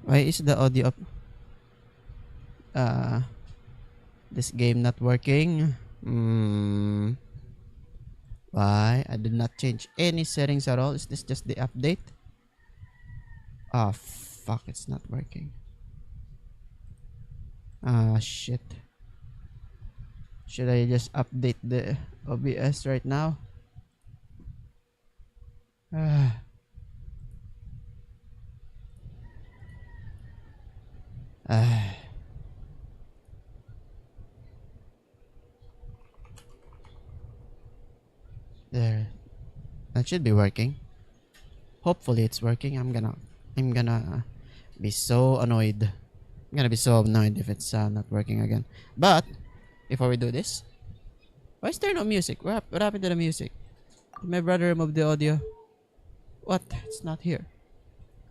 Why is the audio of uh this game not working? Why? I did not change any settings at all. Is this just the update? Oh fuck, it's not working. Ah shit. Should I just update the OBS right now? Ah. Ah. There. That should be working. Hopefully it's working. I'm gonna be so annoyed. I'm gonna be so annoyed if it's not working again. But before we do this, why is there no music? What happened to the music? Did my brother remove the audio? What? It's not here.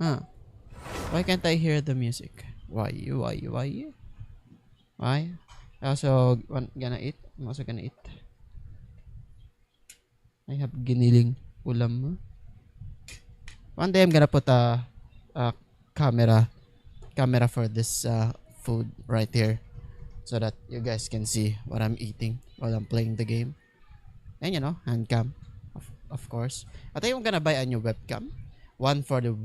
Huh? Why can't I hear the music? Why? Why? I also gonna eat. I'm also gonna eat. I have giniling ulam. One day I'm gonna put a camera for this food right here, so that you guys can see what I'm eating while I'm playing the game. And hand cam, of course. I think I'm gonna buy a new webcam, one for the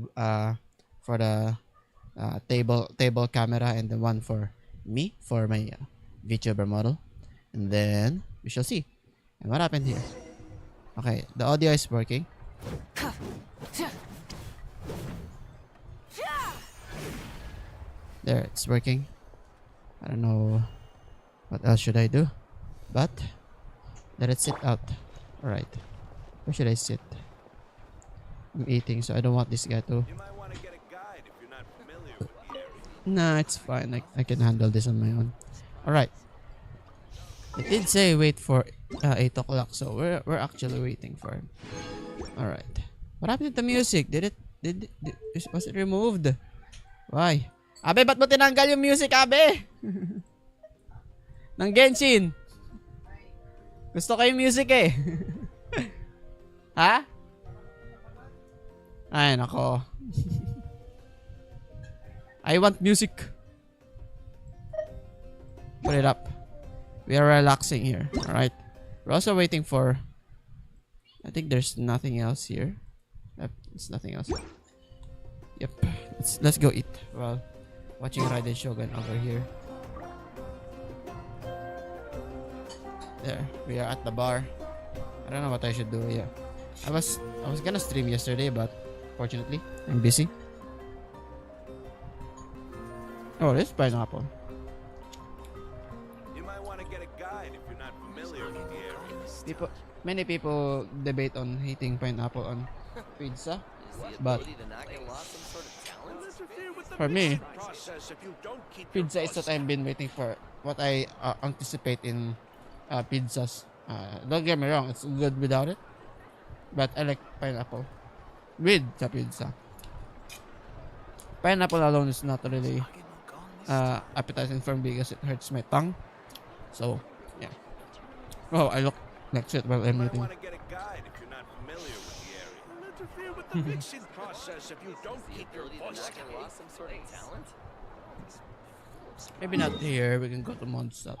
table camera, and the one for me for my VTuber model, and then we shall see. And what happened here? Okay, the audio is working. There, it's working. I don't know what else should I do, but let it sit out. All right, where should I sit? I'm eating, so I don't want this guy to. You might want to get a guide if you're not familiar with the area. Nah, it's fine. I can handle this on my own. All right. It did say wait for 8 o'clock, so we're actually waiting for him. All right. What happened to the music? Was it removed? Why? Abe, ba't mo tinanggal yung music, Abe? Ng Genshin. Gusto ko yung music eh. Ha? Ay, nako. I want music. Put it up. We are relaxing here, alright? We're also waiting for. I think there's nothing else here. Yep, there's nothing else. Yep. Let's go eat while watching Raiden Shogun over here. There, we are at the bar. I don't know what I should do. Yeah, I was gonna stream yesterday, but fortunately I'm busy. Oh, this pineapple. You might want to get a guide if you're not familiar with the area. Many people debate on hating pineapple on pizza, but for me, Process if you don't keep pizza is what I've been waiting for. What I anticipate in pizzas. Don't get me wrong, it's good without it, but I like pineapple with the pizza. Pineapple alone is not really appetizing for me because it hurts my tongue. So, yeah. Oh, I look like shit while You I'm might eating. want to get a guide if you're not familiar with the area. Don't interfere with the mixing process if you don't keep your voice. Maybe not here. We can go to Mondstadt.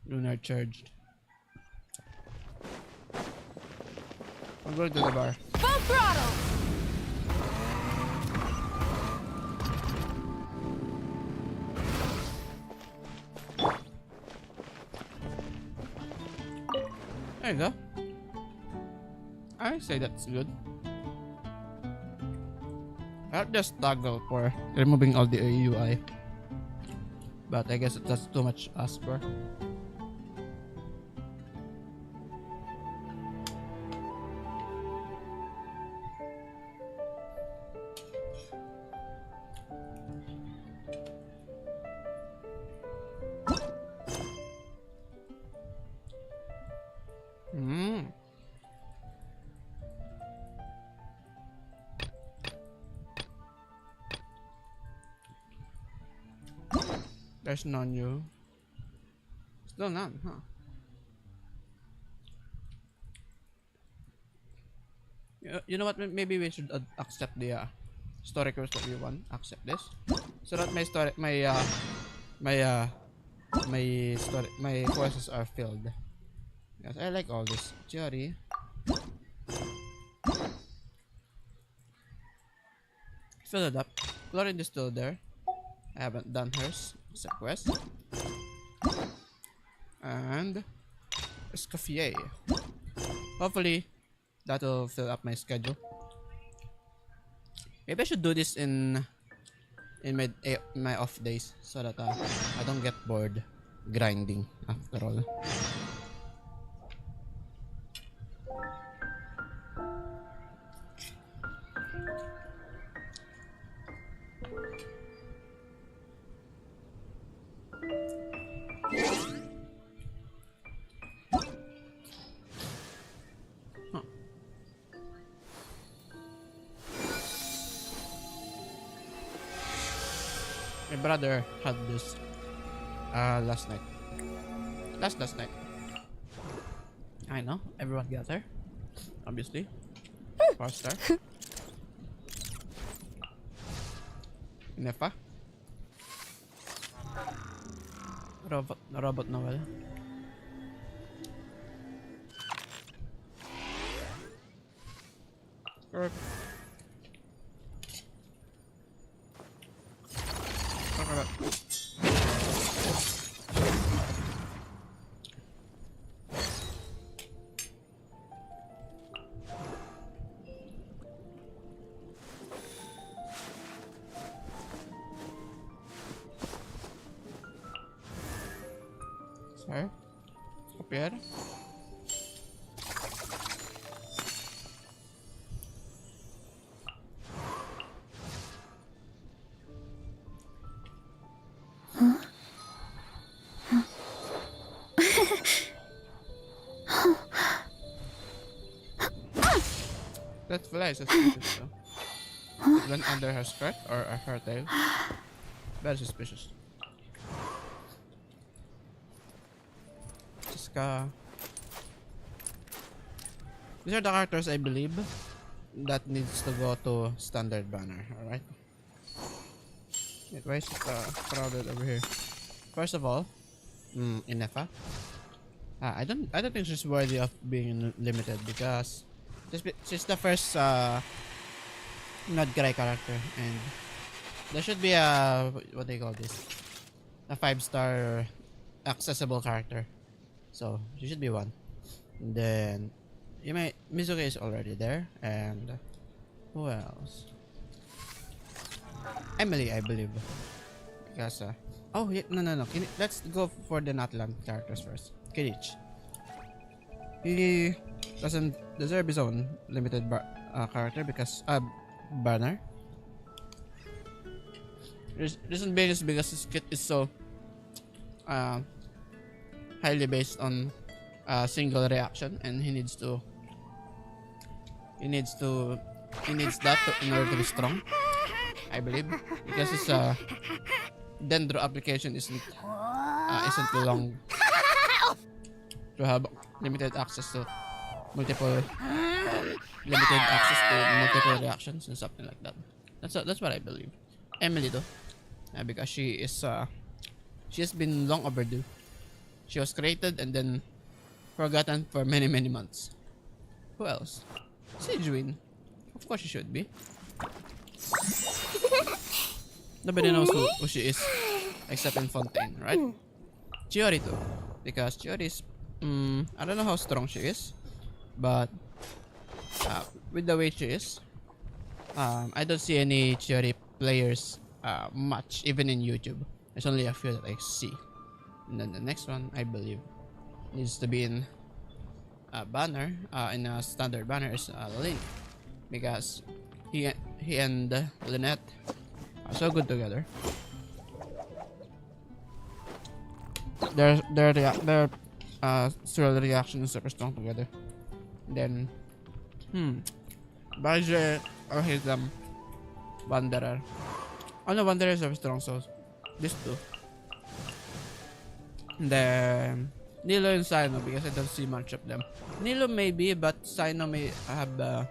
Lunar charged. I'm going to the bar. Full throttle! There you go. I say that's good. I'll just toggle for removing all the UI. But I guess that's too much ask for. There's none new. Still none, huh? You know what? Maybe we should accept the story quest that we want. Accept this, so that my story, my quests are filled. Yes, I like all this. Theory. Fill it up. Chlorine is still there. I haven't done hers. It's a quest. And Escoffier. Hopefully that'll fill up my schedule. Maybe I should do this in my off days so that I don't get bored grinding after all. My brother had this last night. Last night. I know, everyone got there. Obviously. 4-star. Nefa. Robot Noel. Sorry. Copiar. That fly is suspicious though. It went under her skirt or her tail. Very suspicious. Jiska. These are the characters I believe that needs to go to standard banner. All right. Wait, why is it crowded over here? First of all, Inefa. I don't think she's worthy of being limited because she's the first not Gray character, and there should be a what they call this, a 5-star accessible character. So she should be one. And then Mizuki is already there, and who else? Emily, I believe. Because oh yeah, no. Let's go for the Natlan characters first. Kirich. He doesn't deserve his own limited character because banner. Reason being is because his kit is so highly based on single reaction, and he needs that in order to be strong, I believe, because his Dendro application isn't long to have limited access to multiple reactions and something like that. That's what I believe. Emily though, because she has been long overdue. She was created and then forgotten for many months. Who else? Sejuin. Of course she should be. Nobody knows who she is except in Fontaine, right? Chiori too, because Chiori is I don't know how strong she is, but with the way she is, I don't see any Chiori players much, even in YouTube. There's only a few that I see. And then the next one, I believe, needs to be in a banner, in a standard banner, is Link, because he and Lynette are so good together. Their serial reaction is super strong together. Then, Baje or his Wanderer. Oh no, Wanderer is very strong, so these two. Then Nilo and Sino, because I don't see much of them. Nilo maybe, but Sino may have.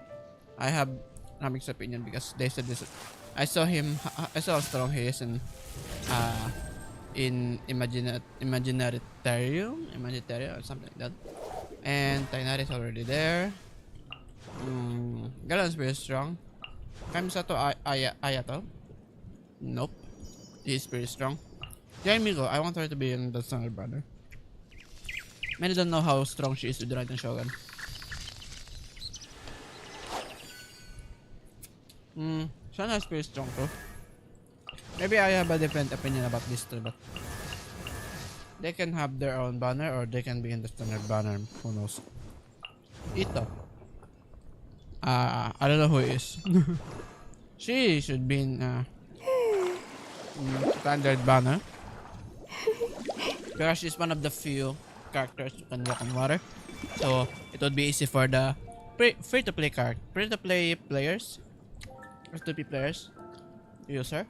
I have a mixed opinion because they said this. I saw how strong he is in Imaginarium or something like that. And Tainari is already there. Galan is very strong. Kamisato Ayato. Nope. He's pretty strong. Jaimiko, I want her to be in the standard banner. Many don't know how strong she is with Raiden Shogun. Shana is pretty strong too. Maybe I have a different opinion about this too, but they can have their own banner or they can be in the standard banner. Who knows? Ito. I don't know who he is. She should be in standard banner. Because she's one of the few characters who can walk on water. So it would be easy for the free-to-play players. Free-to-play players to use her.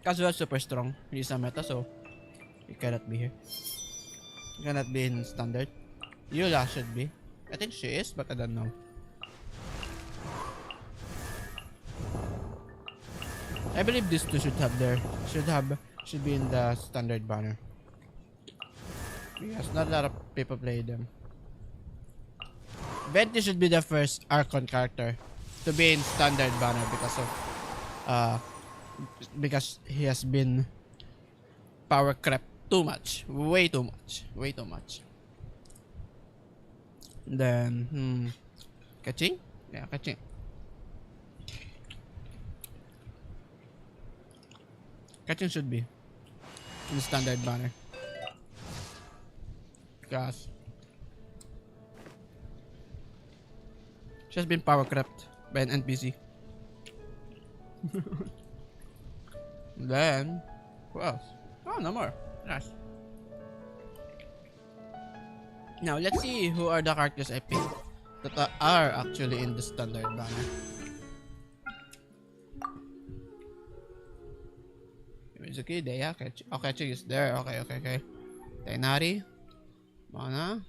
Kazuha is super strong. He's a meta, so he cannot be here. He cannot be in standard. Yula should be. I think she is, but I don't know. I believe these two should be in the standard banner. Because not a lot of people play them. Venti should be the first Archon character to be in standard banner because he has been power crept too much. Way too much. Then Kaching? Yeah, Kaching. Kaching should be in standard banner. Because she has been power crept by an NPC. Then who else? Oh, no more. Yes. Now let's see who are the characters I picked that are actually in the standard banner. Mizuki, Deya, Kaching is there. Okay. Tainari. Mana?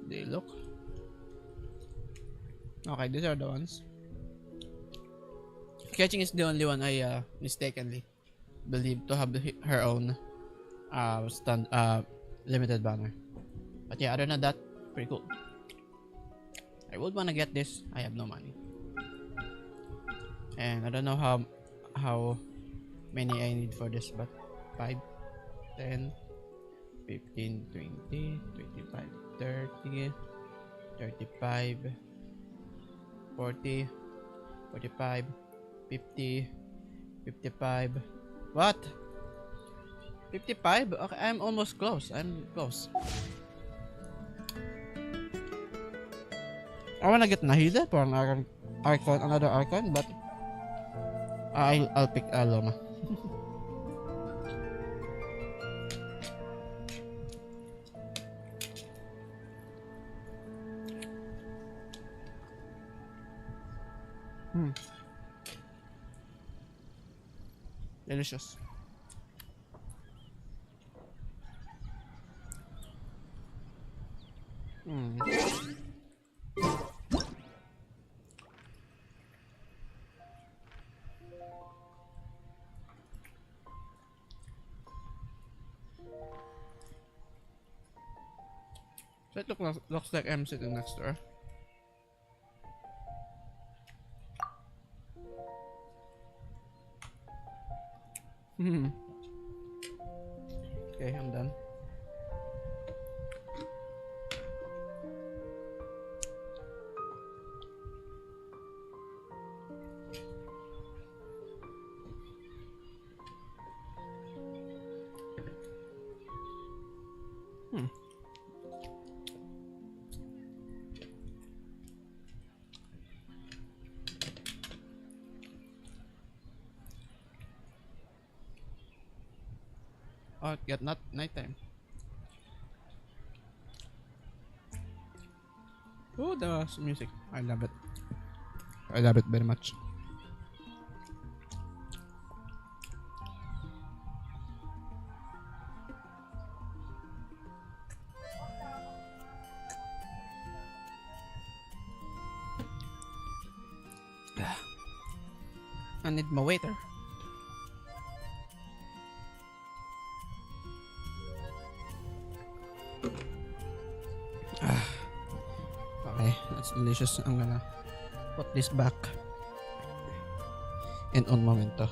They look. Okay, these are the ones. Catching is the only one I mistakenly believed to have her own limited banner. But yeah, other than that, pretty cool. I would wanna get this. I have no money. And I don't know how many I need for this, but 5, 10, 15, 20, 25, 30, 35, 40, 45, 50, 55. What? 55? Okay, I'm almost close. I'm close. I wanna get Nahida for an icon, another icon, but I'll pick Loma. Delicious. So it looks like I'm sitting next to her. Okay, I'm done. Oh, it got not nighttime. Oh, the music. I love it. I love it very much. I need my waiter. Okay, that's delicious. I'm gonna put this back in un momento.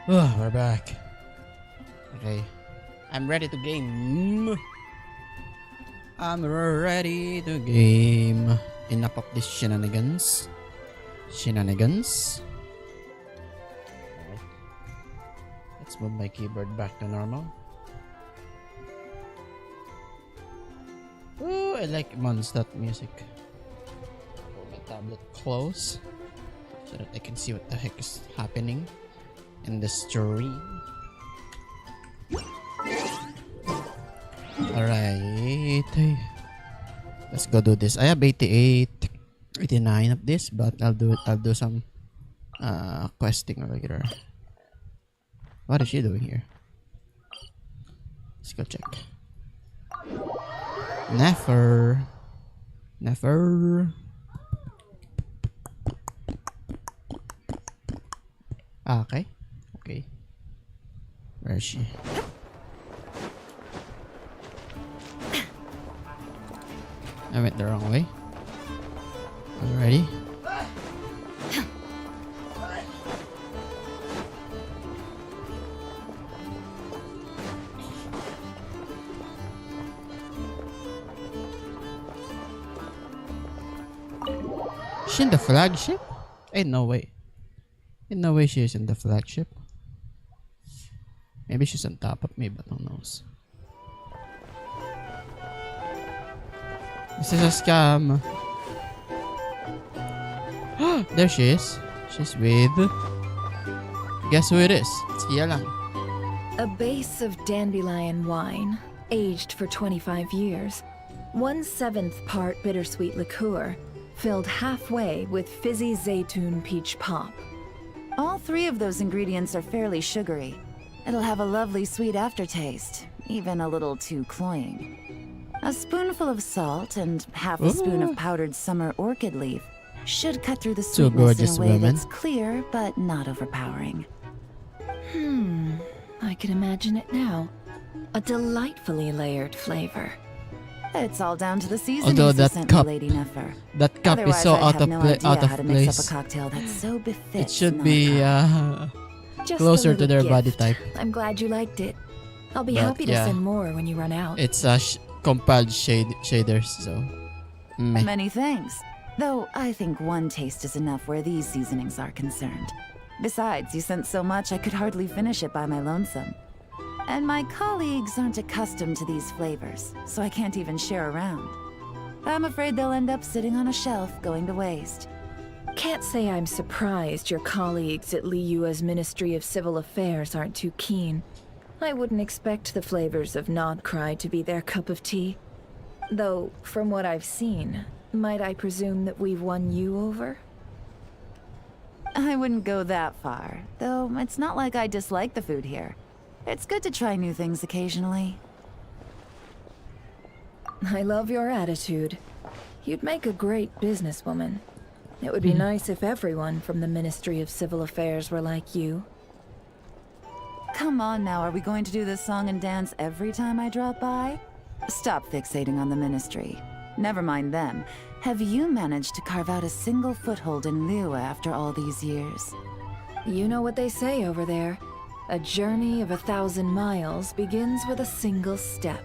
Oh, we're back. Okay. I'm ready to game. I'm ready to game. Enough of this shenanigans. Shenanigans. Alright. Let's move my keyboard back to normal. Oh, I like Mondstadt music. Put my tablet close so that I can see what the heck is happening in the stream. Alright. Let's go do this. I have 88, 89 of this, but I'll do some questing over here. What is she doing here? Let's go check. Never. Never. Okay. Okay. Where is she? I went the wrong way. Alrighty. She in the flagship? Ain't no way. Ain't no way she is in the flagship. Maybe she's on top of me, but who knows? This is a scam. There she is. She's with... Guess who it is? It's Yalang. A base of dandelion wine, aged for 25 years. 1/7 part bittersweet liqueur, filled halfway with fizzy zaytun peach pop. All three of those ingredients are fairly sugary. It'll have a lovely sweet aftertaste, even a little too cloying. A spoonful of salt and half a spoon of powdered summer orchid leaf should cut through the Two sweetness in gorgeous a way women. that's clear but not overpowering. I can imagine it now. A delightfully layered flavor. It's all down to the seasonings Although you that sent cup- me, Lady Nefer. That cup Otherwise, is so I'd out have of no pla- idea out how of to mix place. up a cocktail that so befits. It should my be kind. Just a closer to little their body gift. type. I'm glad you liked it. I'll be But, happy to yeah. send more when you run out. It's compiled shaders, so meh. Many thanks. Though I think one taste is enough where these seasonings are concerned. Besides, you sent so much I could hardly finish it by my lonesome. And my colleagues aren't accustomed to these flavors, so I can't even share around. I'm afraid they'll end up sitting on a shelf going to waste. Can't say I'm surprised your colleagues at Liyue's Ministry of Civil Affairs aren't too keen. I wouldn't expect the flavors of Nodcry to be their cup of tea. Though, from what I've seen, might I presume that we've won you over? I wouldn't go that far, though it's not like I dislike the food here. It's good to try new things occasionally. I love your attitude. You'd make a great businesswoman. It would be nice if everyone from the Ministry of Civil Affairs were like you. Come on now, are we going to do this song and dance every time I drop by? Stop fixating on the ministry. Never mind them. Have you managed to carve out a single foothold in Liyue after all these years? You know what they say over there. A journey of 1,000 miles begins with a single step.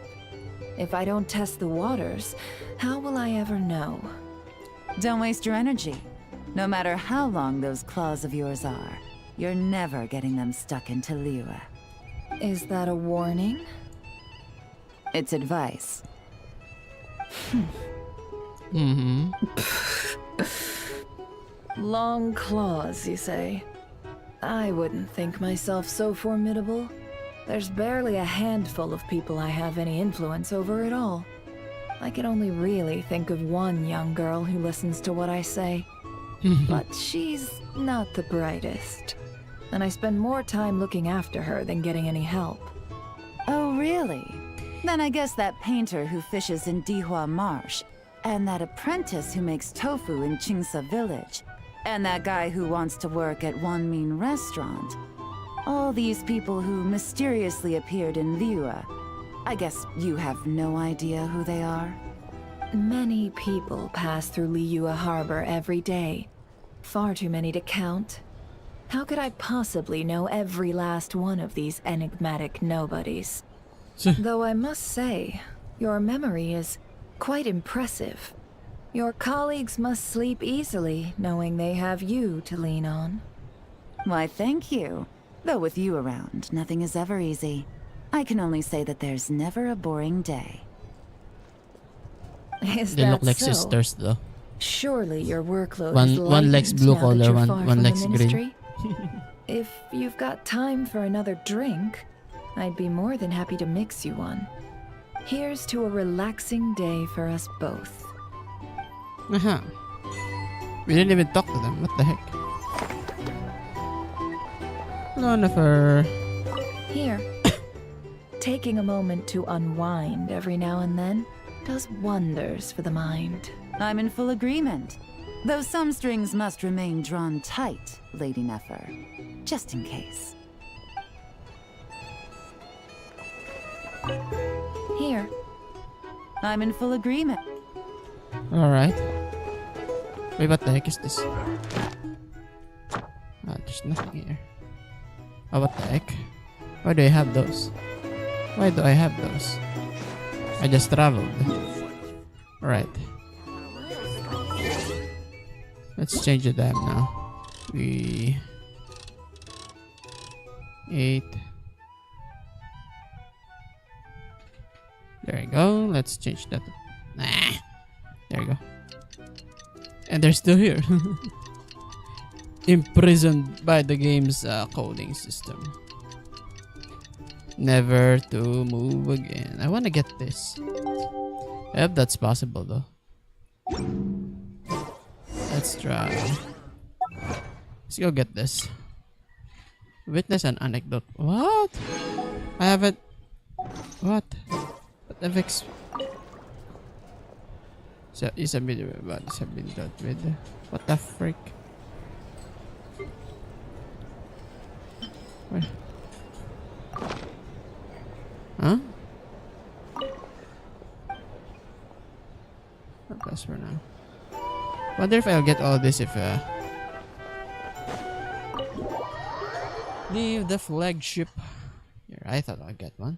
If I don't test the waters, how will I ever know? Don't waste your energy. No matter how long those claws of yours are, you're never getting them stuck into Liyue. Is that a warning? It's advice. Mm-hmm. Long claws, you say? I wouldn't think myself so formidable. There's barely a handful of people I have any influence over at all. I can only really think of one young girl who listens to what I say. But she's not the brightest. And I spend more time looking after her than getting any help. Oh, really? Then I guess that painter who fishes in Dihua Marsh, and that apprentice who makes tofu in Qingsa Village, and that guy who wants to work at Wanmin Restaurant. All these people who mysteriously appeared in Liyue. I guess you have no idea who they are? Many people pass through Liyue Harbor every day. Far too many to count. How could I possibly know every last one of these enigmatic nobodies? Though I must say, your memory is quite impressive. Your colleagues must sleep easily, knowing they have you to lean on. Why, thank you. Though with you around, nothing is ever easy. I can only say that there's never a boring day. Is They that look like so? sisters, though. Surely your workload One- is one leg's lightened blue now that collar, you're one- far one from the leg's green. ministry. If you've got time for another drink, I'd be more than happy to mix you one. Here's to a relaxing day for us both. Uh-huh. We didn't even talk to them. What the heck? Hello, Nefer. Here. Taking a moment to unwind every now and then does wonders for the mind. I'm in full agreement. Though some strings must remain drawn tight, Lady Nefer. Just in case. Here. I'm in full agreement. Alright. Wait, what the heck is this? There's nothing here. Oh, what the heck? Why do I have those? Why do I have those? I just traveled. Alright. Let's change the time now. We... 8. There we go. Let's change that. Nah. There we go. And they're still here. Imprisoned by the game's coding system. Never to move again. I want to get this. I hope that's possible though. Let's try. Let's go get this. Witness an anecdote. What? I haven't. What? What have so is a video about this have been dealt with. What the frick? Where? Huh? That's for now. Wonder if I'll get all this if leave the flagship. Here, I thought I'd get one.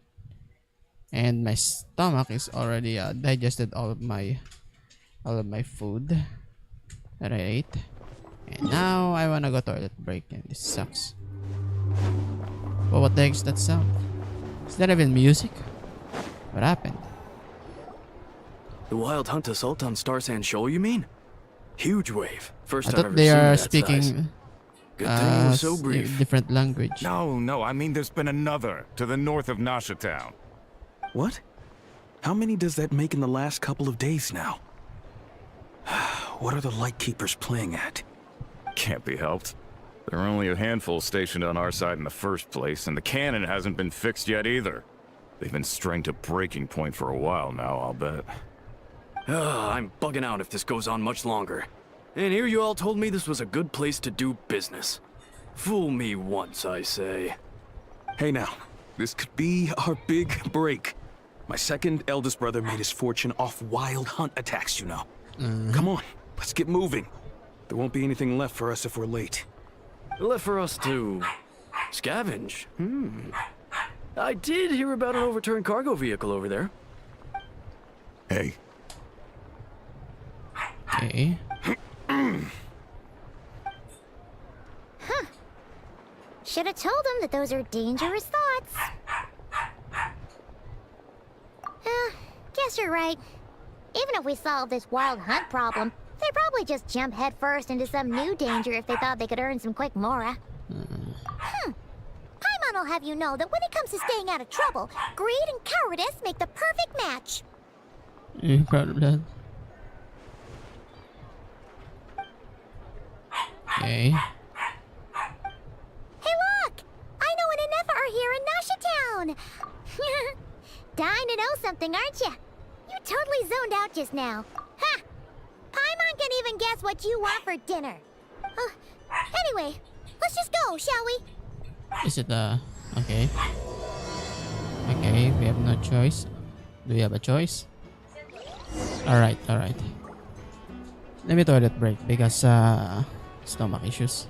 And my stomach is already digested all of my food that I ate. And now I wanna go toilet break and this sucks. But what the heck is that sound? Is that even music? What happened? The Wild Hunt Assault on Star Sand Shoal, you mean? Huge wave. First I time thought ever they seen are that size. speaking Good thing it was so brief. different language. No, I mean there's been another to the north of Nasha Town. What? How many does that make in the last couple of days now? What are the Lightkeepers playing at? Can't be helped. There are only a handful stationed on our side in the first place, and the cannon hasn't been fixed yet either. They've been strained to breaking point for a while now, I'll bet. I'm bugging out if this goes on much longer. And here you all told me this was a good place to do business. Fool me once, I say. Hey now, this could be our big break. My second eldest brother made his fortune off wild hunt attacks, you know. Come on, let's get moving. There won't be anything left for us if we're late. Left for us to scavenge. I did hear about an overturned cargo vehicle over there. Hey, Okay. Should have told them that those are dangerous thoughts. Guess you're right. Even if we solve this wild hunt problem, they'd probably just jump headfirst into some new danger if they thought they could earn some quick mora. Paimon will have you know that when it comes to staying out of trouble, greed and cowardice make the perfect match. You proud of that? Okay. Hey look! I know an Inefa are here in Nasha Town! Dying to know something, aren't you? You totally zoned out just now. Ha! Paimon can even guess what you want for dinner. Anyway, let's just go, shall we? Is it okay? Okay, we have no choice. Do we have a choice? Alright. Let me toilet break because stomach issues.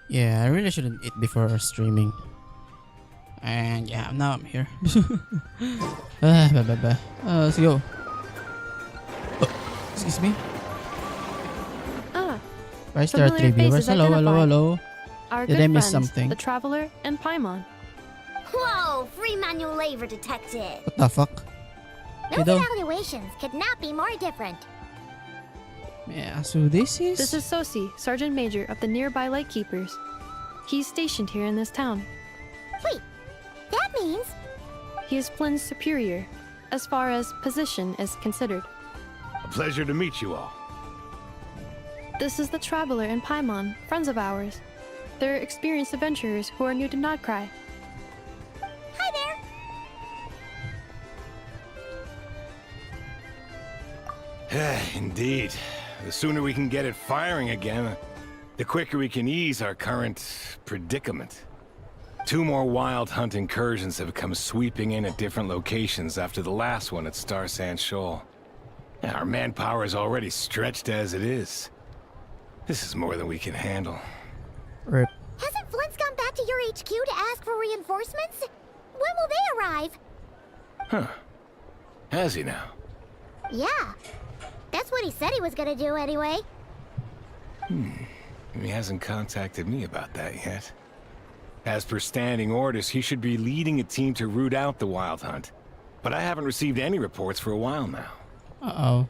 Yeah, I really shouldn't eat before streaming. And yeah, now I'm here. Let's go. Oh, excuse me. Ah, Why is there are 3 familiar viewers? faces Hello, hello, identified. hello. our Did good I miss friends, something? the Traveler and Paimon. Whoa, free manual labor detected. What the fuck? Those Kiddo? evaluations could not be more different. Yeah, so this is... This is Sosi, Sergeant Major of the nearby Lightkeepers. He's stationed here in this town. Wait, that means He is Flynn's superior, as far as position is considered. A pleasure to meet you all. This is the Traveler and Paimon, friends of ours. They're experienced adventurers who are new to Nodcry. hi there. Indeed. The sooner we can get it firing again, the quicker we can ease our current predicament. 2 more wild hunt incursions have come sweeping in at different locations after the last one at Star Sand Shoal. Our manpower is already stretched as it is. This is more than we can handle. Rip. Hasn't Flint's gone back to your HQ to ask for reinforcements? When will they arrive? Huh. Has he now? Yeah. That's what he said he was gonna do anyway. He hasn't contacted me about that yet. As per standing orders, he should be leading a team to root out the wild hunt. But I haven't received any reports for a while now. Uh-oh.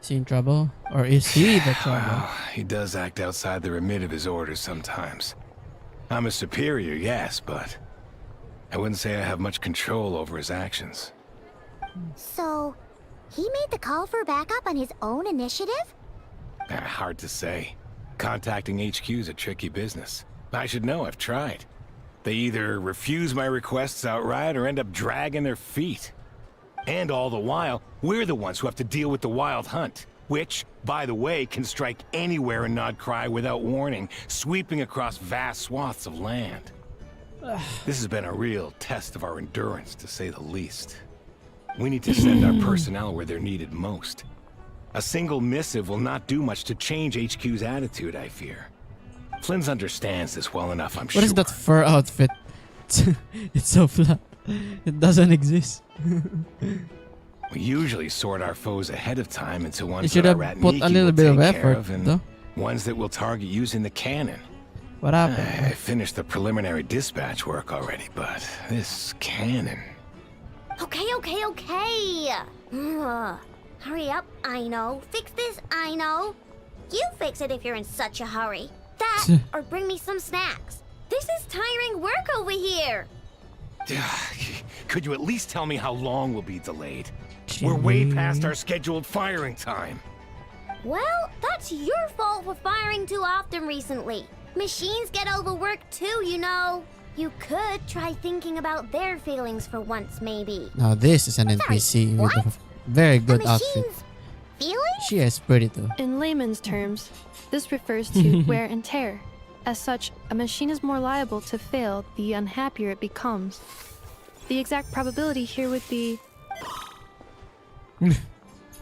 Is he in trouble? Or is he the trouble? Well, he does act outside the remit of his orders sometimes. I'm a superior, yes, but I wouldn't say I have much control over his actions. So, he made the call for backup on his own initiative? Hard to say. Contacting HQ is a tricky business. I should know, I've tried. They either refuse my requests outright or end up dragging their feet. And all the while, we're the ones who have to deal with the wild hunt, which, by the way, can strike anywhere in Nodcry without warning, sweeping across vast swaths of land. This has been a real test of our endurance, to say the least. We need to send our personnel where they're needed most. A single missive will not do much to change HQ's attitude, I fear. Flynn's understands this well enough, I'm sure. What is that fur outfit? It's so flat. It doesn't exist. We usually sort our foes ahead of time into You ones should that have our put a Ratniki little will bit of take care effort, of, and though. ones that will target using the cannon. What happened? I finished the preliminary dispatch work already, but this cannon... Okay. Ugh. Hurry up, I know. Fix this, I know. You fix it if you're in such a hurry. That, or bring me some snacks. This is tiring work over here. Could you at least tell me how long we'll be delayed? We're way past our scheduled firing time. Well, that's your fault for firing too often recently. Machines get overworked too, you know. You could try thinking about their feelings for once, maybe. Now this is an Sorry, NPC with what? a very A good outfit. machine's feelings? She is pretty too. In layman's terms, this refers to wear and tear. As such, a machine is more liable to fail the unhappier it becomes. The exact probability here would be...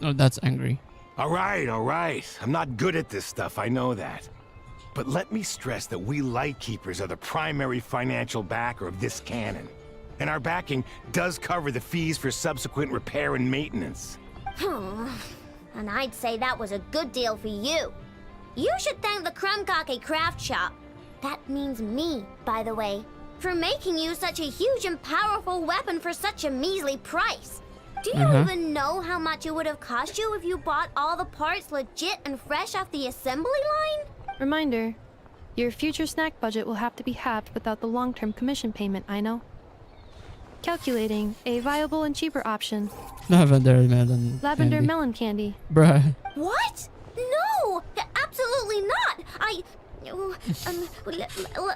Oh, that's angry. All right. I'm not good at this stuff, I know that. But let me stress that we Lightkeepers are the primary financial backer of this cannon. And our backing does cover the fees for subsequent repair and maintenance. And I'd say that was a good deal for you. You should thank the Krumkake Craft Shop. That means me, by the way, for making you such a huge and powerful weapon for such a measly price. Do you even know how much it would have cost you if you bought all the parts legit and fresh off the assembly line? Reminder, your future snack budget will have to be halved without the long-term commission payment, I know. Calculating a viable and cheaper option. Lavender melon. Lavender candy. melon candy. Bruh. What? No! Absolutely not!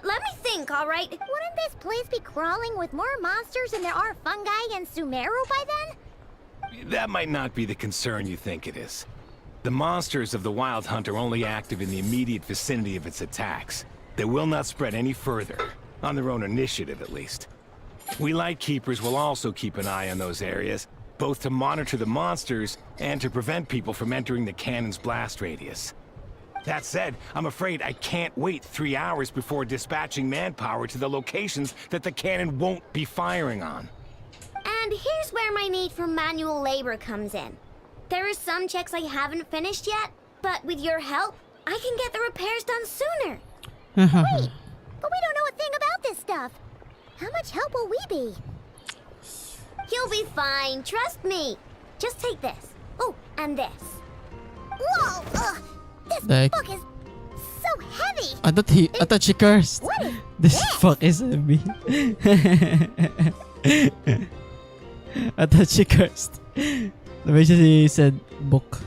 Let me think, all right? Wouldn't this place be crawling with more monsters than there are fungi in Sumeru by then? That might not be the concern you think it is. The monsters of the Wild Hunt are only active in the immediate vicinity of its attacks. They will not spread any further, on their own initiative at least. We Lightkeepers will also keep an eye on those areas, both to monitor the monsters and to prevent people from entering the cannon's blast radius. That said, I'm afraid I can't wait 3 hours before dispatching manpower to the locations that the cannon won't be firing on. And here's where my need for manual labor comes in. There are some checks I haven't finished yet, but with your help, I can get the repairs done sooner. Wait, but we don't know a thing about this stuff. How much help will we be? You'll be fine, trust me. Just take this. Oh, and this. Whoa! This Like- book is so heavy. I thought she cursed. What is This fuck is heavy. I thought she cursed. The way she said book.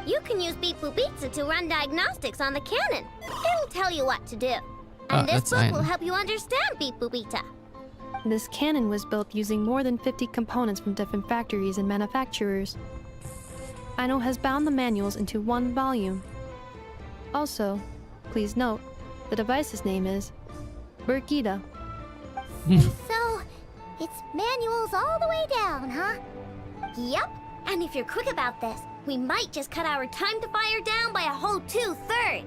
You can use Beep Boop Pizza to run diagnostics on the cannon. It'll tell you what to do. And this that's book fine. will help you understand Beep Boop Pizza. This cannon was built using more than 50 components from different factories and manufacturers. Aino has bound the manuals into one volume. Also, please note, the device's name is Burkida. So, it's manuals all the way down, huh? Yup. And if you're quick about this, we might just cut our time to fire down by a whole 2/3.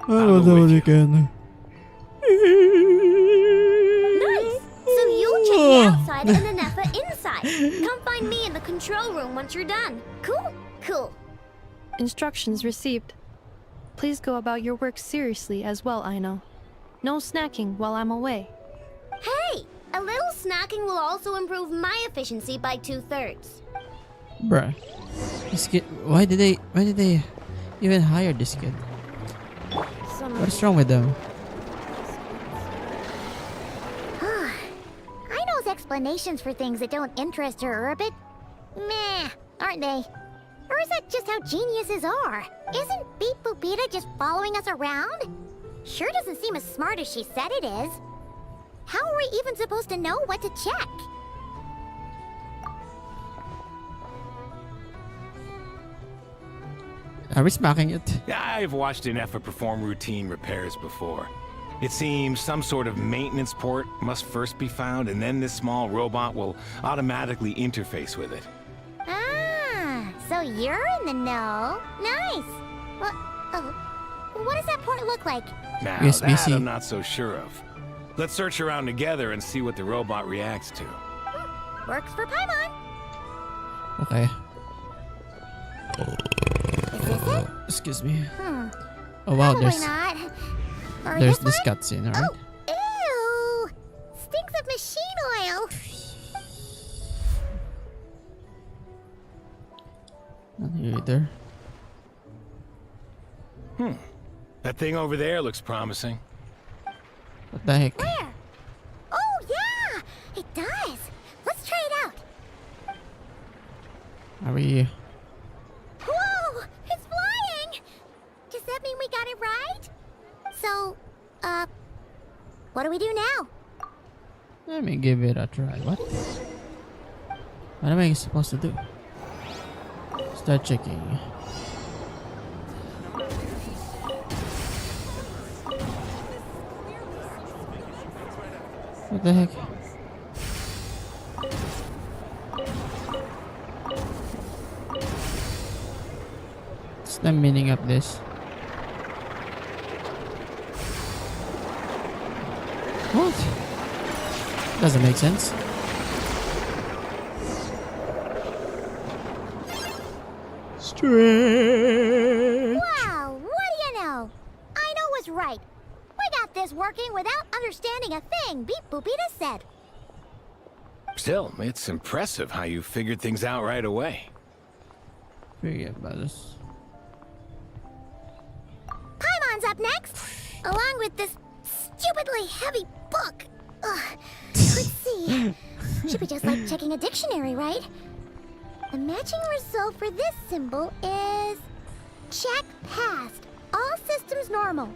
I'll go with you. can. Nice. So you'll check the outside and the Nefa inside. Come find me in the control room once you're done. Cool? Cool. Instructions received. Please go about your work seriously as well, Aino. No snacking while I'm away. Hey, a little snacking will also improve my efficiency by 2/3. Bruh. This kid, why did they even hire this kid? What's wrong with them? Aino's explanations for things that don't interest her are a bit meh, aren't they? Or is that just how geniuses are? Isn't Beep Boopita just following us around? Sure doesn't seem as smart as she said it is. How are we even supposed to know what to check? Are we smacking it? I've watched Inefa perform routine repairs before. It seems some sort of maintenance port must first be found, and then this small robot will automatically interface with it. Ah, so you're in the know. Nice. Well, what does that port look like? Now, USB-C. that I'm not so sure of. Let's search around together and see what the robot reacts to. Works for Paimon. Okay. Is this it? Excuse me. Hmm. Oh wow, Probably there's not. Or there's this this one? cutscene, alright? Oh, ew! Stinks of machine oil. Not here either. That thing over there looks promising. What the heck? Where? Oh yeah, it does. Let's try it out. Are we? Whoa! It's flying! Does that mean we got it right? So, what do we do now? Let me give it a try. What? What am I supposed to do? Start checking. What the heck? What's the meaning of this? What? Doesn't make sense. Strange. Wow, what do you know? Aino was right. We got this working without understanding a thing Beep Boopita said. Still, it's impressive how you figured things out right away. Forget about this. Paimon's up next, along with this stupidly heavy book. Ugh. Let's see. Should be just like checking a dictionary, right? The matching result for this symbol is... check passed. All systems normal.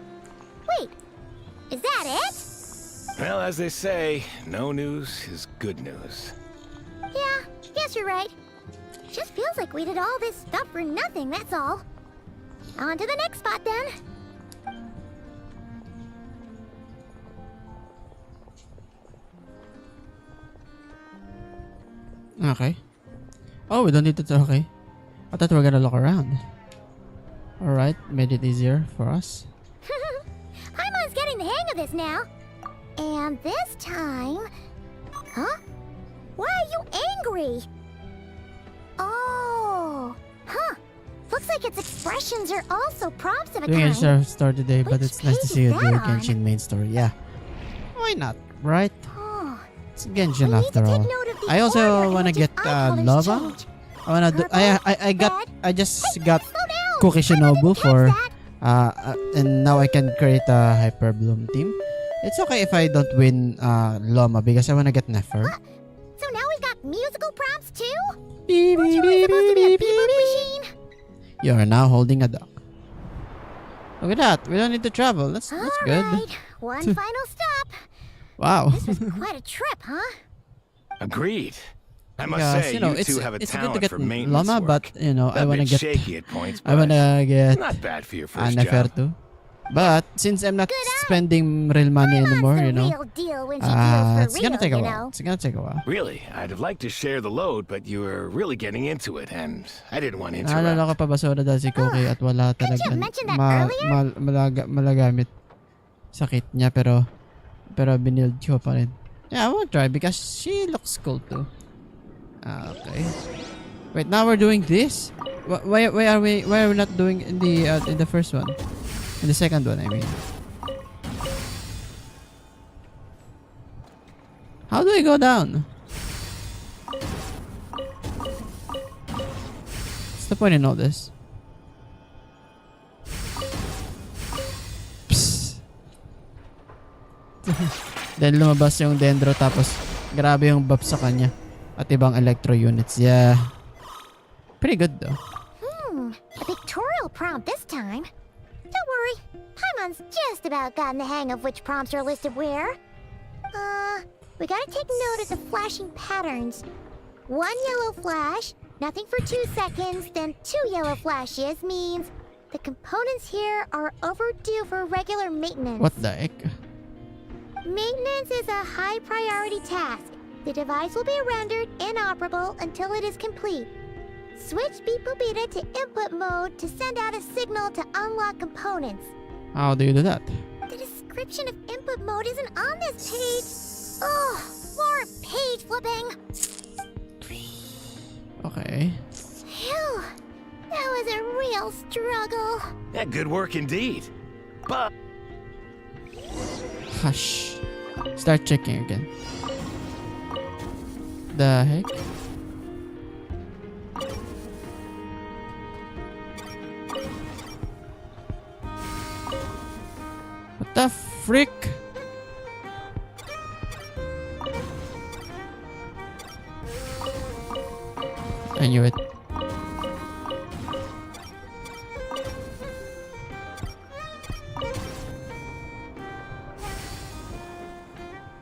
Wait, is that it? Well, as they say, no news is good news. Yeah, guess you're right. Just feels like we did all this stuff for nothing, that's all. On to the next spot then. Okay. Oh, we don't need to. Okay. I thought we were gonna look around. Alright, made it easier for us. Paimon's getting the hang of this now. And this time... Huh? Why are you angry? Oh. Huh. Looks like its expressions are also prompts of a Doing a kind. sheriff store today, but Which it's nice to page see you is do a that on? Genshin main story. Yeah. Why not? Right? Oh. It's Genshin We need after to take all. note of the I also order in wanna which get its eye colors lava. change. I wanna do. I just got Slow down! Cookie Paimon didn't Shinobu catch for that. and now I can create a Hyper Bloom team. It's okay if I don't win Loma because I wanna get Nefer. So now we've got musical prompts too? Beep, Weren't beep, you really beep, supposed to be a beep, bebop beep. machine? You are now holding a duck. Look at that. We don't need to travel. That's good. Alright, one final stop. Wow. This was quite a trip, huh? Agreed. I must Yes, say, you know, you two have a it's good to talent get for maintenance Loma, work. but you know, I A wanna bit get shaky at points, I but wanna get not bad for your first Nefer job. too. But since I'm not Good eye. spending real money Paimon's anymore, the you know, real deal when she deals for it's gonna real, take a you while. know. It's gonna take a while. Really, I'd have liked to share the load, but you were really getting into it, and I didn't want to Naalala ko interrupt. pa basura dahil si Cookie at wala couldn't talaga you mention that earlier? malagamit sakit niya pero binild ko pa rin. Yeah, I won't try because she looks cool too. Okay. Wait, now we're doing this? Why are we not doing in the first one? In the second one, I mean. How do I go down? What's the point in all this? Psst. Dahil lumabas yung Dendro tapos grabe yung buff sa kanya. At ibang electro units. Yeah. Pretty good though. A pictorial prompt this time. Don't worry, Paimon's just about gotten the hang of which prompts are listed where. We gotta take note of the flashing patterns. One yellow flash, nothing for 2 seconds, then 2 yellow flashes means the components here are overdue for regular maintenance. What the heck? Maintenance is a high priority task. The device will be rendered inoperable until it is complete. Switch Beep Boopita to input mode to send out a signal to unlock components. How do you do that? The description of input mode isn't on this page. Ugh, more page flipping. Okay. Phew, that was a real struggle. Yeah, good work indeed. But Hush. Start checking again. The heck? What the frick? I knew it.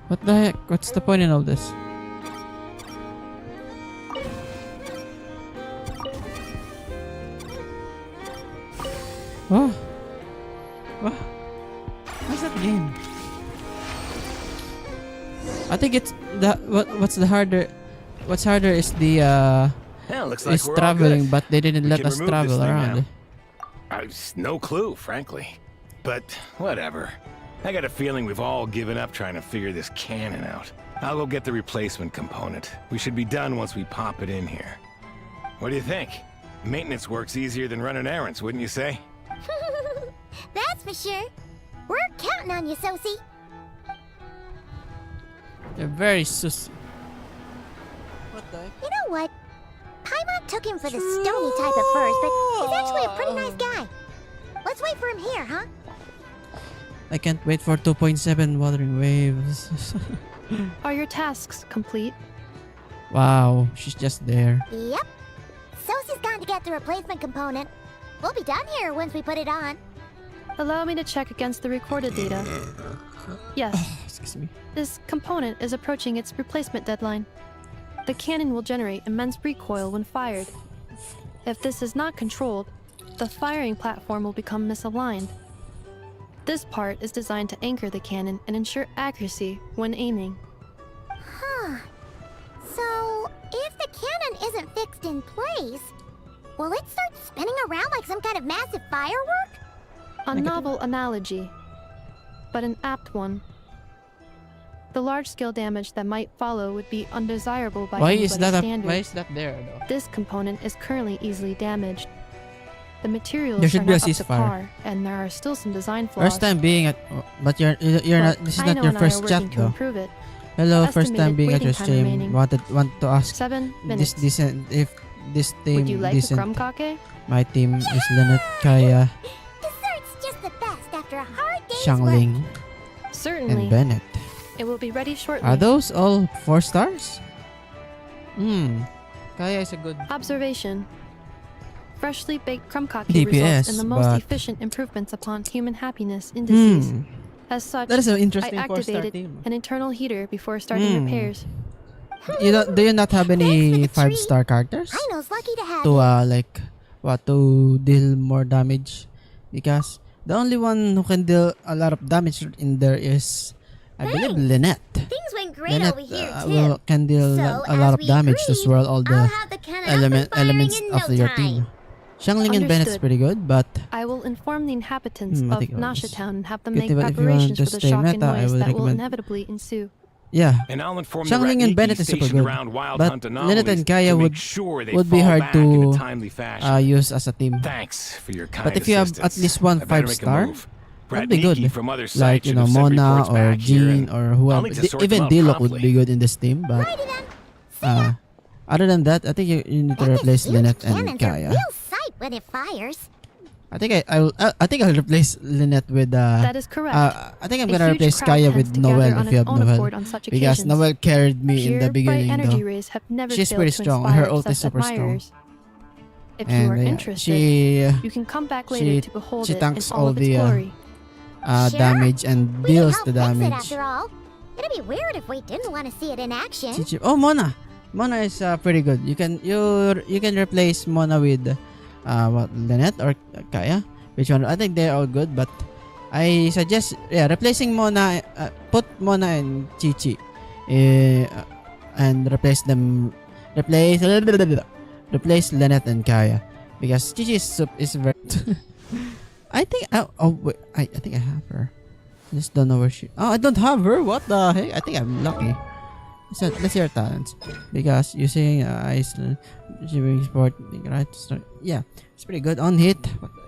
What the heck? What's the point in all this? Oh. What? What's that game? I think it's the what's harder is the yeah, looks like is we're all traveling, good. but they didn't We let can us remove this travel thing around. now. I've no clue, frankly. But whatever. I got a feeling we've all given up trying to figure this cannon out. I'll go get the replacement component. We should be done once we pop it in here. What do you think? Maintenance work's easier than running errands, wouldn't you say? That's for sure. We're counting on you, Sosie. They're very sus. What the heck? You know what? Paimon took him for the stony type at first, but he's actually a pretty nice guy. Let's wait for him here, huh? I can't wait for 2.7 Wuthering Waves. Are your tasks complete? Wow, she's just there. Yep. Sosie's gone to get the replacement component. We'll be done here once we put it on. Allow me to check against the recorded data. Yes, Excuse me. this component is approaching its replacement deadline. The cannon will generate immense recoil when fired. If this is not controlled, the firing platform will become misaligned. This part is designed to anchor the cannon and ensure accuracy when aiming. Huh. So, if the cannon isn't fixed in place, will it start spinning around like some kind of massive firework? A novel analogy, but an apt one. The large-scale damage that might follow would be undesirable by Why anybody's is that standards. why is that there though? This component is currently easily damaged. The materials There should are be a not up to ceasefire. par, and there are still some design flaws. First time being at, but you're not. But This is I not know your and I first are chat working to though. improve it. Hello, first time Estimated being at your waiting time stream. remaining. Want to ask 7 this minutes. decent if this team Would you like a decent. crumb cake? My team is Lynette, Kaya, Dessert's just the best after a hard day's work. Shangling, Certainly. and Bennett. It will be ready shortly. Are those all 4 stars? Kaya is a good. Observation. Freshly baked crumb cake DPS, results in the most but- efficient improvements upon human happiness indices. As such, That is an I interesting 4-star activated team. an internal heater before starting repairs. Do you not have any Thanks for the 5-star characters Aino's lucky to have to you. to deal more damage? Because the only one who can deal a lot of damage in there is, I believe, Thanks. Lynette. Things went great Lynette over here too. can deal So, a lot as of we damage to agreed, swirl all the I'll have the cannon up and firing elements in of no your time. team. Shangling and Bennett's Understood. pretty good, but I will inform the inhabitants I of think I'll Nasha just Town and have them get make it, but if you want preparations to for the stay shock and meta, I noise would that will recommend- inevitably ensue. yeah. And I'll inform Shangling the and Bennett Ratniki is super stationed good, around Wild but Hunt Lynette and anomalies Kaya to would make sure they would be fall hard back in to a timely fashion. use as a team. Thanks for your kind But if you have at assistance. least one I better make a 5-star, move. that'd be good. Ratniki from other Like, sites you should know, have sent Mona reports or back here, Jean and or I'll whoever. need to sort them Even out Diluc would promptly. be good in this team, but Righty then. other than that, I think you need to That replace huge Lynette and cannon's a Kaya. real sight when it fires. I think I think I'll replace Lynette with That is correct. I think I'm A gonna huge replace crowd Kaya tends with to gather Noel on if you its have own Noel, accord on such because occasions. Noel carried me in Pure, the bright beginning energy though. rays have never She's failed pretty to strong. inspire Her ult is obsessed super strong. admirers. If you are And interested, she you can come back later to behold she it in tanks all all of its the glory. Sure. damage and We can deals help the fix it damage. after all. It'd be weird if we didn't want to see it in action. Oh, Mona is pretty good. You can replace Mona with Lynette or Kaya. Which one? I think they're all good, but I suggest replacing Mona. Put Mona and Chi-Chi, and replace them. Replace Lynette and Kaya, because Chi-Chi is very. I think wait, I think I have her. I just don't know where she. Oh, I don't have her. What the heck? I think I'm lucky. So let's see her talents. Because using Iceland, shivering sport, right? Yeah, it's pretty good on hit. What the,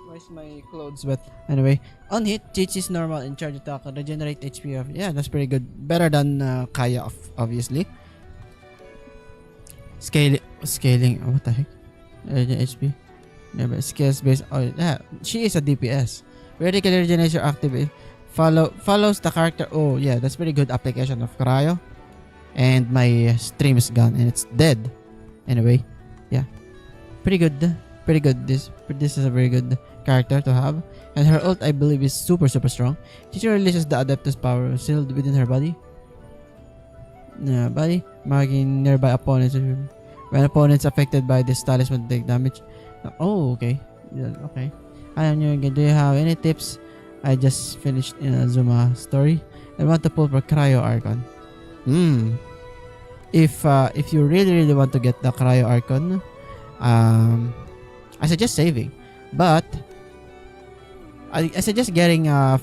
why is my clothes wet? Anyway, on hit, Chi-Chi's normal in charge attack, regenerate HP of. Yeah, that's pretty good. Better than Kaya, obviously. Scaling. Oh, what the heck? HP. Yeah, but skills based. Oh, yeah. She is a DPS. Vertical regeneration activate. Follows the character. Oh yeah, that's pretty good application of cryo. And my stream is gone and it's dead. Anyway, yeah, pretty good. This is a very good character to have. And her ult, I believe, is super strong. She releases the Adeptus power sealed within her body. Body marking nearby opponents. When opponents affected by this talisman take damage. Oh, okay. Yeah, okay. Do you have any tips? I just finished in a Zuma story. I want to pull for Cryo Archon. If you really want to get the Cryo Archon, I suggest saving. But I suggest getting a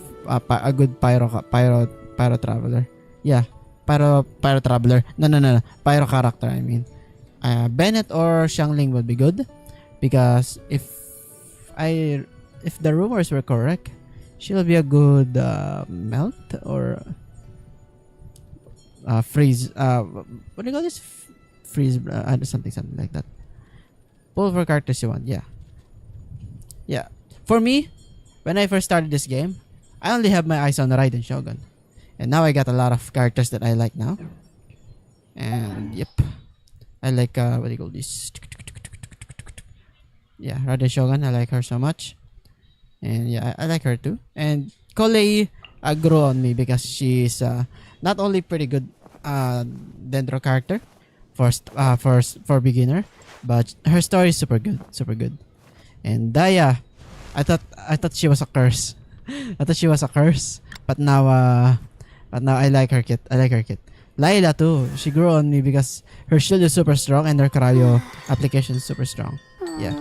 good Pyro Traveler. Yeah, Pyro Traveler. No. Pyro character, I mean. Bennett or Xiangling would be good, because if the rumors were correct, she'll be a good melt or freeze. What do you call this? Freeze. Something like that. Pull for characters you want. Yeah. For me, when I first started this game, I only have my eyes on Raiden Shogun, and now I got a lot of characters that I like now. And yep, I like what do you call this? Yeah, Raiden Shogun. I like her so much. And yeah, I like her too. And Collei grew on me because she's not only pretty good Dendro character for beginner, but her story is super good. And Daya, I thought she was a curse. But now I like her kit. Layla too. She grew on me because her shield is super strong and her cryo application is super strong. Yeah,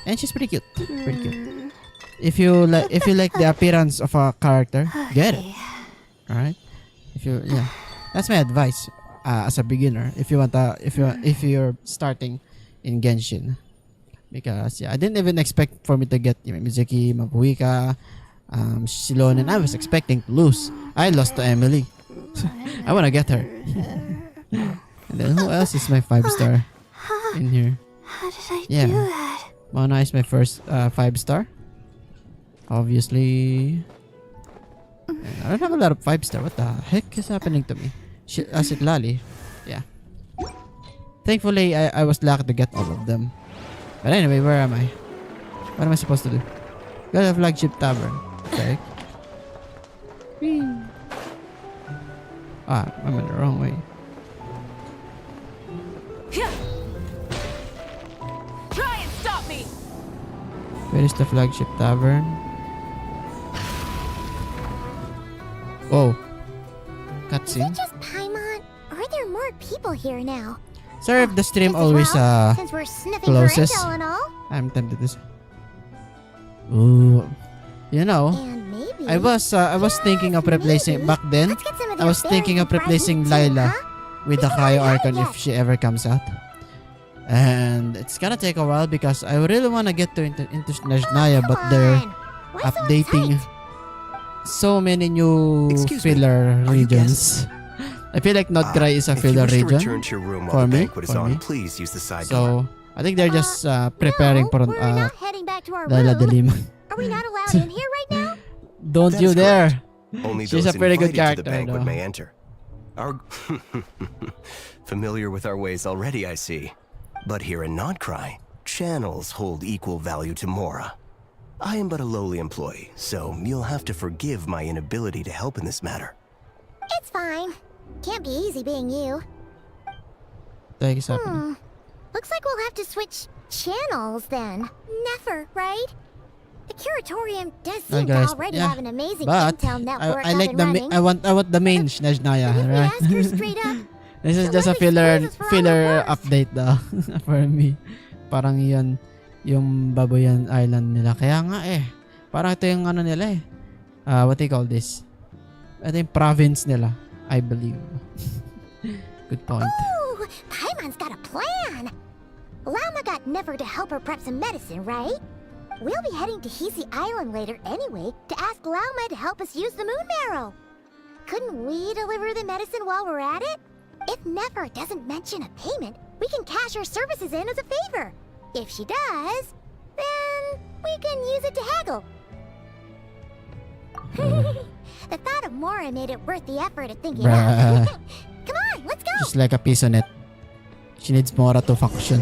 and she's pretty cute. Pretty cute. If you like the appearance of a character, get it. All right. That's my advice as a beginner. If you're starting in Genshin, because I didn't even expect for me to get Mizuki, Mabuika, Shilonen. I was expecting to lose. I lost to Emily. I wanna get her. And then who else is my 5-star in here? How did I do that? Mona is my first 5-star. Obviously. I don't have a lot of 5-star. What the heck is happening to me? It Lali. Yeah. Thankfully, I was lucky to get all of them. But anyway, where am I? What am I supposed to do? Go to the flagship tavern. Okay. Whee. I'm in the wrong way. Try and stop me! Where is the flagship tavern? Oh. Is Cutscene. it just Paimon? Or are there more people here now? Sorry if the stream As always well, since we're sniffing closes. for intel and all. I'm tempted to say. Ooh. You know, And maybe I was thinking of replacing back then. Let's get some of I their was thinking of berries and fry replacing meat too, Lila huh? with the We haven't Cryo had Archon it if she ever comes out. And it's gonna take a while because I really wanna get to into Snezhnaya, but they're Come on. Why so updating uptight? so many new Excuse me, filler are you regions. I feel like Notgrai is a If you filler wish to region. return to your room for while the me, banquet is for on, me. please use the side door. So I think they're just preparing No, for we're not heading back to our Lila de room. Lima. Are we not allowed in here right now? Don't That you is dare! Only She's those a pretty good invited to character, the banquet though. may enter. Our familiar with our ways already, I see. But here in Notcry, channels hold equal value to Mora. I am but a lowly employee, so you'll have to forgive my inability to help in this matter. It's fine. Can't be easy being you. What is happening? Looks like we'll have to switch channels then. Never, right? The Curatorium does seem to guys, already yeah. have an amazing But intel network I like up the and running. I want the main Snezhnaya, If we right? ask her straight up, This is she'll just a let me filler expose us for all filler we're worth. update daw for me. Parang yun yung Babuyan Island nila. Kaya nga parang ito yung ano nila what do you call this? Ito yung province nila, I believe. Good point. Ooh, Paimon's got a plan. Lauma got Nefer to help her prep some medicine, right? We'll be heading to Hisi Island later anyway to ask Lauma to help us use the moon marrow. Couldn't we deliver the medicine while we're at it? If Nefer doesn't mention a payment, we can cash her services in as a favor. If she does, then we can use it to haggle. The thought of Mora made it worth the effort of thinking Bruh. up. Come on, let's go! Just like a piece on it. She needs Mora to function.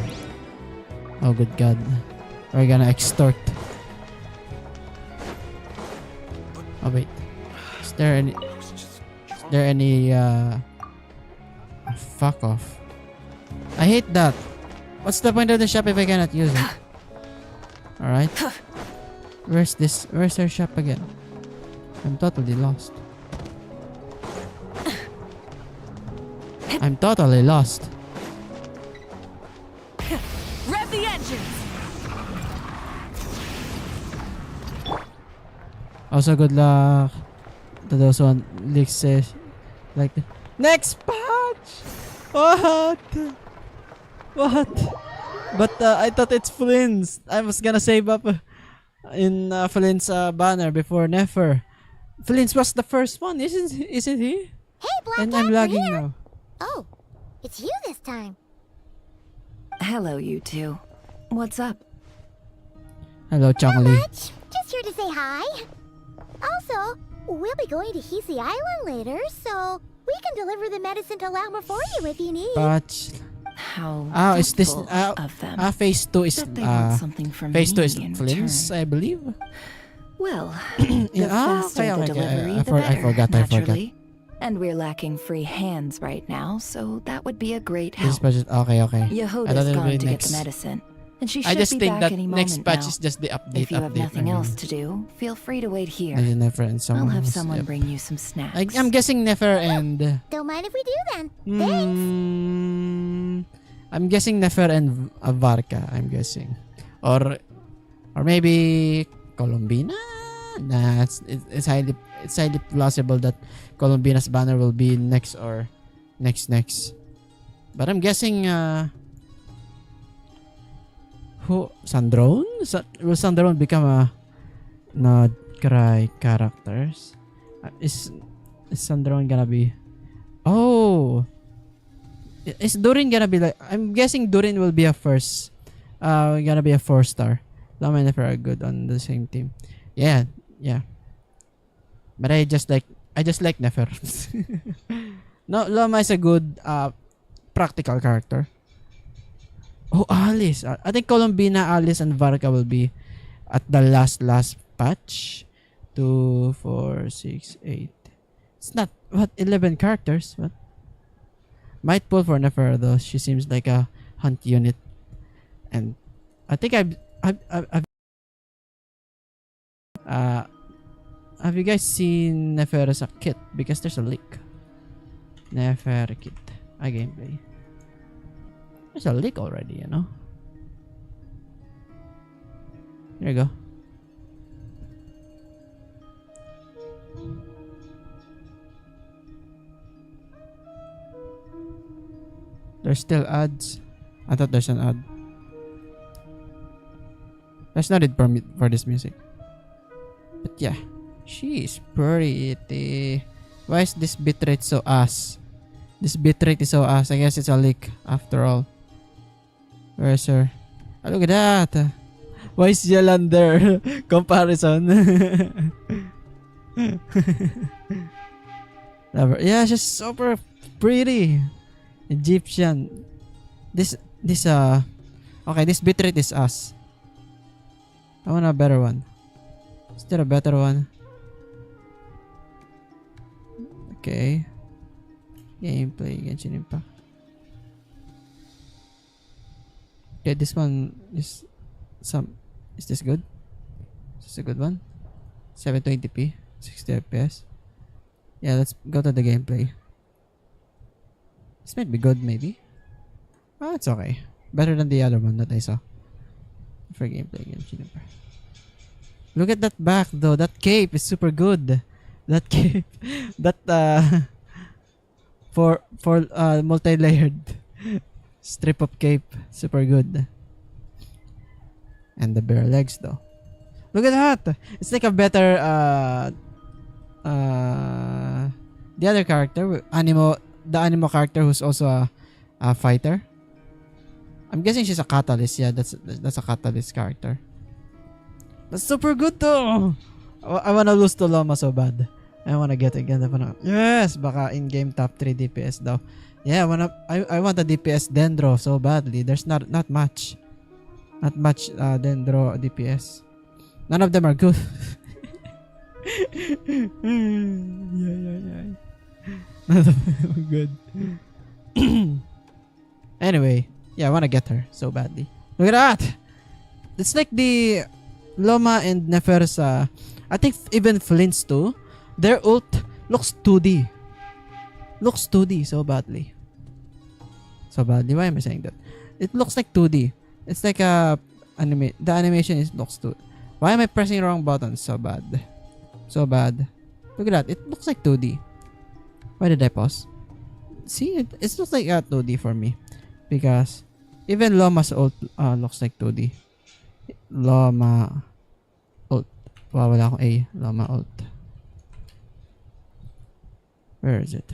Oh good god. We're gonna extort. Oh wait. Is there any fuck off. I hate that. What's the point of the shop if I cannot use it? Alright. Where's our shop again? I'm totally lost. I'm totally lost. Rev the engines! Also, good luck to those one leaks like the next patch. What? But I thought it's Flynn's. I was gonna save up in Flynn's banner before Nefer. Flynn's was the first one, isn't he? Hey, Black And Cat, I'm you're lagging here. now. Oh, it's you this time. Hello, you two. What's up? Hello, Not Chongli. much. Just here to say hi. Also, we'll be going to Hisi Island later, so we can deliver the medicine to Lauma for you if you need. Patch. How Is this thoughtful of them. phase 2 is that they want something from phase 2 me is in Flynn's, return. I believe. Well, the Yeah, faster okay, the okay, delivery, I the for- I better, forgot. naturally. And we're lacking free hands right now, so that would be a great This help. budget. Okay. I thought Yehuda's it'll gone be to get next. the medicine. and she I should just be think back that any next moment patch now. is just the update. If you have nothing else to do, feel free to wait here. There's Nefer and I'll someone have else. someone Yep. bring you some snacks. I'm guessing Nefer and. Don't mind if we do then. I'm guessing Nefer and Varka. I'm guessing, or maybe Colombina. Nah, it's highly plausible that Colombina's banner will be next or next. But I'm guessing who Sandrone? Will Sandrone become a Nod Cry characters? Is Sandrone gonna be? Oh, is Durin gonna be like? I'm guessing Durin will be a first. Gonna be a 4-star. Lama and Nefer are good on the same team. Yeah. But I just like Nefer. No, Lama is a good practical character. Oh, Alice. I think Colombina, Alice, and Varka will be at the last patch. 2, 4, 6, 8. It's not 11 characters. What? Might pull for Nefer though. She seems like a hunt unit, and I think I've have you guys seen Nefer as a kit? Because there's a leak. Nefer kit. A gameplay. There's a leak already, you know. There you go. There's still ads. I thought there's an ad. There's no need for this music. But yeah, she is pretty. Why is this bitrate so ass? This bitrate is so ass. I guess it's a leak after all. Where is her? Oh, look at that. Why is Yolander comparison? Yeah, she's super pretty. Egyptian. This okay, this bitrate is us. I want a better one. Is there a better one? Okay. Gameplay, Genshin Impact. Okay, this one is is this good? Is this a good one? 720p, 60 FPS. Yeah, let's go to the gameplay. This might be good, maybe. Oh, it's okay. Better than the other one that I saw. For gameplay, Genshin Impact. Look at that back, though. That cape is super good. That cape, that for multi-layered strip of cape, super good. And the bare legs, though. Look at that. It's like a better the other character, the Animo character who's also a fighter. I'm guessing she's a catalyst. Yeah, that's a catalyst character. That's super good though. I wanna lose to Loma so bad. I wanna get again. Yes, baka in-game top 3 DPS daw. Yeah, I want a DPS Dendro so badly. There's not much. Not much Dendro DPS. None of them are good. yeah. None of them are good. Anyway, yeah, I wanna get her so badly. Look at that! It's like the Loma and Nefer's, I think even Flint's too. Their ult looks 2D. Looks 2D so badly. So badly. Why am I saying that? It looks like 2D. It's like the animation looks 2D. Why am I pressing wrong buttons so bad? So bad. Look at that. It looks like 2D. Why did I pause? See, it looks like 2D for me. Because even Loma's ult looks like 2D. Loma ult. Wow, wala akong A. Loma ult. Where is it?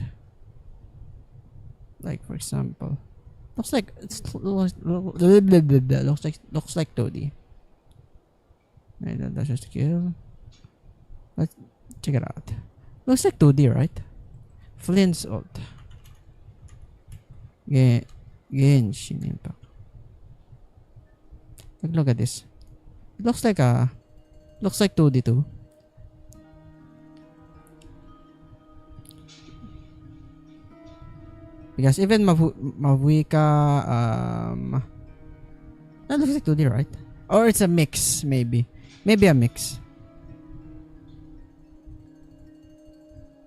Like for example, looks like looks like 2D. That's just skill. Let's check it out. Looks like 2D, right? Flint's ult. Genshin Impact. Look at this. It looks like 2D too. Because even Mavuika That looks like 2D, right? Or it's a mix, maybe. Maybe a mix.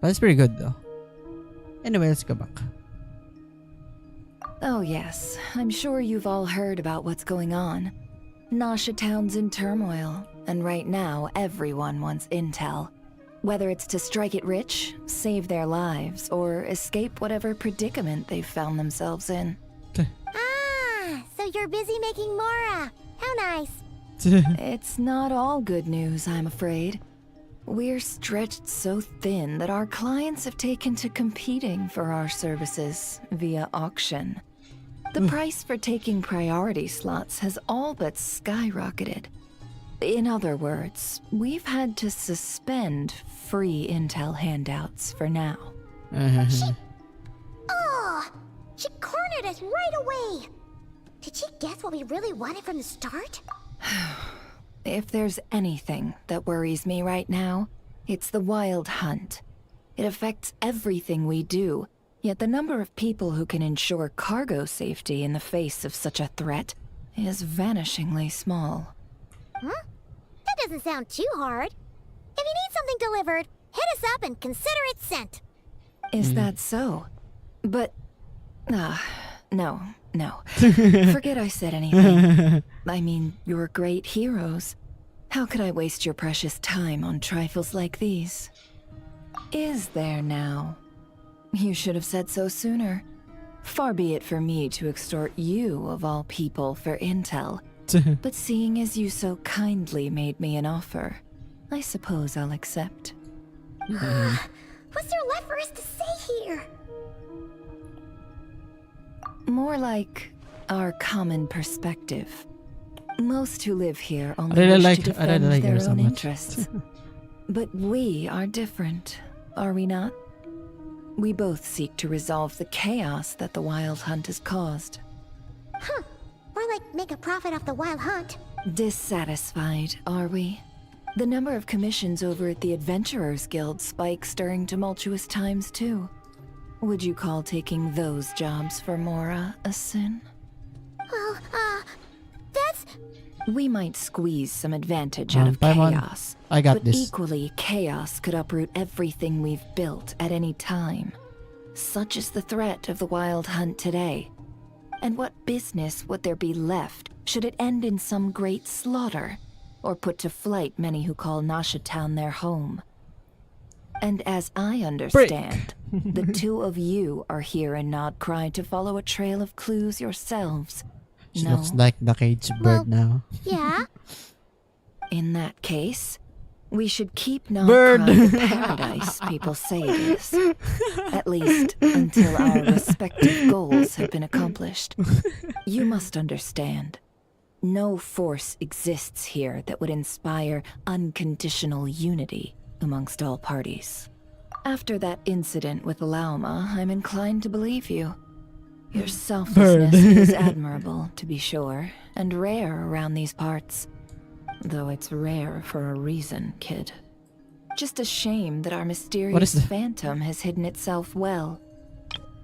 But it's pretty good though. Anyway, let's go back. Oh, yes. I'm sure you've all heard about what's going on. Nasha Town's in turmoil, and right now everyone wants intel. Whether it's to strike it rich, save their lives, or escape whatever predicament they've found themselves in. Ah, so you're busy making Mora. How nice. It's not all good news, I'm afraid. We're stretched so thin that our clients have taken to competing for our services via auction. The price for taking priority slots has all but skyrocketed. In other words, we've had to suspend free intel handouts for now. Oh, she cornered us right away. Did she guess what we really wanted from the start? If there's anything that worries me right now, it's the Wild Hunt. It affects everything we do, yet the number of people who can ensure cargo safety in the face of such a threat is vanishingly small. Huh? That doesn't sound too hard. If you need something delivered, hit us up and consider it sent. Is that so? But... no. Forget I said anything. I mean, you're great heroes. How could I waste your precious time on trifles like these? Is there now? You should have said so sooner. Far be it for me to extort you, of all people, for intel. But seeing as you so kindly made me an offer, I suppose I'll accept. What's there left for us to say here? More like our common perspective. Most who live here only I really wish like- to I really defend like her their so own much. interests. But we are different, are we not? We both seek to resolve the chaos that the Wild Hunt has caused. Huh. More like make a profit off the Wild Hunt. Dissatisfied, are we? The number of commissions over at the Adventurers Guild spikes during tumultuous times, too. Would you call taking those jobs for Mora a sin? Well, that's... We might squeeze some advantage out of Paimon, chaos. I got but this. equally, chaos could uproot everything we've built at any time. Such is the threat of the Wild Hunt today. And what business would there be left should it end in some great slaughter, or put to flight many who call Nasha Town their home? And as I understand, the two of you are here in Nodcry to follow a trail of clues yourselves. She No? looks like the caged Well- bird now. Yeah? In that case, we should keep Bird. Nodcry the paradise people say it is. At least until our respective goals have been accomplished. You must understand, no force exists here that would inspire unconditional unity amongst all parties. After that incident with Lauma, I'm inclined to believe you. Your selflessness is admirable, to be sure, and rare around these parts. Though it's rare for a reason, kid. Just a shame that our What mysterious is the- phantom has hidden itself well.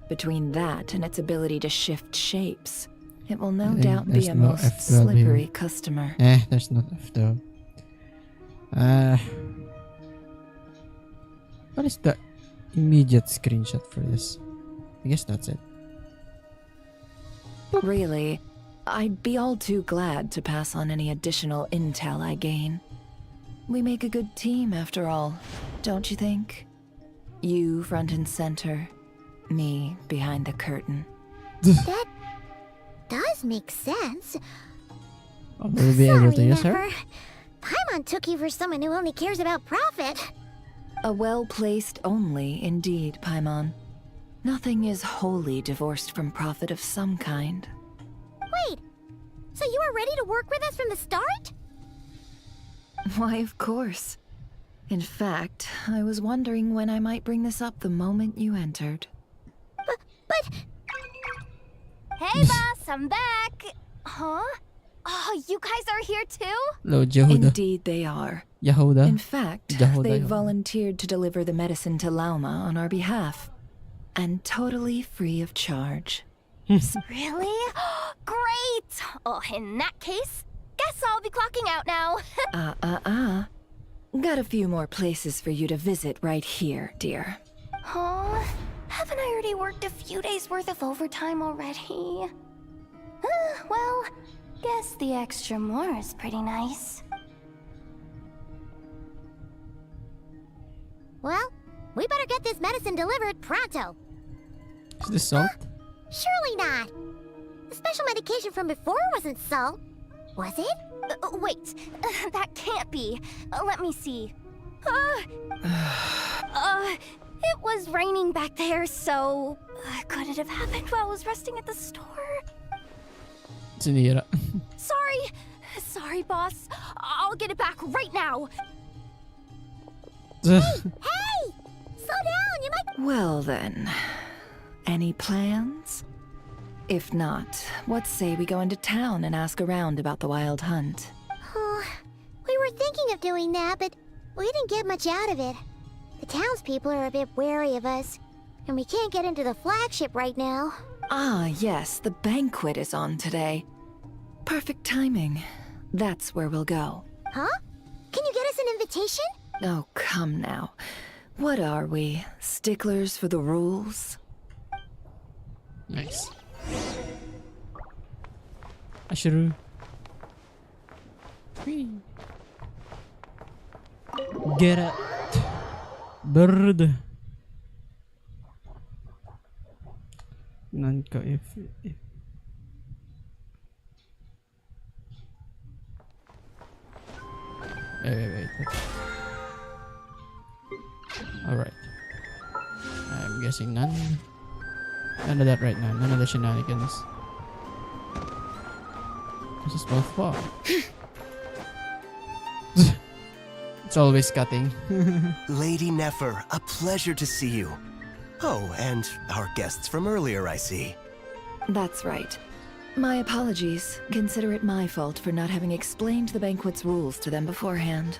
Between that and its ability to shift shapes, it will no think doubt be there's a no most F12 here. slippery customer. There's not after. What is the immediate screenshot for this? I guess that's it. Really, I'd be all too glad to pass on any additional intel I gain. We make a good team, after all, don't you think? You front and center, me behind the curtain. That does make sense. Will we be able to Sorry, use her? Nefer. Paimon took you for someone who only cares about profit. A well-placed only, indeed, Paimon. Nothing is wholly divorced from profit of some kind. Wait, so you were ready to work with us from the start? Why, of course. In fact, I was wondering when I might bring this up the moment you entered. But... Hey, boss, I'm back. Huh? Oh, you guys are here too? Hello, Yehuda. Indeed they are. Yehuda. In fact, Yehuda, they Yehuda. volunteered to deliver the medicine to Lauma on our behalf. And totally free of charge. Really? Great! Oh, in that case, guess I'll be clocking out now. Got a few more places for you to visit right here, dear. Oh, haven't I already worked a few days worth of overtime already? Well, guess the extra more is pretty nice. Well, we better get this medicine delivered pronto. Is this salt? Surely not. The special medication from before wasn't salt, was it? Wait, that can't be. Let me see. It was raining back there, so could it have happened while I was resting at the store? Sinira. Sorry, boss. I'll get it back right now. Hey! Slow down, you might. Well then, any plans? If not, what say we go into town and ask around about the wild hunt? Oh, we were thinking of doing that, but we didn't get much out of it. The townspeople are a bit wary of us, and we can't get into the flagship right now. Ah, yes, the banquet is on today. Perfect timing. That's where we'll go. Huh? Can you get us an invitation? Oh, come now. What are we? Sticklers for the rules? Nice. Ashuru. Get it. Bird. Nanko if wait. Alright. I'm guessing none of that right now. None of the shenanigans. This is both far. It's always cutting. Lady Nefer, a pleasure to see you. Oh, and our guests from earlier, I see. That's right. My apologies. Consider it my fault for not having explained the banquet's rules to them beforehand.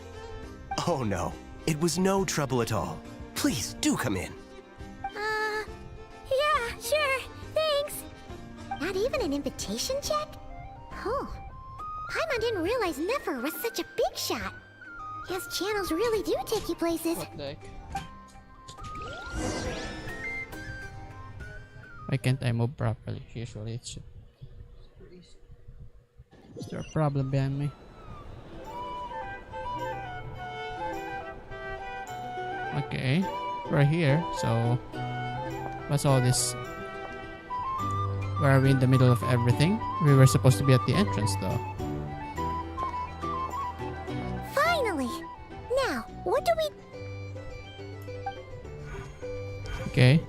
Oh no, it was no trouble at all. Please, do come in. Yeah, sure. Thanks. Not even an invitation check? Oh. Paimon didn't realize Nefer was such a big shot. His channels really do take you places. What the heck? Why can't I move properly? Usually it should. Is there a problem behind me? Okay, we're here, so what's all this? Where are we in the middle of everything? We were supposed to be at the entrance though. Finally! Now, what do we... Okay.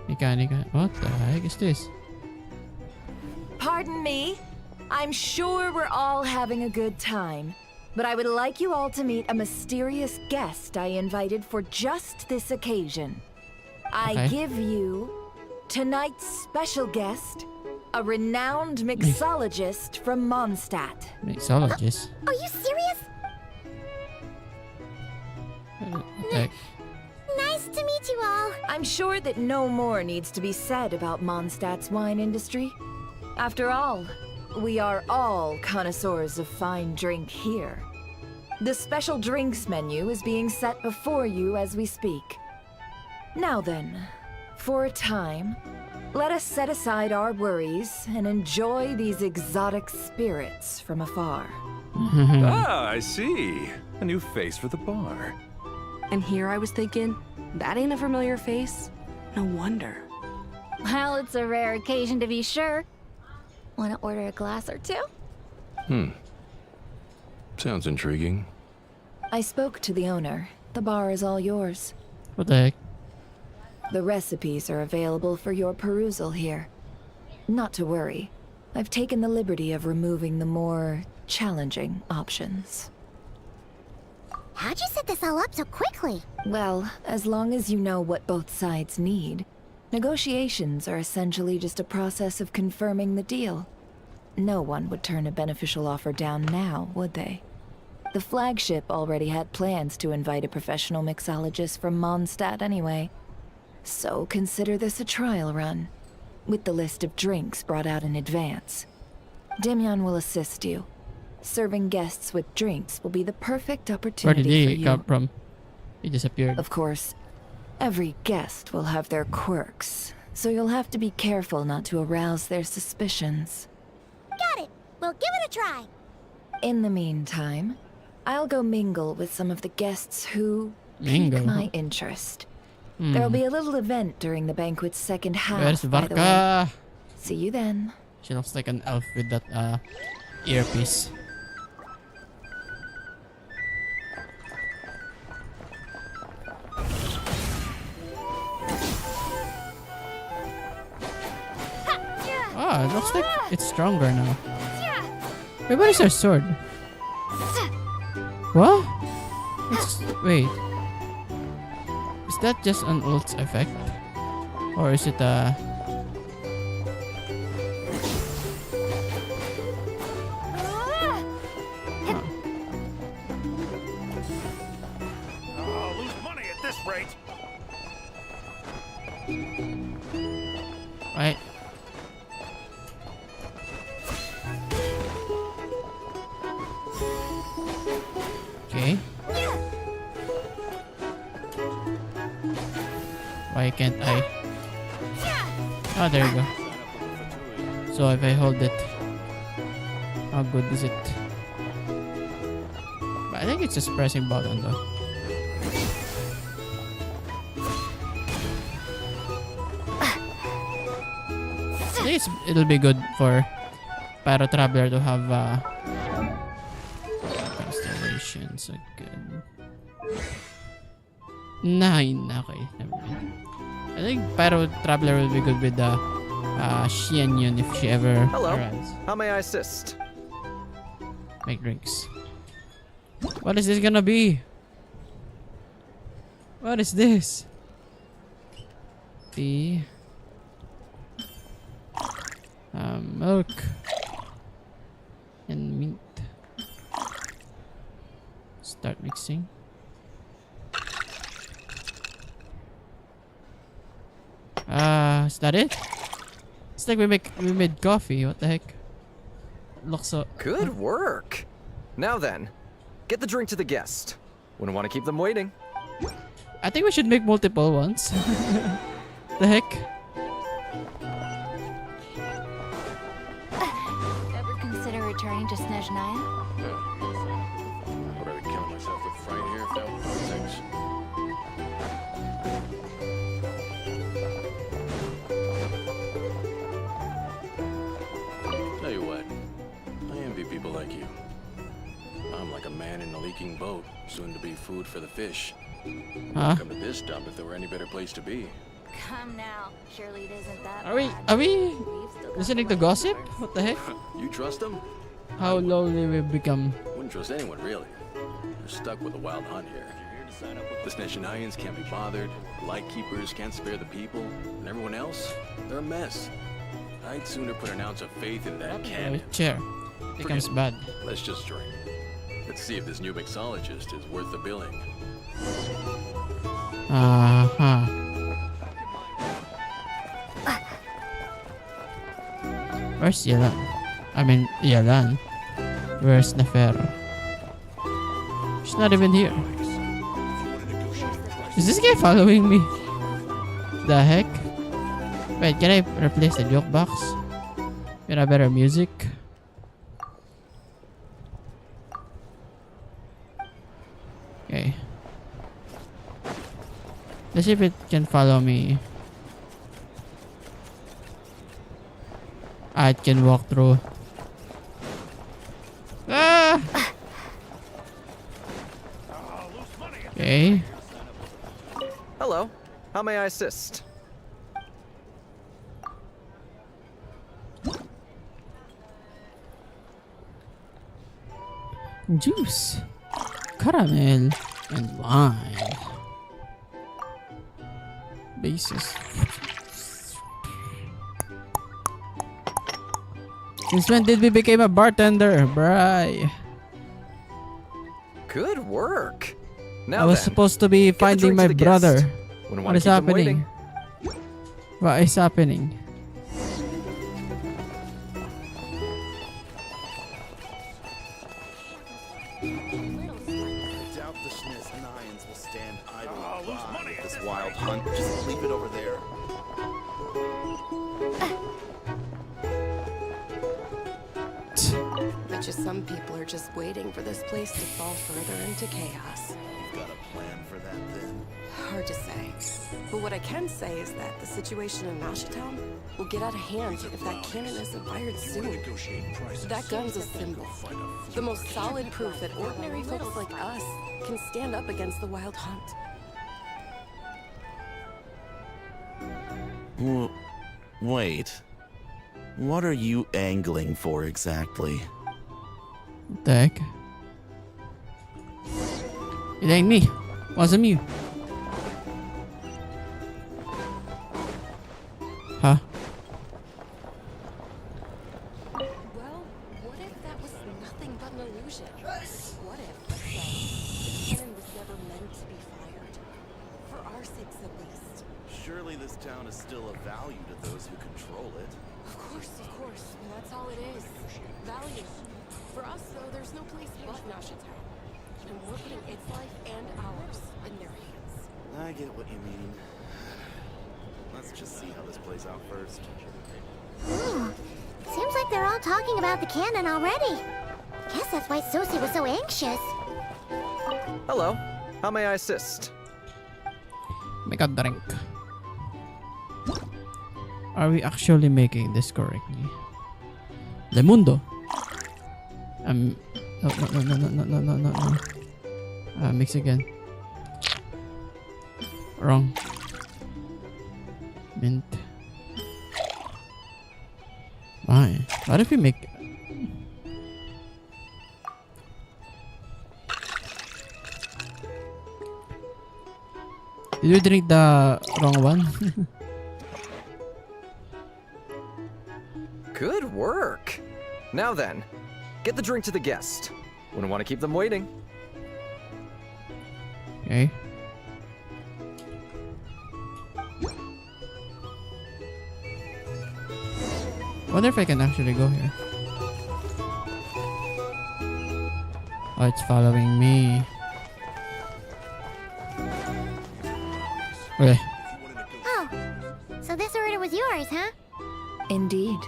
Mechanica. What the heck is this? Pardon me? I'm sure we're all having a good time, but I would like you all to meet a mysterious guest I invited for just this occasion. I Okay. give you tonight's special guest, a renowned mixologist from Mondstadt. Mixologist. Are you serious? What the heck? Nice to meet you all. I'm sure that no more needs to be said about Mondstadt's wine industry. After all, we are all connoisseurs of fine drink here. The special drinks menu is being set before you as we speak. Now then, for a time, let us set aside our worries and enjoy these exotic spirits from afar. Ah, I see. A new face for the bar. And here I was thinking, that ain't a familiar face. No wonder. Well, it's a rare occasion to be sure. Want to order a glass or two? Sounds intriguing. I spoke to the owner. The bar is all yours. What the heck? The recipes are available for your perusal here. Not to worry. I've taken the liberty of removing the more challenging options. How'd you set this all up so quickly? Well, as long as you know what both sides need, negotiations are essentially just a process of confirming the deal. No one would turn a beneficial offer down now, would they? The flagship already had plans to invite a professional mixologist from Mondstadt anyway. So consider this a trial run. with the list of drinks brought out in advance. Demyon will assist you. Serving guests with drinks will be the perfect Where did opportunity for he you. come from? He disappeared. Of course, every guest will have their quirks, so you'll have to be careful not to arouse their suspicions. Got it. We'll give it a try. In the meantime, I'll go mingle with some of the guests who Mingle, pique my huh? interest. There'll be a little event during the banquet's second half, Where's by the way. Varka? See you then. She looks like an elf with that earpiece. Ah, it looks like it's stronger now. Wait, what is her sword? What? Wait. Is that just an ult effect? Or is it a... I'll lose money at this rate. Right. Okay. Why can't I? Oh, there you go. So if I hold it, how good is it? But I think it's just pressing button though. I think it'll be good for Pyro Traveler to have constellations again. 9. Okay, never mind. I think Pyro Traveler will be good with the Xian Yun if she ever arrives. How may I assist? Make drinks. What is this gonna be? What is this? Tea. Milk. And meat. Start mixing. Is that it? It's like we made coffee. What the heck? Looks so Good work. Now then, get the drink to the guest. Wouldn't want to keep them waiting. I think we should make multiple ones. The heck? Ever consider returning to Snezhnaya? Would I be killing myself with fright here if that was nonsense? Tell you what, I envy people like you. I'm like a man in a leaking boat, soon to be food for the fish. Huh? Come to this dump if there were any better place to be. Come now. Surely it isn't that Are we We've still got listening the to gossip? What the heck? You trust them? How lonely we've become. Wouldn't trust anyone, really. You're stuck with a wild hunt here. The Snezhnayans can't be bothered, the Lightkeepers can't spare the people, and everyone else, they're a mess. I'd sooner put an ounce of faith in that cannon. Chair. Becomes bad. Let's just drink. Let's see if this new mixologist is worth the billing. Uh-huh. Where's Yelan? I mean, Yelan. Where's Nefera? She's not even here. Is this guy following me? The heck? Wait, can I replace the jukebox? With a better music? Okay. Let's see if it can follow me. Ah, it can walk through. Ah! Okay. Hello. How may I assist? Juice, caramel, and lime. Basis. Since when did we become a bartender, Bri? Good work. Now I was then, supposed to be get the finding drink my to the brother. guest. Wouldn't What want is to keep them happening? waiting. What is happening? doubt the Snezhnayans will stand idle by with this wild hunt. Just leave it over there. Bet you some people are just waiting for this place to fall further into chaos. You've got a plan for that, then? Hard to say. But what I can say is that the situation in Nashitown will get out of hand if that cannon isn't fired soon. That gun's a symbol. The most solid proof that ordinary folks like us can stand up against the Wild Hunt. Wait. What are you angling for exactly? What the heck? It ain't me. Wasn't you. Huh? Well, what if that was nothing but an illusion? What if, let's say, the cannon was never meant to be fired? For our sakes, at least. Surely this town is still of value to those who control it. Of course. And that's all it is. Value. For us, though, there's no place but Nashitown. And we're putting its life and ours in their hands. I get what you mean. Let's just see how this plays out first. Seems like they're all talking about the cannon already. Guess that's why Sosie was so anxious. Hello. How may I assist? Make a drink. Are we actually making this correctly? Le Mundo. No. Mix again. Wrong. Mint. Why? What if we make... Did we drink the wrong one? Good work. Now then, get the drink to the guest. Wouldn't want to keep them waiting. Okay. Wonder if I can actually go here. Oh, it's following me. Okay. Oh, so this order was yours, huh? Indeed.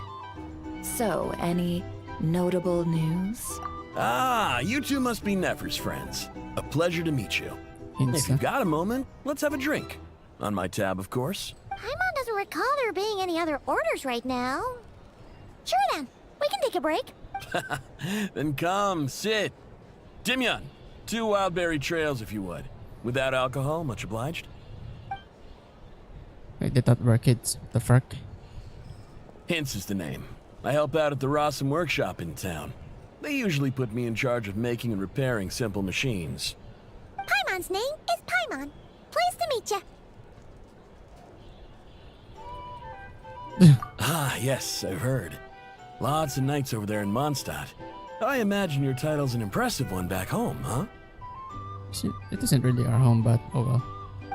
So, any notable news? Ah, you two must be Nefer's friends. A pleasure to meet you. If you've got a moment, let's have a drink. On my tab, of course. Paimon doesn't recall there being any other orders right now. Sure then, we can take a break. Then come, sit. Dimyon, 2 wildberry trails if you would. Without alcohol, much obliged. Wait, they thought we were kids. The fuck? Hints is the name. I help out at the Rossum workshop in town. They usually put me in charge of making and repairing simple machines. Paimon's name is Paimon. Pleased to meet ya. Ah, yes, I've heard. Lots of nights over there in Mondstadt. I imagine your title's an impressive one back home, huh? It isn't really our home, but oh well.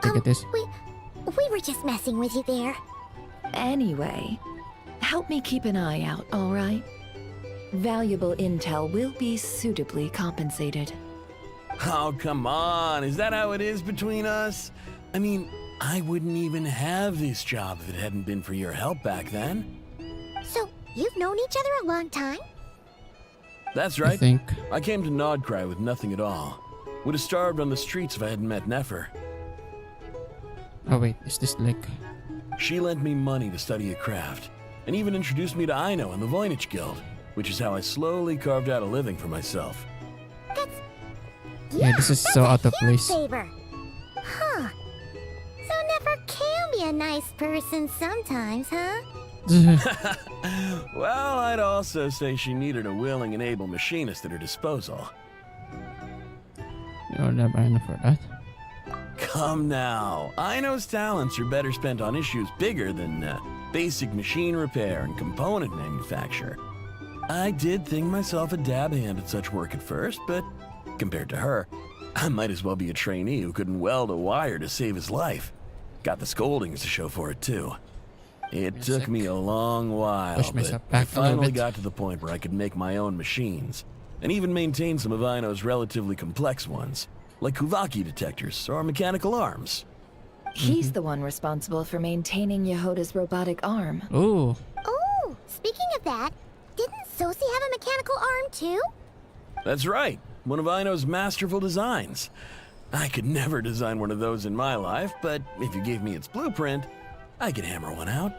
Take it is. We were just messing with you there. Anyway, help me keep an eye out, all right? Valuable intel will be suitably compensated. Oh, come on. Is that how it is between us? I mean, I wouldn't even have this job if it hadn't been for your help back then. So, you've known each other a long time? That's right. I think. I came to Nodcry with nothing at all. Would have starved on the streets if I hadn't met Nefer. Oh wait, is this like... She lent me money to study a craft, and even introduced me to Aino and the Voynich Guild, which is how I slowly carved out a living for myself. Yeah, this is so out of place. Favor. Huh. So Nefer can be a nice person sometimes, huh? Well, I'd also say she needed a willing and able machinist at her disposal. You're never enough for that. Come now. Aino's talents are better spent on issues bigger than basic machine repair and component manufacture. I did think myself a dab hand at such work at first, but compared to her, I might as well be a trainee who couldn't weld a wire to save his life. Got the scoldings to show for it, too. It took me a long while, Push but myself I back a little finally bit. got to the point where I could make my own machines. and even maintain some of Aino's relatively complex ones, like Kuvaki detectors or mechanical arms. He's the one responsible for maintaining Yehoda's robotic arm. Ooh. Oh, speaking of that, didn't Sosi have a mechanical arm too? That's right, one of Aino's masterful designs. I could never design one of those in my life, but if you gave me its blueprint, I could hammer one out.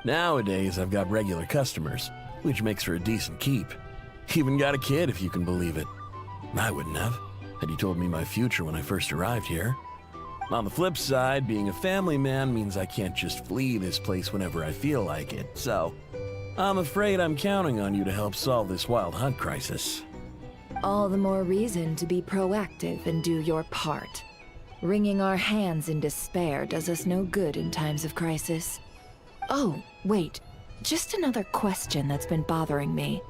Nowadays, I've got regular customers, which makes for a decent keep. Even got a kid, if you can believe it. I wouldn't have, had you told me my future when I first arrived here. On the flip side, being a family man means I can't just flee this place whenever I feel like it, so I'm afraid I'm counting on you to help solve this wild hunt crisis. All the more reason to be proactive and do your part. Wringing our hands in despair does us no good in times of crisis. Oh, wait. Just another question that's been bothering me.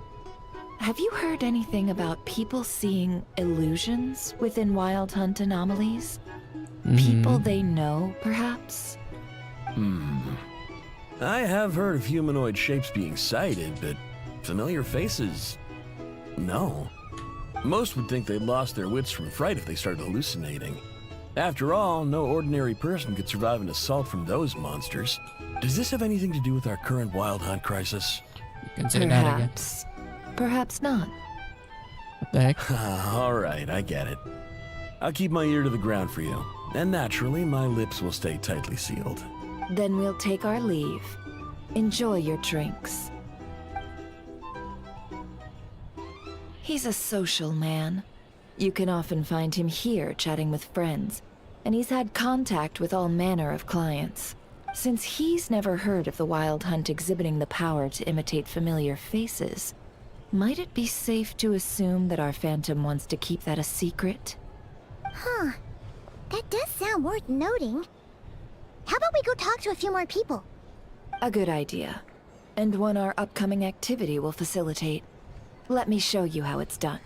Have you heard anything about people seeing illusions within Wild Hunt anomalies? People they know, perhaps? I have heard of humanoid shapes being sighted, but familiar faces? No. Most would think they'd lost their wits from fright if they started hallucinating. After all, no ordinary person could survive an assault from those monsters. Does this have anything to do with our current Wild Hunt crisis? You can say that again. Perhaps. Perhaps not. What the heck? Alright, I get it. I'll keep my ear to the ground for you. And naturally, my lips will stay tightly sealed. Then we'll take our leave. Enjoy your drinks. He's a social man. You can often find him here chatting with friends, and he's had contact with all manner of clients. Since he's never heard of the Wild Hunt exhibiting the power to imitate familiar faces, might it be safe to assume that our Phantom wants to keep that a secret? Huh. That does sound worth noting. How about we go talk to a few more people? A good idea. And one our upcoming activity will facilitate. Let me show you how it's done.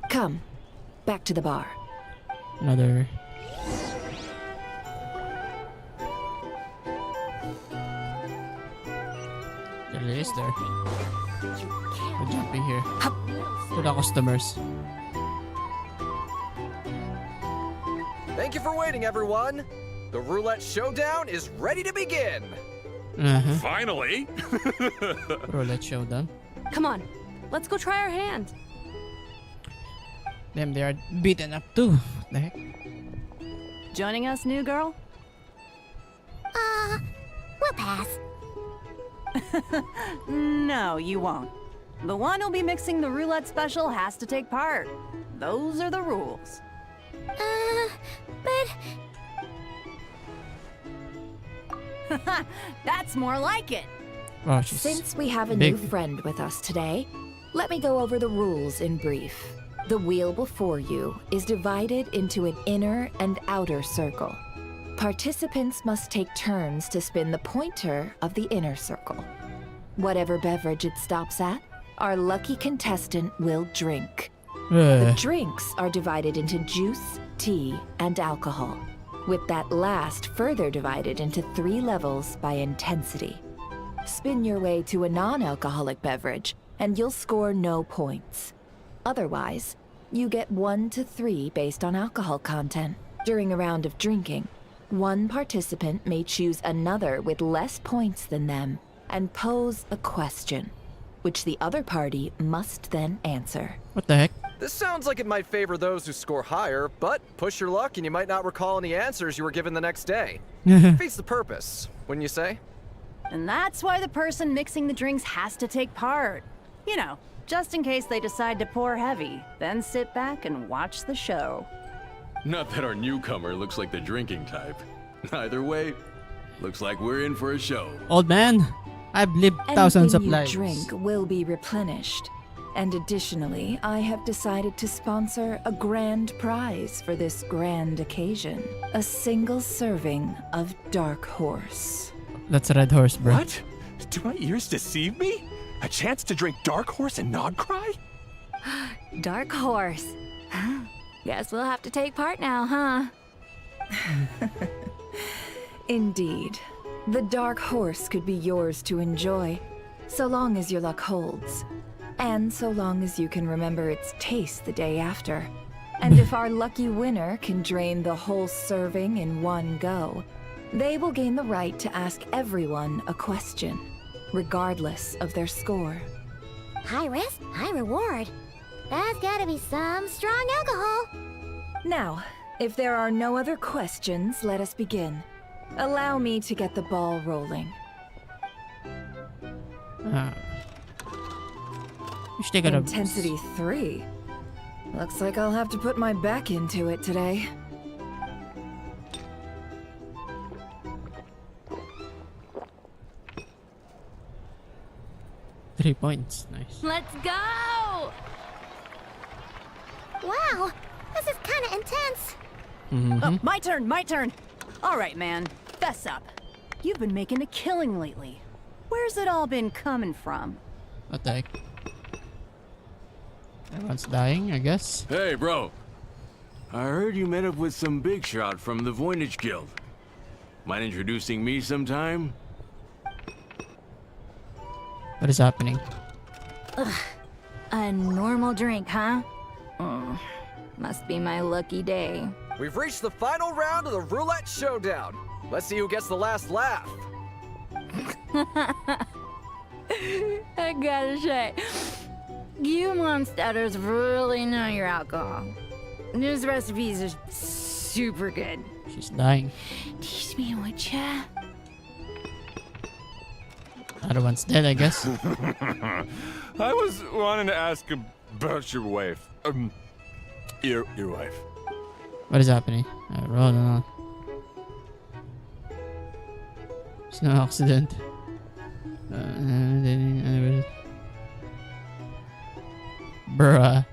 Come, back to the bar. Another. There it is there. We're jumping here. For the customers. Thank you for waiting, everyone. The roulette showdown is ready to begin. Finally! Roulette showdown. Come on, let's go try our hand. Damn, they are beaten up too. What the heck? Joining us, new girl? We'll pass. No, you won't. The one who'll be mixing the roulette special has to take part. Those are the rules. But... That's more like it. Oh, she's Since we have a big. new friend with us today, let me go over the rules in brief. The wheel before you is divided into an inner and outer circle. Participants must take turns to spin the pointer of the inner circle. Whatever beverage it stops at, our lucky contestant will drink. The drinks are divided into juice, tea, and alcohol, with that last further divided into 3 levels by intensity. Spin your way to a non-alcoholic beverage, and you'll score no points. Otherwise, you get 1 to 3 based on alcohol content. During a round of drinking, one participant may choose another with less points than them and pose a question, which the other party must then answer. What the heck? This sounds like it might favor those who score higher, but push your luck and you might not recall any answers you were given the next day. Defeats the purpose, wouldn't you say? And that's why the person mixing the drinks has to take part. You know, just in case they decide to pour heavy, then sit back and watch the show. Not that our newcomer looks like the drinking type. Either way, looks like we're in for a show. Old man, I've lived thousands of Anything you lives. drink will be replenished. And additionally, I have decided to sponsor a grand prize for this grand occasion. A single serving of Dark Horse. That's a red horse, bro. What? Do my ears deceive me? A chance to drink Dark Horse and not cry? Dark Horse. Guess we'll have to take part now, huh? Indeed. The Dark Horse could be yours to enjoy, so long as your luck holds. And so long as you can remember its taste the day after. And if our lucky winner can drain the whole serving in one go, they will gain the right to ask everyone a question, regardless of their score. High risk, high reward. That's gotta be some strong alcohol. Now, if there are no other questions, let us begin. Allow me to get the ball rolling. Intensity 3. Looks like I'll have to put my back into it today. Three points. Nice. Let's go! Wow, this is kinda intense. Oh, my turn. All right, man, fess up. You've been making a killing lately. Where's it all been coming from? What the heck? Everyone's dying, I guess. Hey, bro. I heard you met up with some big shot from the Voynich Guild. Mind introducing me sometime? What is happening? Ugh. A normal drink, huh? Must be my lucky day. We've reached the final round of the Roulette Showdown. Let's see who gets the last laugh. I gotta say, you Mondstadters really know your alcohol. These recipes are super good. She's dying. Teach me, would ya? Other one's dead, I guess. I was wanting to ask about your wife. Your wife. What is happening? Roll on. It's no accident. Bruh.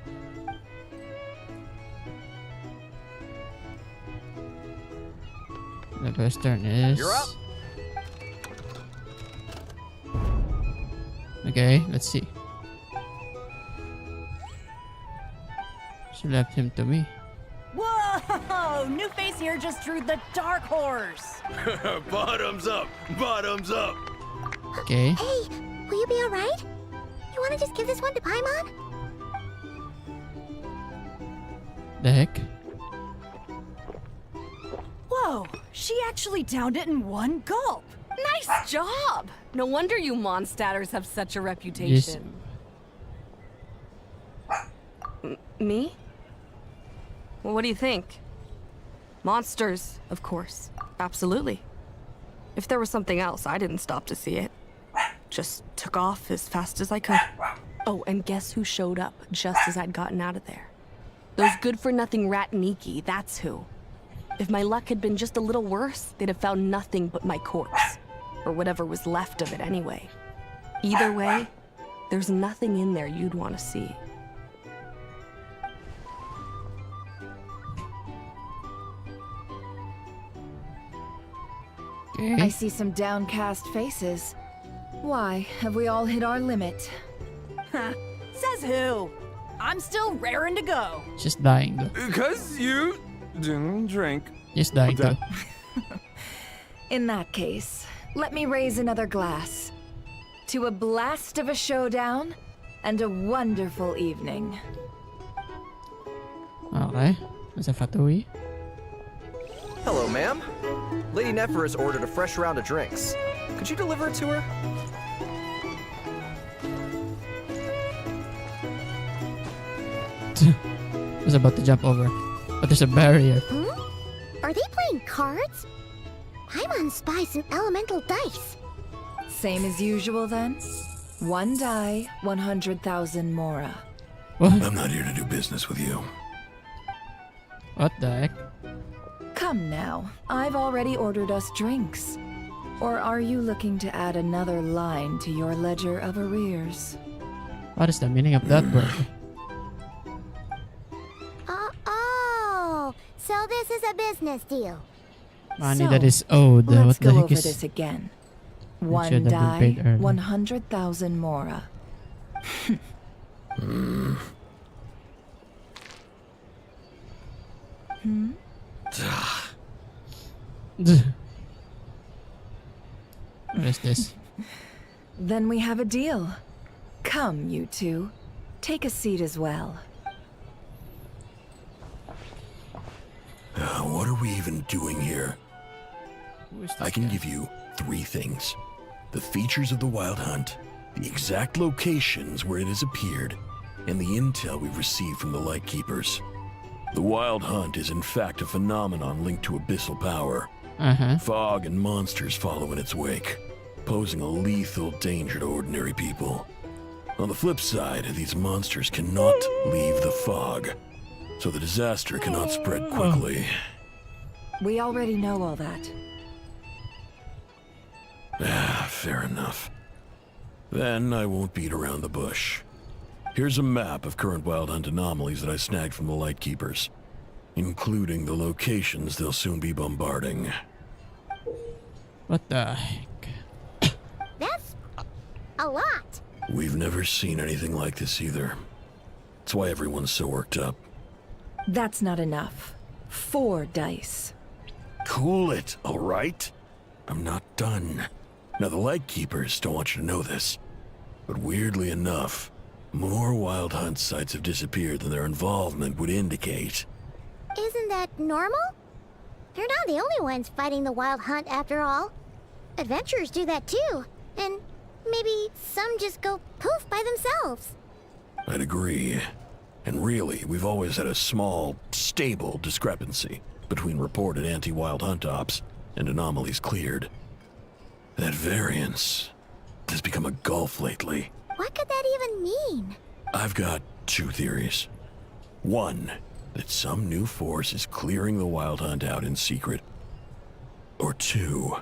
The best turn is. You're up. Okay, let's see. She left him to me. Whoa! New face here just drew the Dark Horse. Bottoms up! Bottoms up! Okay. Hey, will you be alright? You wanna just give this one to Paimon? The heck? Whoa! She actually downed it in one gulp. Nice job! No wonder you Mondstadters have such a reputation. Me? Well, what do you think? Monsters, of course. Absolutely. If there was something else, I didn't stop to see it. Just took off as fast as I could. Oh, and guess who showed up just as I'd gotten out of there? Those good-for-nothing Rat-Niki, that's who. If my luck had been just a little worse, they'd have found nothing but my corpse. Or whatever was left of it anyway. Either way, there's nothing in there you'd want to see. Okay. I see some downcast faces. Why, have we all hit our limit? Says who? I'm still raring to go. She's dying though. Because you didn't drink. She's dying though. In that case, let me raise another glass. To a blast of a showdown and a wonderful evening. Okay. There's a Fatui. Hello, ma'am. Lady Nefer has ordered a fresh round of drinks. Could you deliver it to her? I was about to jump over, but there's a barrier. Are they playing cards? Paimon spies some elemental dice. Same as usual then? One die, 100,000 Mora. What? I'm not here to do business with you. What the heck? Come now, I've already ordered us drinks. Or are you looking to add another line to your ledger of arrears? What is the meaning of that word? Oh, so this is a business deal. Money So, that is owed. Let's What the go heck over is? this again. It One should have been die, paid earlier. 100,000 Mora. What is this? Then we have a deal. Come, you two. Take a seat as well. What are we even doing here? Who is this I can guy? give you 3 things. The features of the Wild Hunt, the exact locations where it has appeared, and the intel we've received from the Lightkeepers. The Wild Hunt is in fact a phenomenon linked to abyssal power. Fog and monsters follow in its wake, posing a lethal danger to ordinary people. On the flip side, these monsters cannot leave the fog, so the disaster cannot spread quickly. We already know all that. Fair enough. Then I won't beat around the bush. Here's a map of current Wild Hunt anomalies that I snagged from the Lightkeepers, including the locations they'll soon be bombarding. What the heck? That's a lot. We've never seen anything like this either. That's why everyone's so worked up. That's not enough. 4 dice. Cool it, all right? I'm not done. Now, the Lightkeepers don't want you to know this, but weirdly enough, more Wild Hunt sites have disappeared than their involvement would indicate. Isn't that normal? They're not the only ones fighting the Wild Hunt after all. Adventurers do that too. And maybe some just go poof by themselves. I'd agree. And really, we've always had a small, stable discrepancy between reported anti-Wild Hunt ops and anomalies cleared. That variance has become a gulf lately. What could that even mean? I've got 2 theories. One, that some new force is clearing the Wild Hunt out in secret. Or 2,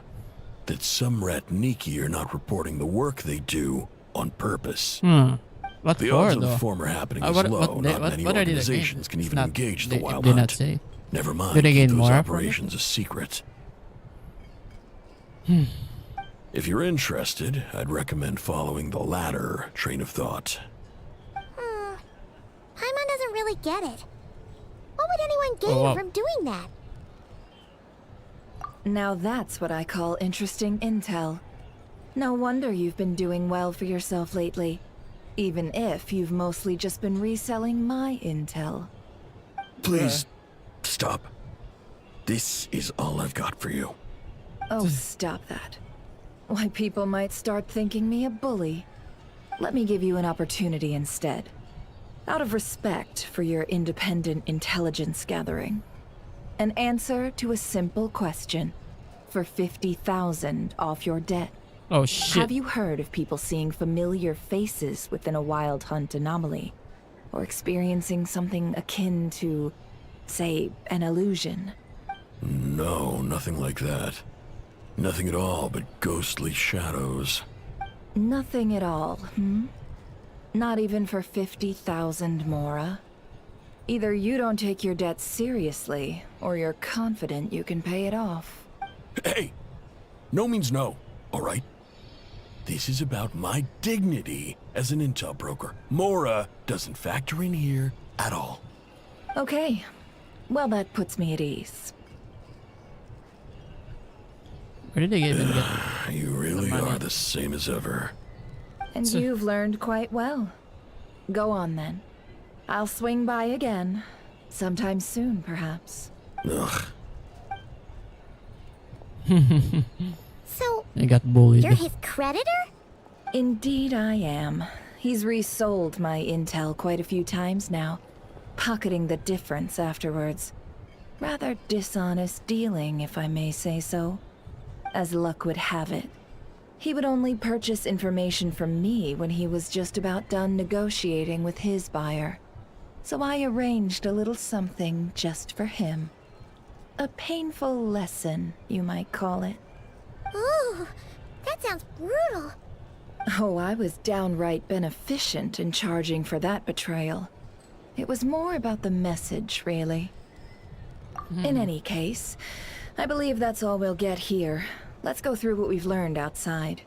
that some Ratniki are not reporting the work they do on purpose. What The for, odds of the though? former happening is What- low. what they- Not what- many what are they organizations can It's even not- engage the they Wild did not Hunt. say. Never mind, Do they gain keep those more from it? operations a secret. If you're interested, I'd recommend following the latter train of thought. Paimon doesn't really get it. What would anyone gain wow. from doing that? Now that's what I call interesting intel. No wonder you've been doing well for yourself lately. Even if you've mostly just been reselling my intel. Please, stop. This is all I've got for you. Oh, stop that. Why, people might start thinking me a bully. Let me give you an opportunity instead. Out of respect for your independent intelligence gathering. An answer to a simple question. For 50,000 off your debt. Oh shit. Have you heard of people seeing familiar faces within a Wild Hunt anomaly? Or experiencing something akin to, say, an illusion? No, nothing like that. Nothing at all but ghostly shadows. Nothing at all, hmm? Not even for 50,000 Mora? Either you don't take your debt seriously, or you're confident you can pay it off. Hey! No means no, all right? This is about my dignity as an intel broker. Mora doesn't factor in here at all. Okay. Well, that puts me at ease. Where did they even get? You really are the same as ever. And you've learned quite well. Go on then. I'll swing by again. Sometime soon, perhaps. Ugh. So, I got bullied. you're his creditor? Indeed I am. He's resold my intel quite a few times now, pocketing the difference afterwards. Rather dishonest dealing, if I may say so. As luck would have it, he would only purchase information from me when he was just about done negotiating with his buyer. So I arranged a little something just for him. A painful lesson, you might call it. Ooh, that sounds brutal. Oh, I was downright beneficent in charging for that betrayal. It was more about the message, really. In any case, I believe that's all we'll get here. Let's go through what we've learned outside.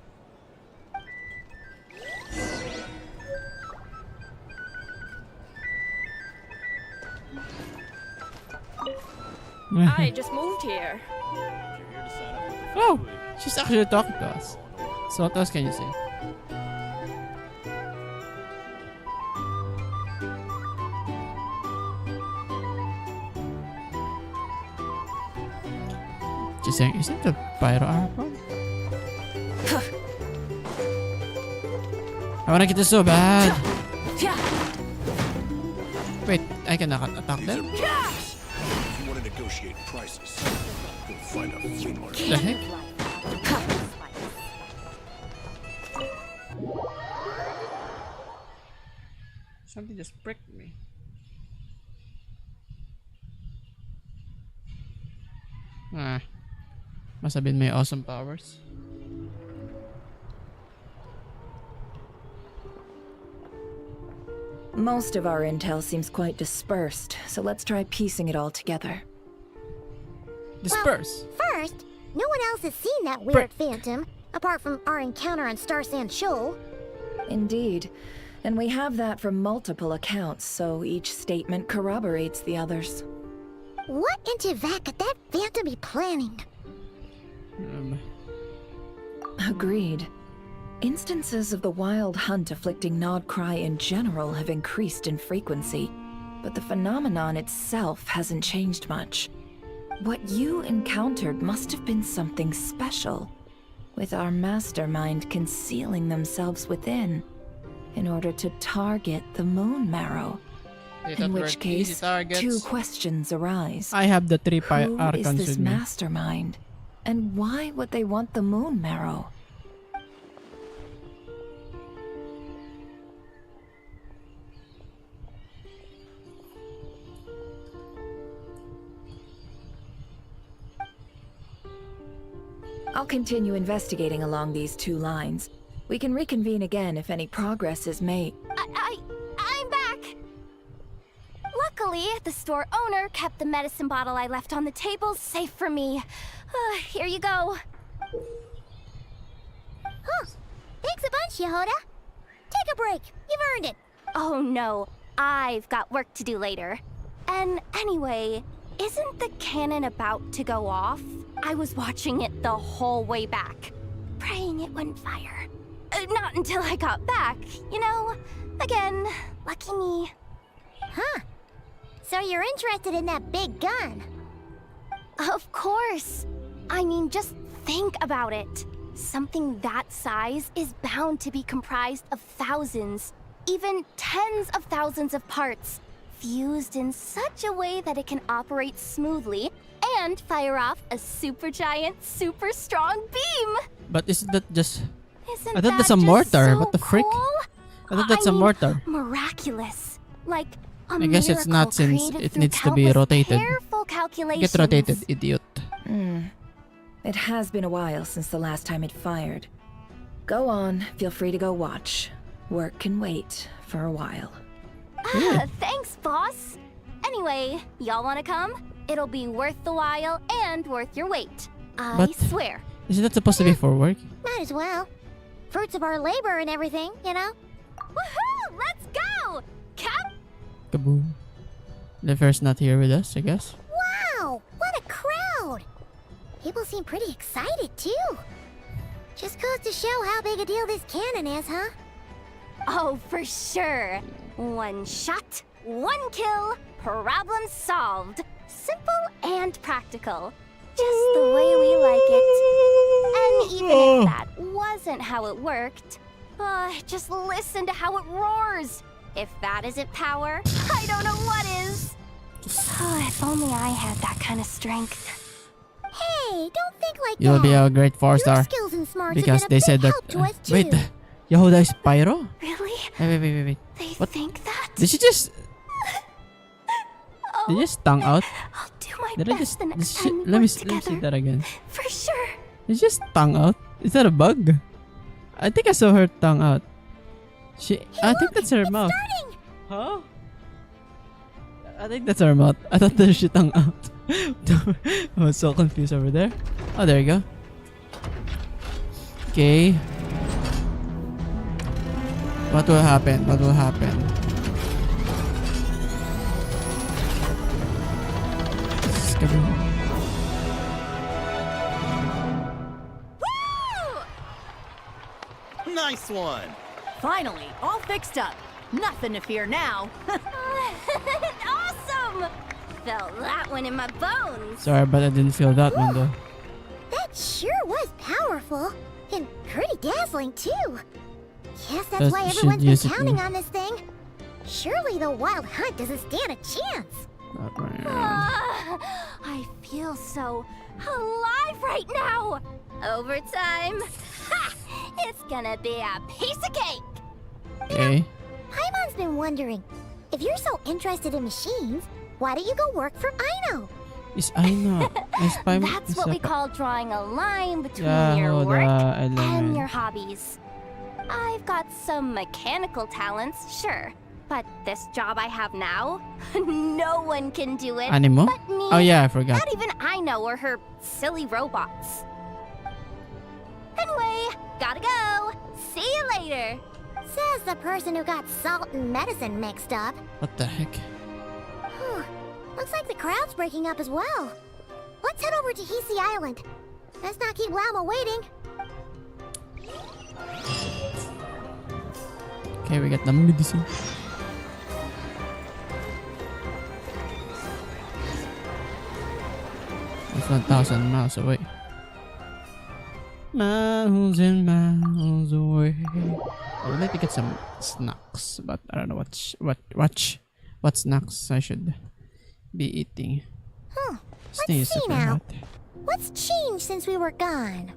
I just moved here. Oh, she's actually talking to us. So what else can you say? Just saying, isn't the pyro armor? I wanna get this so bad. Wait, I can attack them? If you want to negotiate prices, you'll find a flea market. The heck? Something just pricked me. Must have been my awesome powers. Most of our intel seems quite dispersed, so let's try piecing it all together. Disperse. Well, first, no one else has seen that weird phantom, apart from our encounter on Star Sand Shoal. Indeed. And we have that from multiple accounts, so each statement corroborates the others. What in Teyvat could that phantom be planning? Agreed. Instances of the Wild Hunt afflicting Nodcry in general have increased in frequency, but the phenomenon itself hasn't changed much. What you encountered must have been something special, with our mastermind concealing themselves within, in order to target the Moon Marrow. In which case, two questions arise. I have the 3 Who archons is this with me. mastermind? And why would they want the Moon Marrow? I'll continue investigating along these 2 lines. We can reconvene again if any progress is made. I'm back! Luckily, the store owner kept the medicine bottle I left on the table safe for me. Here you go. Huh. Thanks a bunch, Yehoda. Take a break. You've earned it. Oh no, I've got work to do later. And anyway, isn't the cannon about to go off? I was watching it the whole way back, praying it wouldn't fire. Not until I got back, you know? Again, lucky me. Huh. So you're interested in that big gun? Of course. I mean, just think about it. Something that size is bound to be comprised of thousands, even tens of thousands of parts, fused in such a way that it can operate smoothly and fire off a supergiant, super strong beam. But isn't that just... Isn't I thought that that's a just mortar. so What the frick? cool? I thought that's a mean, mortar. Miraculous. Like a I guess it's not since miracle it created needs through to be countless rotated. careful Get calculations. rotated, idiot. It has been a while since the last time it fired. Go on, feel free to go watch. Work can wait for a while. Thanks, boss. Anyway, y'all wanna come? It'll be worth the while and worth your wait. I But- swear. Isn't that supposed to be for work? Might as well. Fruits of our labor and everything, you know? Woohoo! Let's go! Cap! Kaboom. Liver's not here with us, I guess. Wow! What a crowd! People seem pretty excited, too. Just goes to show how big a deal this cannon is, huh? Oh, for sure. 1 shot, 1 kill, problem solved. Simple and practical. Just the way we like it. And even if that wasn't how it worked, just listen to how it roars. If that isn't power, I don't know what is. If only I had that kind of strength. Hey, don't think like You'll that. be a great 4-star. skills and smarts Because have been they a said big that... help to us, wait, too. Yehoda is pyro? Really? Wait. They What? think that? Did she just... Did you just tongue out? I'll do my Did I best just... the next Did she, time we let me work see that again. For sure. Did she just tongue out? Is that a bug? I think I saw her tongue out. I think that's her mouth. Huh? I think that's her mouth. I thought that she tongue out. I was so confused over there. Oh, there you go. Okay. What will happen? What will happen? Skaboom. Nice one. Finally, all fixed up. Nothing to fear now. Awesome! Felt that one in my bones. Sorry, but I didn't feel that one though. sure was powerful. And pretty dazzling, too. Guess that's But why you everyone's should been use it counting to- on this thing. Surely the Wild Hunt doesn't stand a chance. I feel so alive right now. Overtime. Ha! It's gonna be a piece of cake. Okay. Paimon's been wondering, if you're so interested in machines, why don't you go work for Aino? Is Aino? Is Paimon? That's what we call drawing a line between Yeah, your hold work on, and your hobbies. I've got some mechanical talents, sure. But this job I have now, no one can do it Animo? but me. Oh yeah, I forgot. Not even Aino or her silly robots. Anyway, gotta go. See you later. Says the person who got salt and medicine mixed up. What the heck? Whew. Looks like the crowd's breaking up as well. Let's head over to Hisi Island. Let's not keep Lama waiting. Okay, we got the medicine. It's 1,000 miles away. Miles and miles away. I would like to get some snacks, but I don't know what snacks I should be eating. Huh. This thing is Let's see super now. hot. What's changed since we were gone?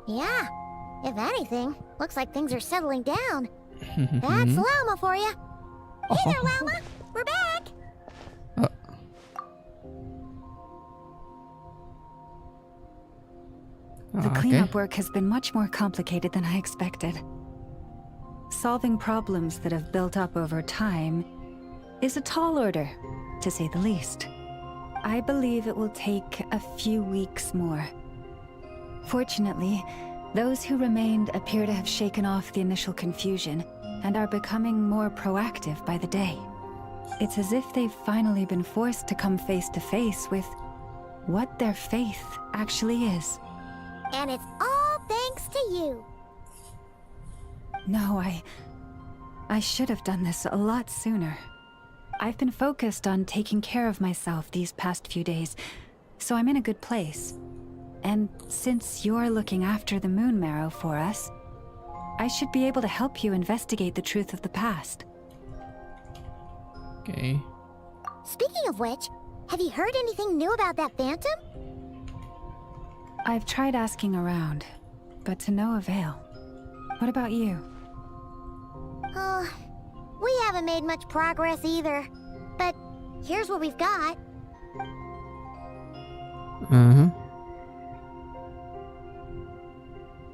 Yeah, if anything, looks like things are settling down. That's Llama for you. Hey there, Llama. We're back. The cleanup work has been much more complicated than I expected. Solving problems that have built up over time is a tall order, to say the least. I believe it will take a few weeks more. Fortunately, those who remained appear to have shaken off the initial confusion and are becoming more proactive by the day. It's as if they've finally been forced to come face to face with what their faith actually is. And it's all thanks to you. No, I should have done this a lot sooner. I've been focused on taking care of myself these past few days, so I'm in a good place. And since you're looking after the Moon Marrow for us, I should be able to help you investigate the truth of the past. Okay. Speaking of which, have you heard anything new about that Phantom? I've tried asking around, but to no avail. What about you? We haven't made much progress either. But here's what we've got.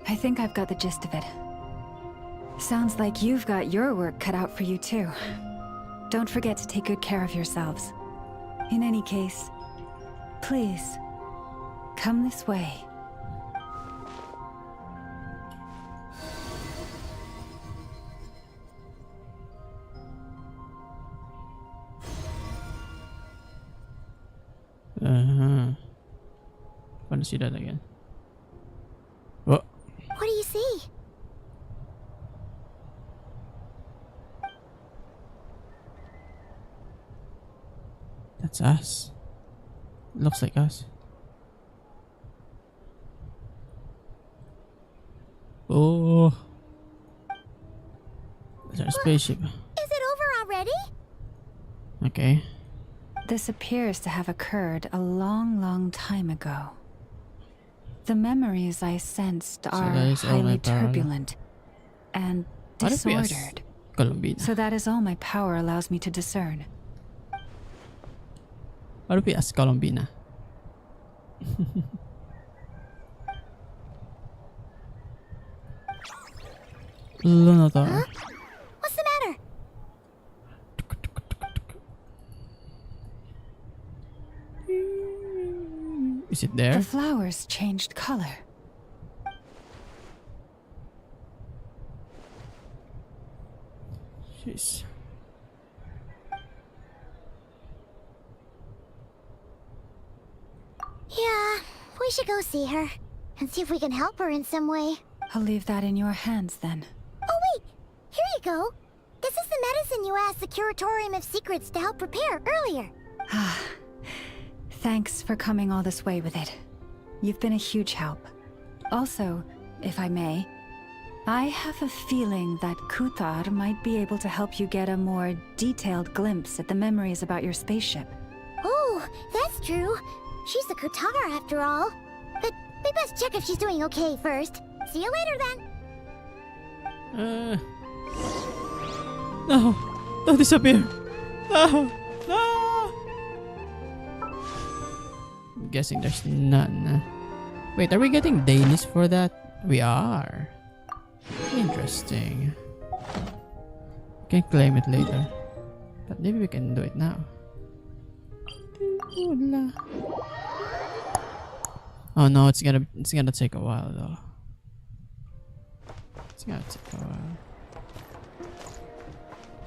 I think I've got the gist of it. Sounds like you've got your work cut out for you too. Don't forget to take good care of yourselves. In any case, please, come this way. Want to see that again? What? What do you see? That's us. Looks like us. Oh. There's our spaceship. Is it over already? Okay. This appears to have occurred a long, long time ago. The memories I sensed are guys, all my highly power. turbulent and What if we ask disordered. Colombina? So that is all my power allows me to discern. What if we ask Colombina? Lunatar. Huh? What's the matter? Is it there? The flowers changed color. Jeez. Yeah, we should go see her and see if we can help her in some way. I'll leave that in your hands then. Oh wait, here you go. This is the medicine you asked the Curatorium of Secrets to help prepare earlier. Thanks for coming all this way with it. You've been a huge help. Also, if I may, I have a feeling that Kuthar might be able to help you get a more detailed glimpse at the memories about your spaceship. Oh, that's true. She's the Kutar after all. But we best check if she's doing okay first. See you later then. No. Don't disappear. No. No. I'm guessing there's none. Wait, are we getting dailies for that? We are. Interesting. We can claim it later. But maybe we can do it now. Oh no, it's gonna take a while though. It's gonna take a while.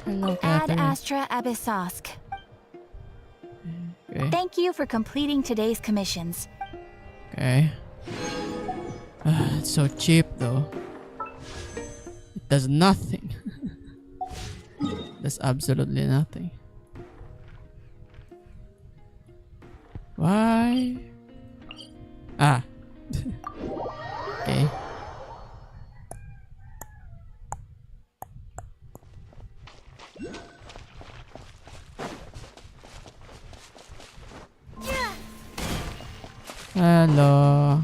Hello, Ad Catherine. Astra Abyssosk. Okay. Thank you for completing today's commissions. Okay. It's so cheap though. It does nothing. Does absolutely nothing. Why? Ah. Okay. Hello.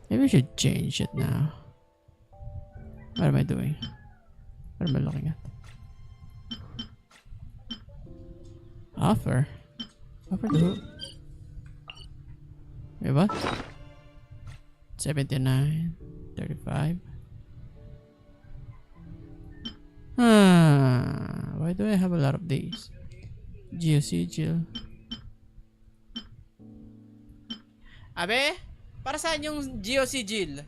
Maybe we should change it now. What am I doing? What am I looking at? Offer? Offer to who? Wait, what? 79, 35. Why do I have a lot of these? Geosigil. Abe? Para saan yung Geosigil?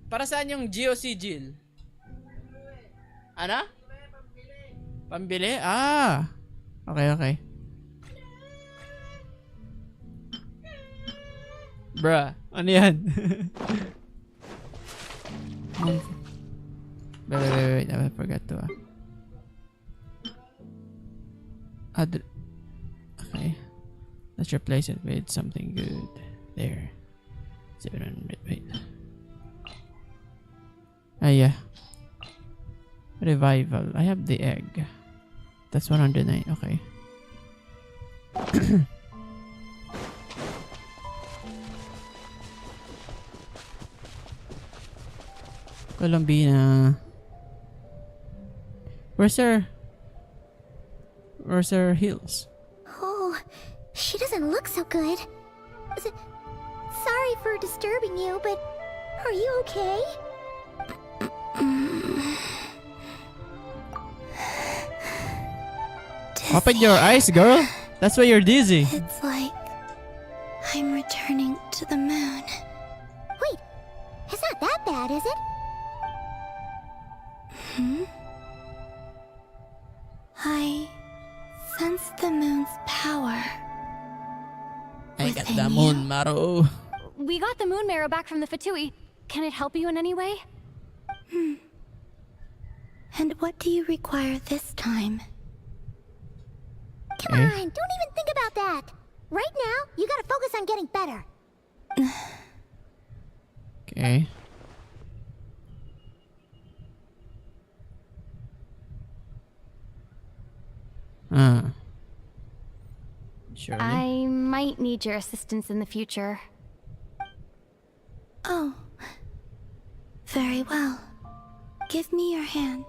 Para saan yung Geosigil? Ano? Pambili? Ah! Okay, okay. Bruh, ano yan? Wait, I forgot to okay. Let's replace it with something good. There. 700, wait. Ah, yeah. Revival. I have the egg. That's 109. Okay. Colombina. Where's her heels? Oh, she doesn't look so good. Sorry for disturbing you, but are you okay? Open your eyes, girl. That's why you're dizzy. It's like I'm returning to the moon. Wait, it's not that bad, is it? I sense the moon's power. I got the moon marrow. We got the moon marrow back from the Fatui. Can it help you in any way? And what do you require this time? Come Okay. on, don't even think about that. Right now, you gotta focus on getting better. Okay. Surely. I might need your assistance in the future. Oh. Very well. Give me your hand.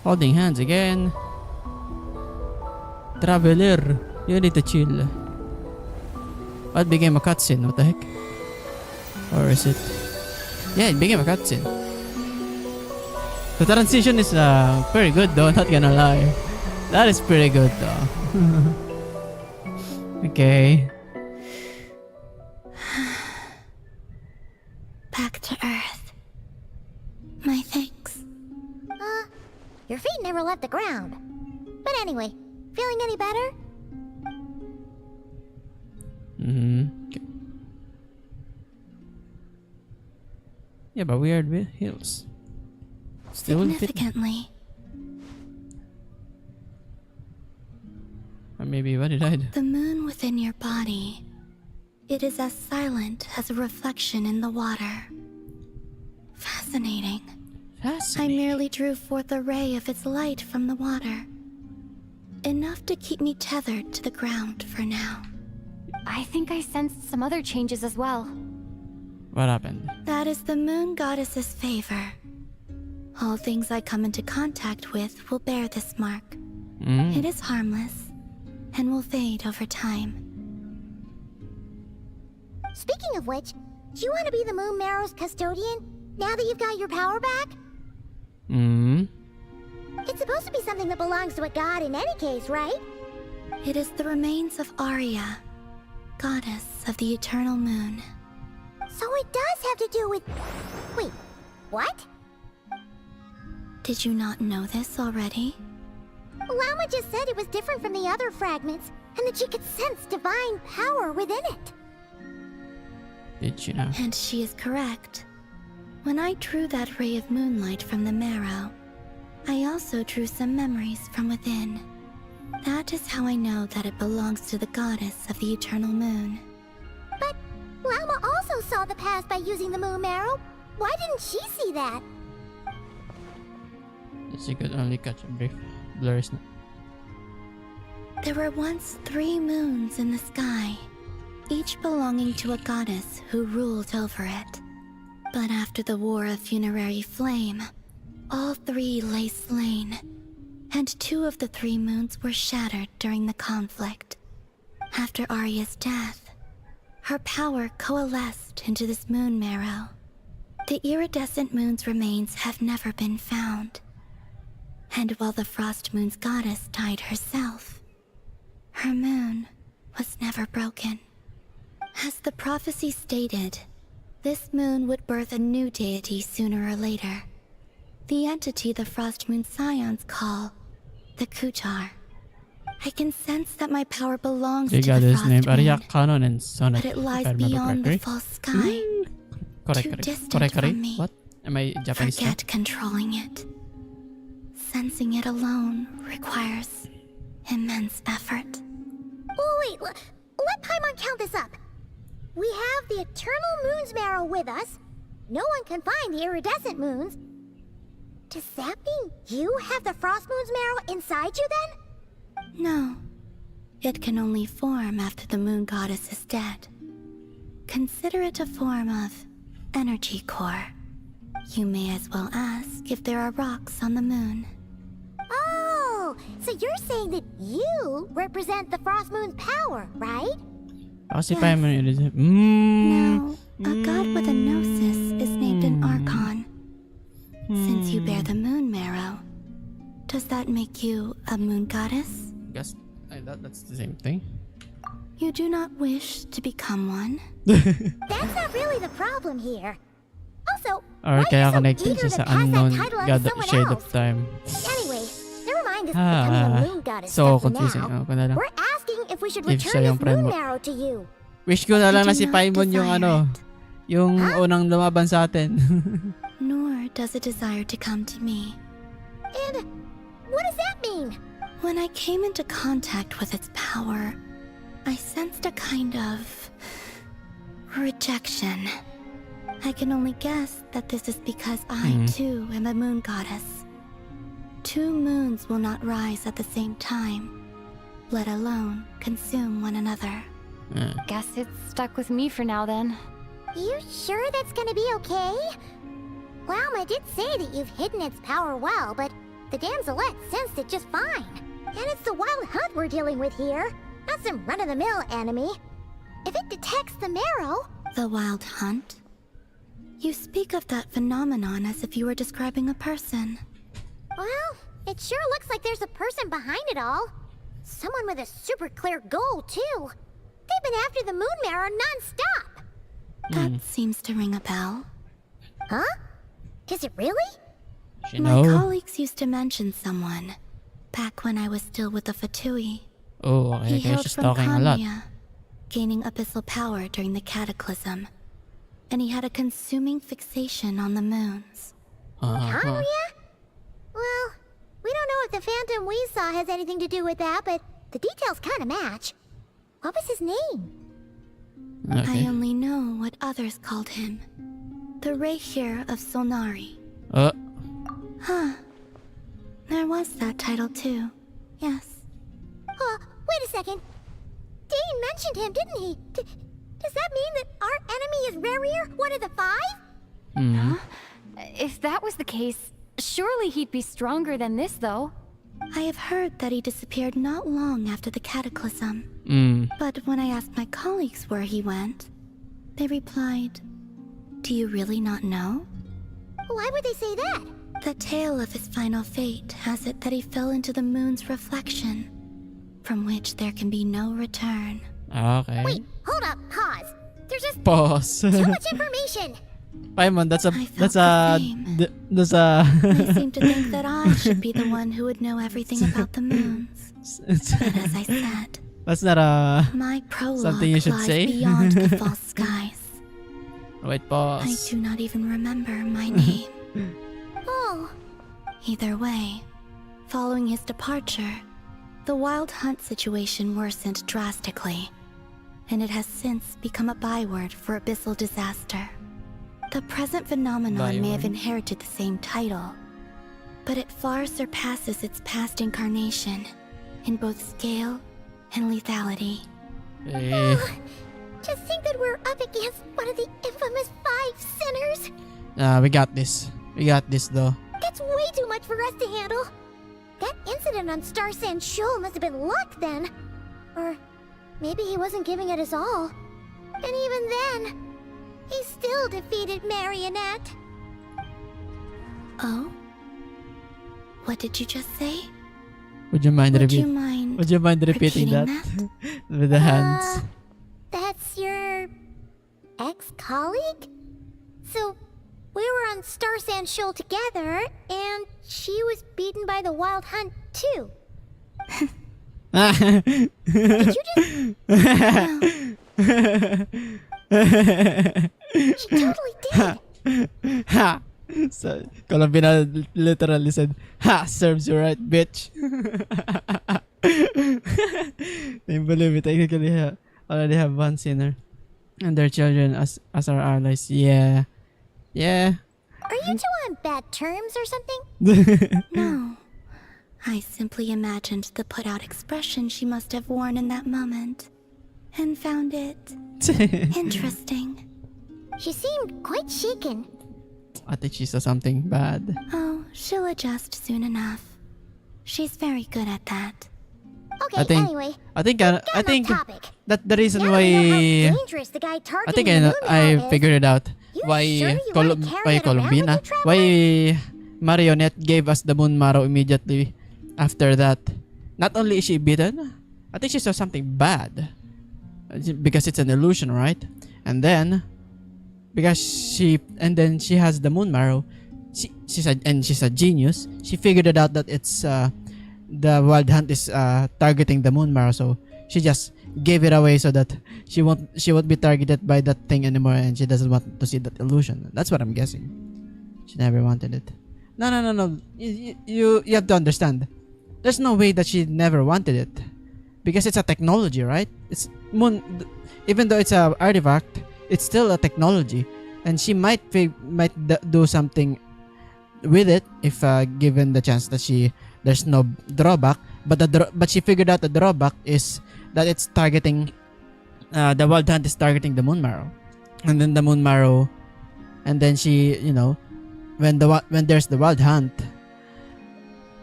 Holding hands again. Traveler, you need to chill. What became a cutscene? What the heck? Or is it? Yeah, it became a cutscene. The transition is pretty good though, not gonna lie. That is pretty good though. Okay. Back to Earth. My thanks. Your feet never left the ground. But anyway, feeling any better? Okay. Yeah, but weird with heels. Still fit. Significantly. Or maybe when he died. The moon within your body. It is as silent as a reflection in the water. Fascinating. I merely drew forth a ray of its light from the water. Enough to keep me tethered to the ground for now. I think I sensed some other changes as well. What happened? That is the moon goddess's favor. All things I come into contact with will bear this mark. It is harmless and will fade over time. Speaking of which, do you want to be the Moon Marrow's custodian now that you've got your power back? It's supposed to be something that belongs to a god in any case, right? It is the remains of Arya, goddess of the eternal moon. So it does have to do with... Wait, what? Did you not know this already? Lama just said it was different from the other fragments, and that she could sense divine power within it. Did you know? And she is correct. When I drew that ray of moonlight from the marrow, I also drew some memories from within. That is how I know that it belongs to the goddess of the eternal moon. But Lama also saw the past by using the Moon Marrow. Why didn't she see that? She could only catch a brief blur. There were once 3 moons in the sky, each belonging to a goddess who ruled over it. But after the War of Funerary Flame, all 3 lay slain, and 2 of the 3 moons were shattered during the conflict. After Arya's death, her power coalesced into this moon marrow. The iridescent moon's remains have never been found. And while the Frost Moon's goddess died herself, her moon was never broken. As the prophecy stated, this moon would birth a new deity sooner or later. The entity the Frost Moon Scions call the Kutar. I can sense that my power belongs The to the goddess Frost named Moon, Arya, Kanon, and Sonnet. but it if lies I remember beyond the correctly. false sky. Too distant from me. What? Am I Japanese now? Forget controlling it. Sensing it alone requires immense effort. Oh, wait, let Paimon count this up. We have the Eternal Moon's Marrow with us. No one can find the iridescent moons. Does that mean you have the Frost Moon's Marrow inside you then? No. It can only form after the moon goddess is dead. Consider it a form of energy core. You may as well ask if there are rocks on the moon. Oh, so you're saying that you represent the Frost Moon's power, right? Kasi Paimon it is. Now, a god with a gnosis is named an Archon. Since you bear the moon marrow, does that make you a moon goddess? Guess that's the same thing. You do not wish to become one? That's not really the problem here. Also, Or why kaya are you so connected eager siya to sa pass unknown that title on god to someone shade else? of time. Anyway, never mind this becoming a moon goddess So stuff for confusing. now. Ako na lang. We're asking if we should If siya return yung this friend moon mo. marrow to you. Wish ko na lang na I si do not Paimon yung desire ano, yung unang lumaban sa atin. Nor does it desire to come to me. And what does that mean? When I came into contact with its power, I sensed a kind of rejection. I can only guess that this is because I too am a moon goddess. 2 moons will not rise at the same time, let alone consume one another. Guess it's stuck with me for now then. You sure that's gonna be okay? Lama did say that you've hidden its power well, but the damselette sensed it just fine. And it's the wild hunt we're dealing with here, not some run-of-the-mill enemy. If it detects the marrow... The wild hunt? You speak of that phenomenon as if you were describing a person. Well, it sure looks like there's a person behind it all. Someone with a super clear goal, too. They've been after the moon marrow non-stop. That seems to ring a bell. Huh? Is it really? My colleagues used to mention someone, back when I was still with the Fatui. Oh, okay, He kaya hailed she's from talking a lot. Kanya, gaining abyssal power during the cataclysm. And he had a consuming fixation on the moons. Kaguya? Well, we don't know if the phantom we saw has anything to do with that, but The details kind of match. What was his name? I only know what others called him. The Reihir of Solnari. Huh. There was that title too. Yes. Wait a second. Dane mentioned him, didn't he? Does that mean that our enemy is Rerir, one of the 5? Huh? If that was the case, surely he'd be stronger than this, though. I have heard that he disappeared not long after the cataclysm. But when I asked my colleagues where he went, they replied, "Do you really not know?" Why would they say that? The tale of his final fate has it that he fell into the moon's reflection, from which there can be no return. Okay. Wait, hold up, pause. There's just Pause. too much information. Paimon, that's a They seem to think that I should be the one who would know everything about the moons. But as I said, that's not a my prologue something you should lies say. beyond the false skies. Wait, I pause. do not even remember my name. Oh. Either way, following his departure, the Wild Hunt situation worsened drastically, and it has since become a byword for abyssal disaster. The present phenomenon may have inherited the same title, but it far surpasses its past incarnation in both scale and lethality. Just think that we're up against one of the infamous 5 sinners. We got this. We got this though. That's way too much for us to handle. That incident on Star Sand Shoal must have been luck then. Or maybe he wasn't giving it his all. And even then, he still defeated Marionette. Oh? What did you just say? Would you mind repeating repeating that? With the hands? That's your ex-colleague? So, we were on Star Sand Shoal together, and she was beaten by the Wild Hunt too. Did you just... She totally did. Ha! So, Columbina literally said, "Ha! Serves you right, bitch." They believe it. Technically, already have one sinner, and their children as our allies. Yeah. Are you two on bad terms or something? No. I simply imagined the put-out expression she must have worn in that moment, and found it interesting. She seemed quite shaken. I think she saw something bad. Oh, she'll adjust soon enough. She's very good at that. Okay, I think that the reason why I think I figured it out. Why Columbina? Why Marionette gave us the moon marrow immediately after that? Not only is she beaten, I think she saw something bad because it's an illusion, right? And then because she has the moon marrow, she's a genius. She figured it out that it's the Wild Hunt is targeting the moon marrow, so she just gave it away so that she won't be targeted by that thing anymore, and she doesn't want to see that illusion. That's what I'm guessing. She never wanted it. No. You have to understand. There's no way that she never wanted it, because it's a technology, right? It's moon. Even though it's a artifact, it's still a technology, and she might do something with it if given the chance that there's no drawback. But she figured out the drawback is that it's targeting the Wild Hunt is targeting the moon marrow, and then the moon marrow, and then she, when there's the Wild Hunt,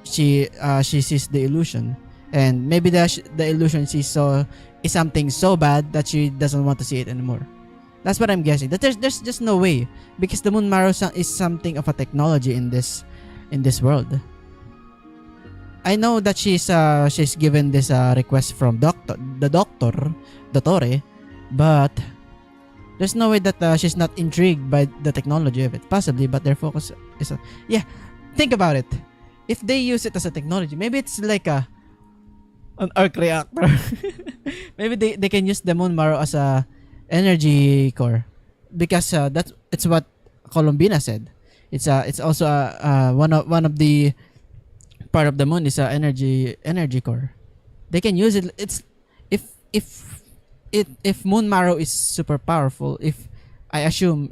she sees the illusion, and maybe the illusion she saw is something so bad that she doesn't want to see it anymore. That's what I'm guessing. That there's just no way, because the moon marrow is something of a technology in this world. I know that she's given this request from Dottore, but there's no way that she's not intrigued by the technology of it. Possibly, but their focus is think about it. If they use it as a technology, maybe it's like an arc reactor. Maybe they can use the moon marrow as a energy core, because it's what Columbina said. It's also one of the part of the moon is a energy core. they can use it. It's if Moon Marrow is super powerful, if the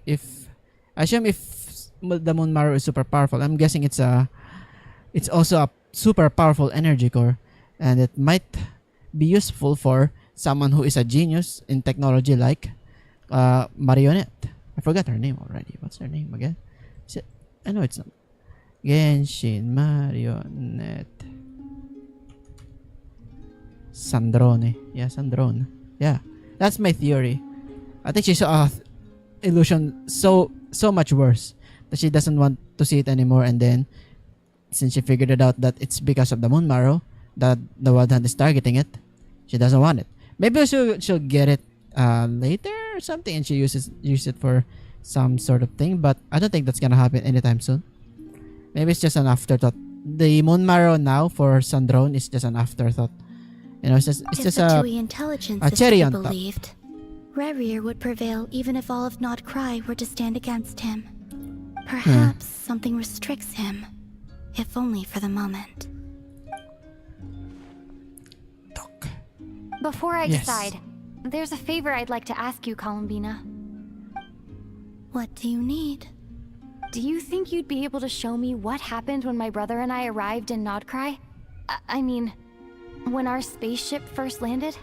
Moon Marrow is super powerful, I'm guessing it's also a super powerful energy core, and it might be useful for someone who is a genius in technology like Marionette. I forgot her name already. What's her name again? Is it? I know it's not. Genshin Marionette. Sandrone. Yeah, Sandrone. Yeah, that's my theory. I think she saw illusion so much worse that she doesn't want to see it anymore, and then since she figured it out that it's because of the Moon Marrow that the Wild Hunt is targeting it, she doesn't want it. Maybe she'll get it later or something, and she use it for some sort of thing, but I don't think that's gonna happen anytime soon. Maybe it's just an afterthought. The Moon Marrow now for Sandrone is just an afterthought. You know, it's just a intelligence a cherry on top. Believed, Rerir would prevail even if all of Nod Cry were to stand against him. Perhaps something restricts him, if only for the moment. Before I decide, there's a favor I'd like to ask you, Columbina. What do you need? Do you think you'd be able to show me what happened when my brother and I arrived in Nodcry? I mean, when our spaceship first landed?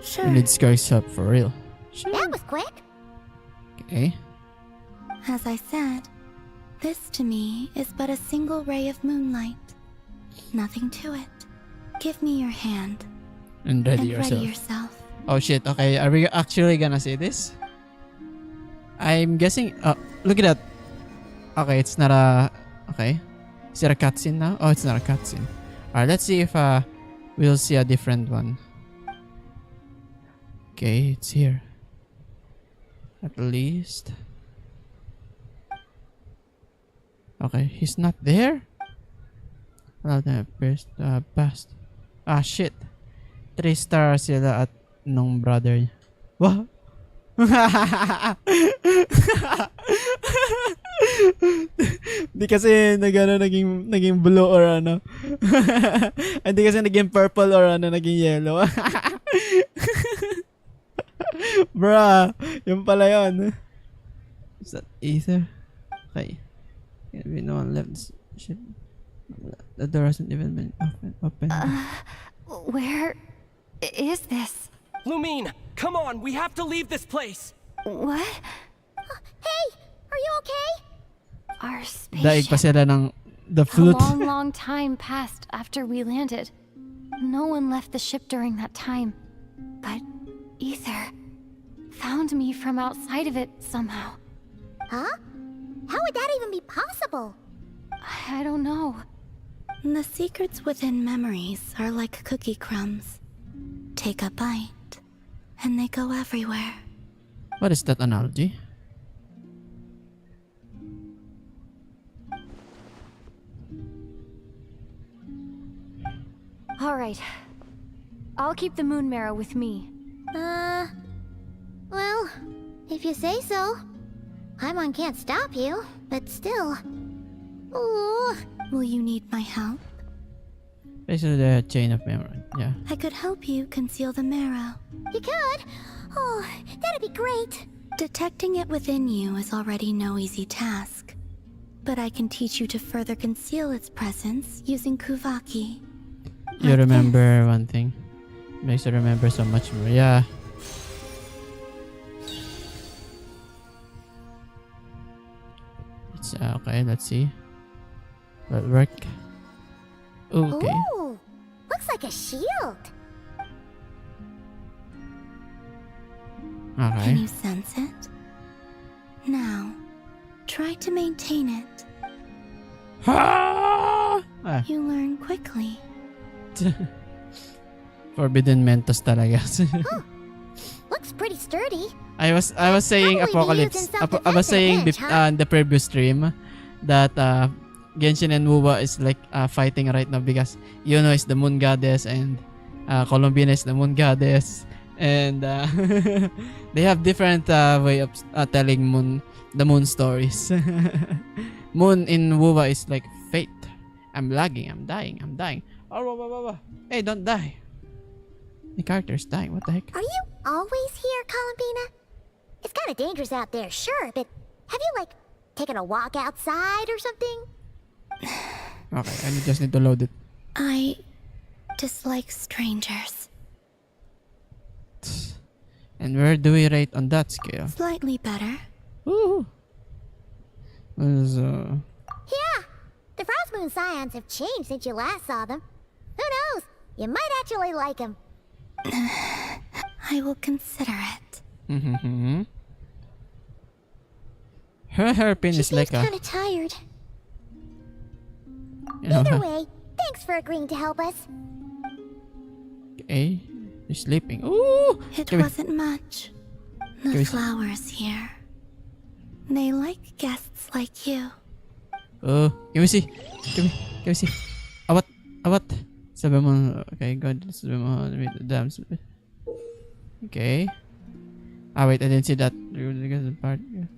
Sure. We need Sky's help for real. Sure. That was quick. Okay. As I said, this to me is but a single ray of moonlight. Nothing to it. Give me your hand. And ready yourself. Oh shit, okay. Are we actually gonna say this? I'm guessing... look at that. Okay, it's not a... Okay. Is it a cutscene now? Oh, it's not a cutscene. Alright, let's see if we'll see a different one. Okay, it's here. At least. Okay, he's not there? Well, the first past. Ah, shit. 3 stars sila at nung brother niya. What? Di kasi naging blue or ano. Hindi kasi naging purple or ano, naging yellow. Bruh, yung pala yun. Is that Ether? Okay. Can't be no one left. Shit. The door hasn't even been open. Where is this? Lumine, come on, we have to leave this place. What? Hey, are you okay? Our Daig pa spaceship. sila ng the A flute. long time passed after we landed. No one left the ship during that time. But Ether found me from outside of it somehow. Huh? How would that even be possible? I don't know. The secrets within memories are like cookie crumbs. Take a bite, and they go everywhere. What is that analogy? All right. I'll keep the moon marrow with me. Well, if you say so. Paimon can't stop you, but still. Ooh. Will you need my help? Basically the chain of memory, yeah. I could help you conceal the marrow. You could? Oh, that'd be great. Detecting it within you is already no easy task. But I can teach you to further conceal its presence using Kuvaki. You remember one thing. Makes you remember so much more, yeah. It's okay, let's see. Will it work? Okay. Ooh, looks like a shield. Okay. Can you sense it? Now, try to maintain it. You learn quickly. Forbidden Mentos talaga. Looks pretty sturdy. I was saying Probably be Apocalypse. used in I was self-defense saying at a pinch, huh? in the previous stream that Genshin and Wuwa is like fighting right now because Yuno is the moon goddess and Columbina is the moon goddess, and they have different way of telling the moon stories. Moon in Wuwa is like fate. I'm lagging. I'm dying. Oh, hey, don't die. The character's dying. What the heck? Are you always here, Columbina? It's kind of dangerous out there, sure, but have you, like, taken a walk outside or something? Okay, I just need to load it. I dislike strangers. And where do we rate on that scale? Slightly better. Woo! Yeah, the Frost Moon Scions have changed since you last saw them. Who knows? You might actually like them. I will consider it. Her hairpin is like a... kind of tired. You know, Either way, thanks for agreeing to help us. Okay, you're sleeping. Ooh! It wasn't much. The flowers here. They like guests like you. Oh, give me see. Give me see. Awat. Sabi mo, okay, God. Sabi mo, damn. Okay. Wait, I didn't see that.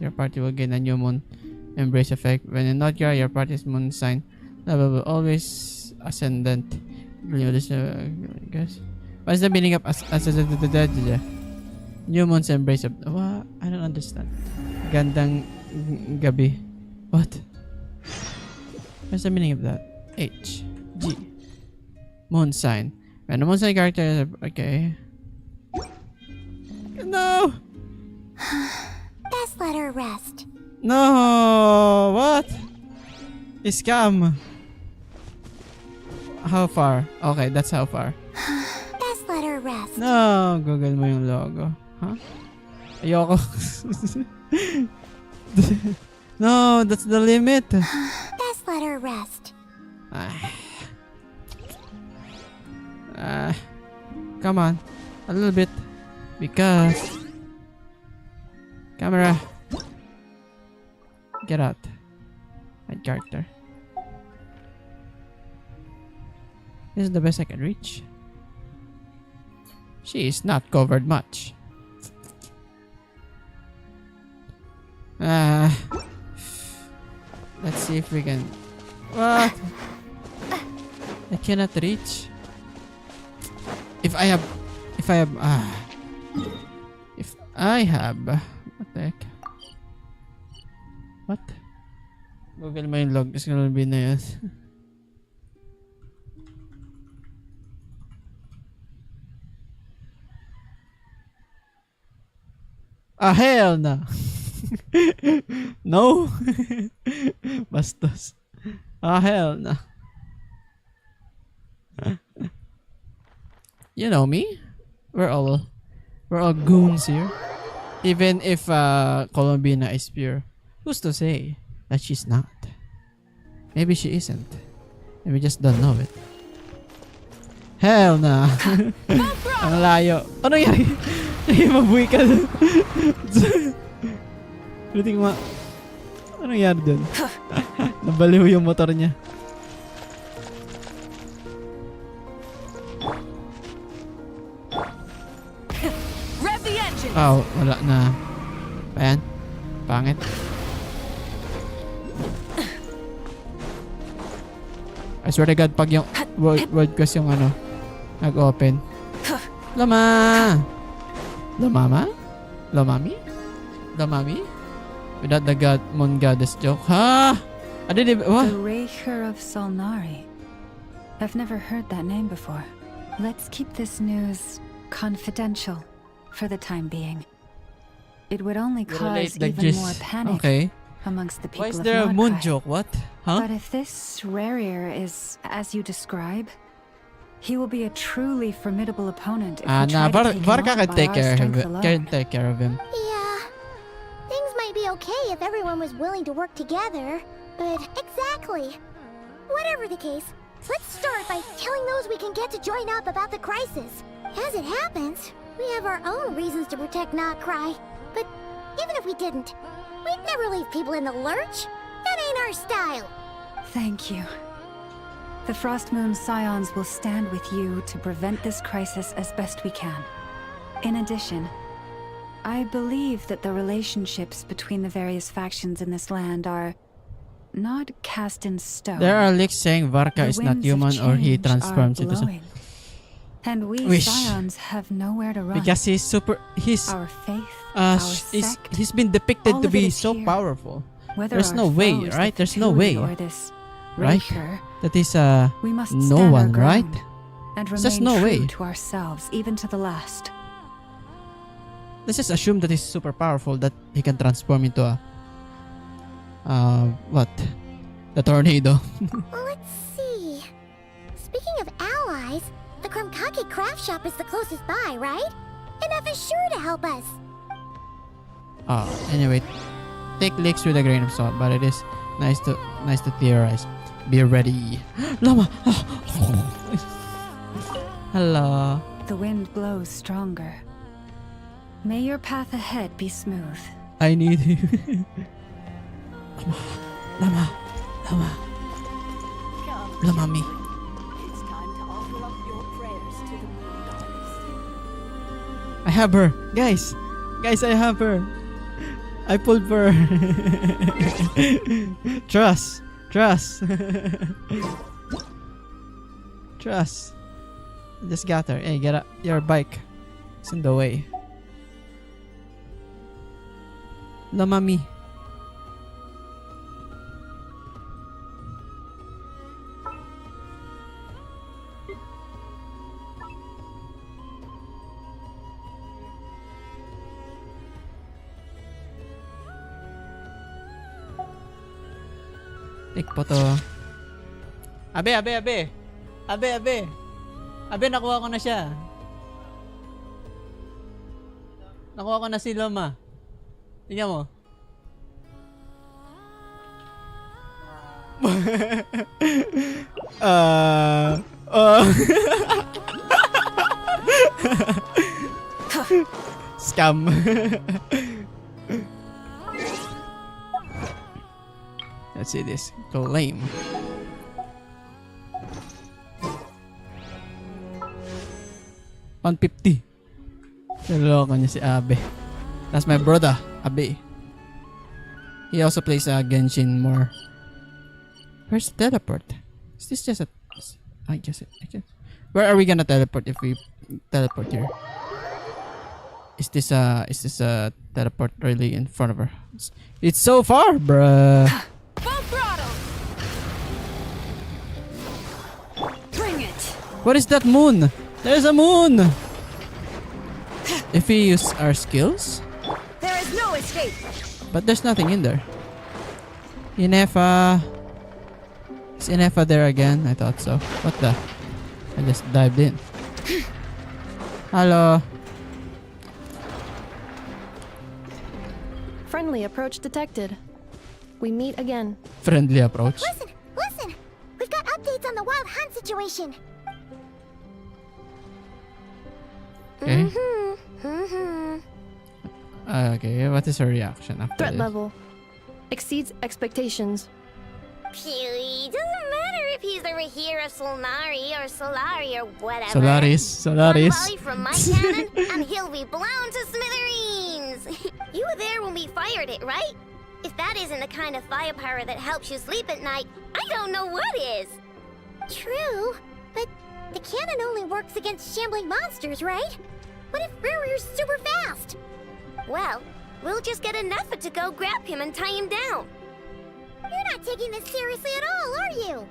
Your party will gain a new moon embrace effect. When in not your party's moon sign level will always ascendant. Guys. What's the meaning of new moon's embrace of... What? I don't understand. Gandang gabi. What? What's the meaning of that? H. G. Moon sign. When the moon sign character is... Okay. No! Best let her rest. No! What? Scam. How far? Okay, that's how far. Best let her rest. No! Google mo yung logo. Huh? Ayoko. No, that's the limit. Best let her rest. Come on. A little bit. Because... Camera. Get out. My character. This is the best I can reach. She is not covered much. Let's see if we can... What? I cannot reach. If I have... What the heck? What? Google mo yung log. It's gonna be na yun. Hell no! No! Bastos. Hell no. You know me? We're all goons here. Even if Columbina is pure, who's to say that she's not? Maybe she isn't. And we just don't know it. Hell nah. Ang layo. Ano nangyari? Mabuhay ka dun. Ano nangyari dun? Nabaliw yung motor niya. Oh, wala na. Ayan. Pangit. I swear to God, pag yung world quest yung ano, nag-open. Lama! Lomama? Lomami? Lomami? Without the moon goddess joke. Ha! I didn't even... What? The Raker of Solnari. I've never heard that name before. Let's keep this news confidential for the time being. It would only cause even more panic amongst the people of Nordkrai. Why is there a moon joke? What? Huh? But if this Rarir is as you describe, he will be a truly formidable opponent if we try to take him on by our strength alone. Can take care of him. Yeah. Things might be okay if everyone was willing to work together, but exactly. Whatever the case, let's start by telling those we can get to join up about the crisis. As it happens, we have our own reasons to protect Nordkrai. But even if we didn't, we'd never leave people in the lurch. That ain't our style. Thank you. The Frost Moon Scions will stand with you to prevent this crisis as best we can. In addition, I believe that the relationships between the various factions in this land are not cast in stone. There are leaks saying Varka is not human or he transforms into... And we Wish. Scions have nowhere to run. Because he's Our faith, our he's been depicted all to of it be is so here. powerful. Whether There's our no way, foes, the right? There's no way, Cthulhu or this right? Raker, That is we must no stand our one, right? ground and There's remain no true way. to ourselves, even to the last. Let's just assume that he's super powerful, that he can transform into a what? The tornado. Well, let's see. Speaking of allies, the Krumkake craft shop is the closest by, right? NF is sure to help us. Anyway, take leaks with a grain of salt, but it is nice to theorize. Be ready. Llama. Hello. The wind blows stronger. May your path ahead be smooth. I need you. Llama. Llama me. I have her. Guys, I have her. I pulled for her. Trust. Trust. I just got her. Hey, get up. Your bike. It's in the way. No, mommy. Take photo. Abe. Abe, nakuha ko na siya. Nakuha ko na si Loma. Tingnan mo. Scam. Let's see this. Lame. $150. Naloko niya si Abe. That's my brother, Abe. He also plays Genshin more. Where's the teleport? Is this just a... I guess. Where are we gonna teleport if we teleport here? Is this a teleport really in front of her? It's so far, bruh. Full throttle! Bring it! What is that moon? There's a moon! If we use our skills? There is no escape! But there's nothing in there. Inefa. Is Inefa there again? I thought so. What the? I just dived in. Hello. Friendly approach detected. We meet again. Friendly approach. Listen! We've got updates on the Wild Hunt situation. Okay. Okay, what is her reaction after Threat this? level exceeds expectations. Phew, doesn't matter if he's the Rahira Solnari or Solari or whatever. Solaris. One volley from my cannon and he'll be blown to smithereens. You were there when we fired it, right? If that isn't the kind of firepower that helps you sleep at night, I don't know what is. True, but the cannon only works against shambling monsters, right? What if Riri's super fast? Well, we'll just get enough to go grab him and tie him down. You're not taking this seriously at all, are you?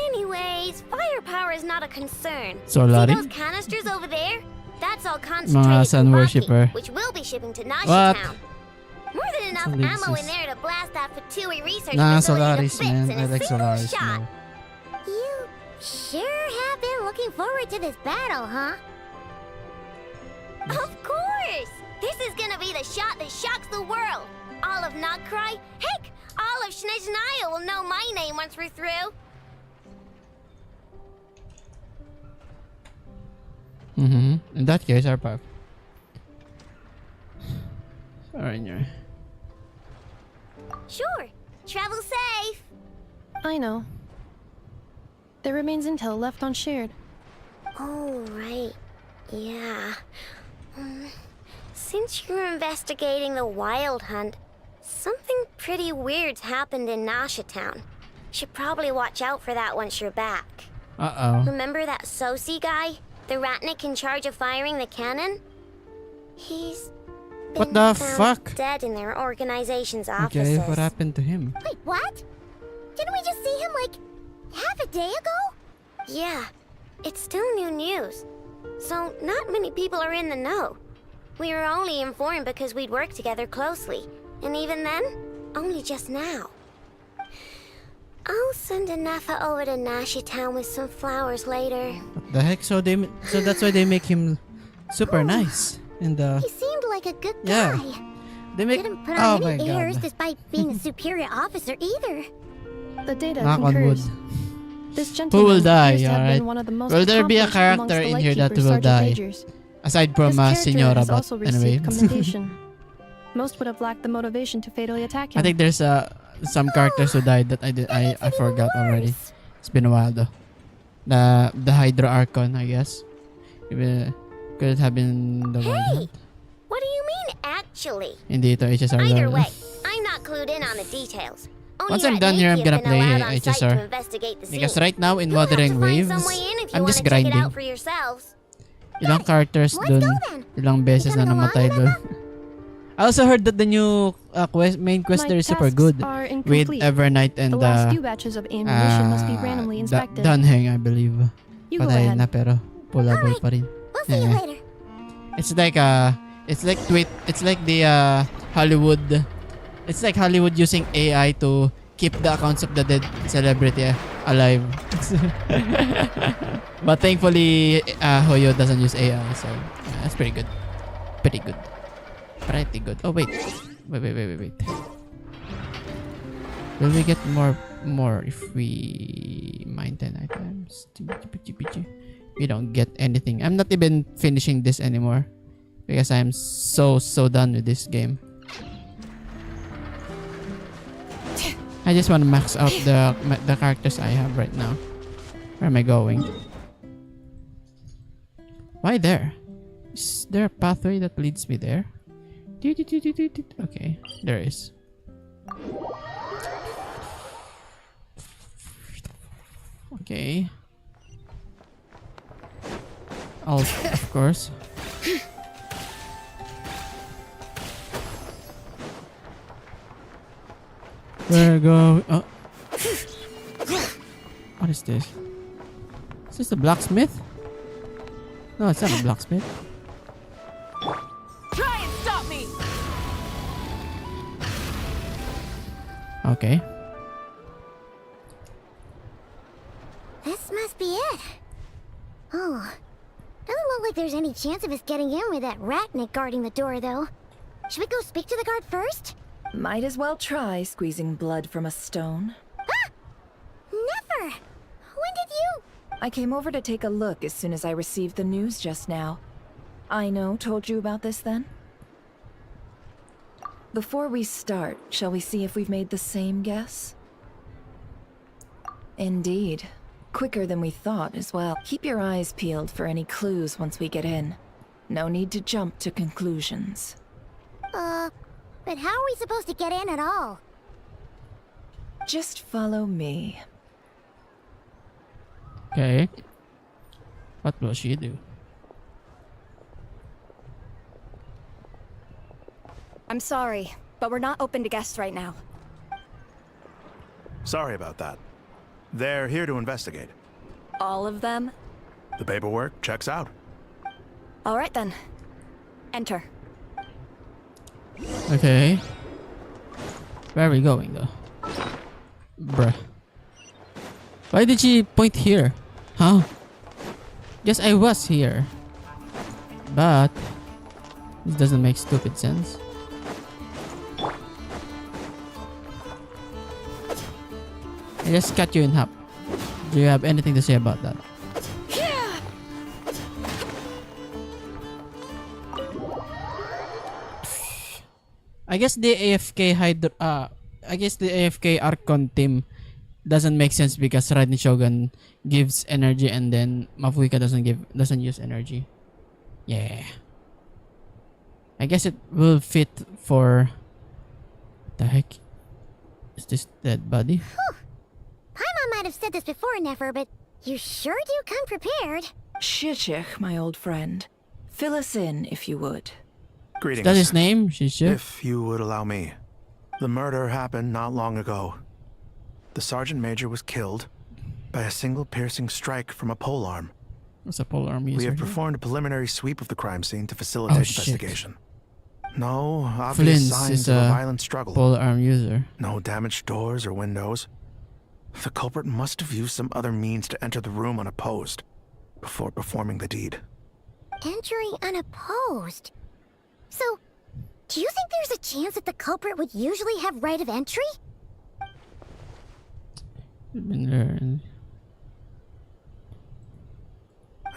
Anyways, firepower is not a concern. Solari? See those canisters over there? That's all Mga concentrated sun Kubaki, worshipper. which we'll be shipping to Nashi What? Town. More than enough Solid ammo in sis. there to blast that Fatui research Nah, facility to Solaris, bits man. in I a like single Solaris shot. more. You sure have been looking forward to this battle, huh? Of course! This is gonna be the shot that shocks the world! All of Nagkrai, heck, all of Snezhnaya will know my name once we're through! In that case, our path. Alright, yeah. Sure, travel safe! I know. There remains intel left unshared. Oh, right. Yeah. Since you're investigating the Wild Hunt, something pretty weird's happened in Nasha Town. Should probably watch out for that once you're back. Uh-oh. Remember that Sosi guy? The Ratnik in charge of firing the cannon? He's What been the found fuck? dead in their organization's offices. Okay, what happened to him? Wait, what? Didn't we just see him like half a day ago? Yeah, it's still new news. So not many people are in the know. We were only informed because we'd worked together closely. And even then, only just now. I'll send a Nafa over to Nashi Town with some flowers later. What the heck? So that's why they make him super nice. And He seemed like a good yeah. guy. They make Didn't put oh on my any airs god. despite being a superior officer either. The data Knock on wood. concurs. This Who gentleman will die, appears to have alright? been one of the most Will there be a accomplished amongst character the in here that Lightkeepers, will Sergeant die? Majors. Aside from This character Senora, has but also received anyway. commendation. Most would have lacked the motivation to fatally attack him. I think there's some characters who died that I forgot already. It's been a while though. The Hydra Archon, I guess. Could it have been the one? Hey! What do you mean, actually? Hindi ito HSR. Either lang. way, I'm not clued in on the details. Only Once I'm done here, I'm Ratniki gonna has been play allowed on site to HSR. investigate the Because scene. right now in You'll have to Wuthering find Waves, some way in if you I'm wanna just check it grinding. out for yourselves. Ilang characters dun, ilang beses na namatay dun. I also heard that the new main quest there is super tasks good are with incomplete. Evernight and The last few batches of ammunition must be randomly inspected. Dunheng, I believe. You go Patay ahead. na pero pullable pa rin. We'll see you Eh. later. It's like the Hollywood. It's like Hollywood using AI to keep the accounts of the dead celebrity alive. But thankfully, Hoyo doesn't use AI, so that's pretty good. Pretty good. Pretty good. Oh wait. Wait. Will we get more if we mine 10 items? We don't get anything. I'm not even finishing this anymore because I'm so done with this game. I just want to max out the characters I have right now. Where am I going? Why there? Is there a pathway that leads me there? Okay, there is. Okay. Of course. Where go? Oh. What is this? Is this a blacksmith? No, it's not a blacksmith. Try and stop me! Okay. This must be it. Oh. Doesn't look like there's any chance of us getting in with that Ratnik guarding the door, though. Should we go speak to the guard first? Might as well try squeezing blood from a stone. Never! When did you? I came over to take a look as soon as I received the news just now. Aino told you about this then? Before we start, shall we see if we've made the same guess? Indeed. Quicker than we thought as well. Keep your eyes peeled for any clues once we get in. No need to jump to conclusions. But how are we supposed to get in at all? Just follow me. Okay. What will she do? I'm sorry, but we're not open to guests right now. Sorry about that. They're here to investigate. All of them? The paperwork checks out. All right then. Enter. Okay. Where are we going though? Bruh. Why did she point here? Huh? Yes, I was here. But this doesn't make stupid sense. I just cut you in half. Do you have anything to say about that? I guess the AFK Archon team doesn't make sense because Raiden Shogun gives energy and then Mafuika doesn't use energy. Yeah. I guess it will fit for the heck? Is this dead body? Paimon might have said this before, Nefer, but you sure do come prepared. Shishich, my old friend. Fill us in, if you would. Greetings. Is that his name? Shishik? If you would allow me. The murder happened not long ago. The Sergeant Major was killed by a single piercing strike from a polearm. What's a polearm user? We have here? performed a preliminary sweep of the crime scene to facilitate Oh, shit. investigation. No obvious Flint's signs is of a a violent struggle. polearm user. No damaged doors or windows. The culprit must have used some other means to enter the room unopposed before performing the deed. Entering unopposed. So, do you think there's a chance that the culprit would usually have right of entry?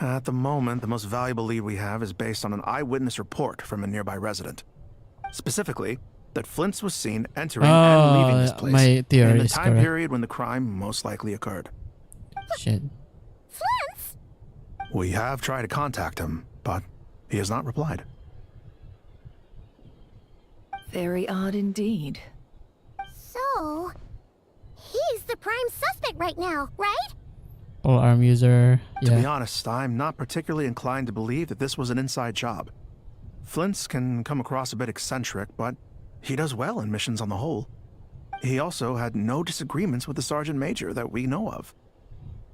At the moment, the most valuable lead we have is based on an eyewitness report from a nearby resident. Specifically, that Flint's was seen entering and leaving this place my theory in the is time correct. period when the crime most likely occurred. Shit. Flint's? We have tried to contact him, but he has not replied. Very odd indeed. So, he's the prime suspect right now, right? Polearm user. To be Yeah. honest, I'm not particularly inclined to believe that this was an inside job. Flint's can come across a bit eccentric, but he does well in missions on the whole. He also had no disagreements with the Sergeant Major that we know of.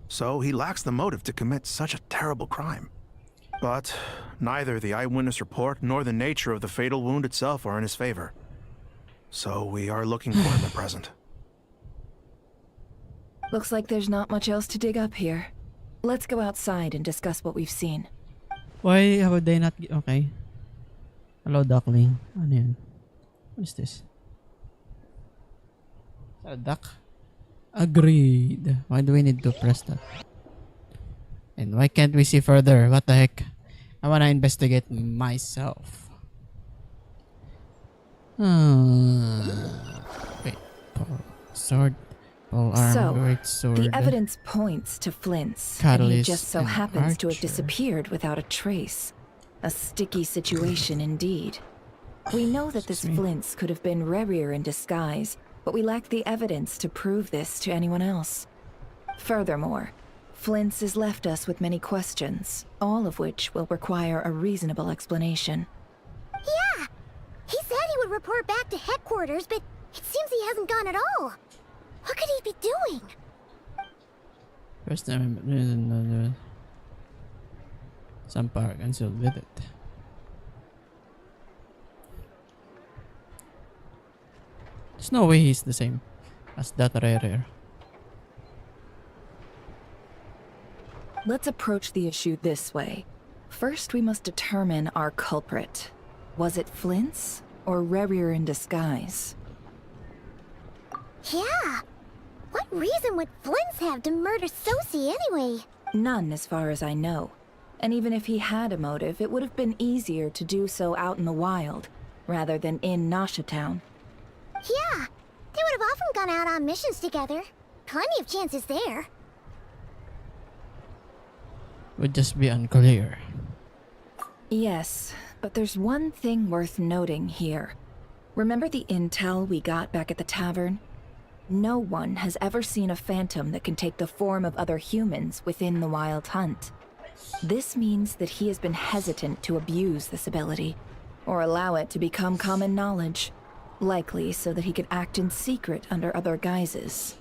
So he lacks the motive to commit such a terrible crime. But neither the eyewitness report nor the nature of the fatal wound itself are in his favor. So we are looking for him at present. Looks like there's not much else to dig up here. Let's go outside and discuss what we've seen. Why would they not... Okay. Hello, duckling. Ano yan? What is this? Is that a duck? Agreed. Why do we need to press that? And why can't we see further? What the heck? I wanna investigate myself. Wait. Sword. Polearm. So, Great sword. the evidence points to Flint's, and he Catalyst just so and happens to have Archer. disappeared without a trace. A sticky situation indeed. We know that this Flint's could have been Rerir in disguise, but we lack the evidence to prove this to anyone else. Furthermore, Flint's has left us with many questions, all of which will require a reasonable explanation. Yeah! He said he would report back to headquarters, but it seems he hasn't gone at all. What could he be doing? First time some power cancelled with it. There's no way he's the same as that Rerir. Let's approach the issue this way. First, we must determine our culprit. Was it Flint's or Rerir in disguise? Yeah! What reason would Flint's have to murder Sosie anyway? None, as far as I know. And even if he had a motive, it would have been easier to do so out in the wild, rather than in Nasha Town. Yeah! They would have often gone out on missions together. Plenty of chances there. Would just be unclear. Yes, but there's one thing worth noting here. Remember the intel we got back at the tavern? No one has ever seen a phantom that can take the form of other humans within the Wild Hunt. This means that he has been hesitant to abuse this ability, or allow it to become common knowledge, likely so that he could act in secret under other guises.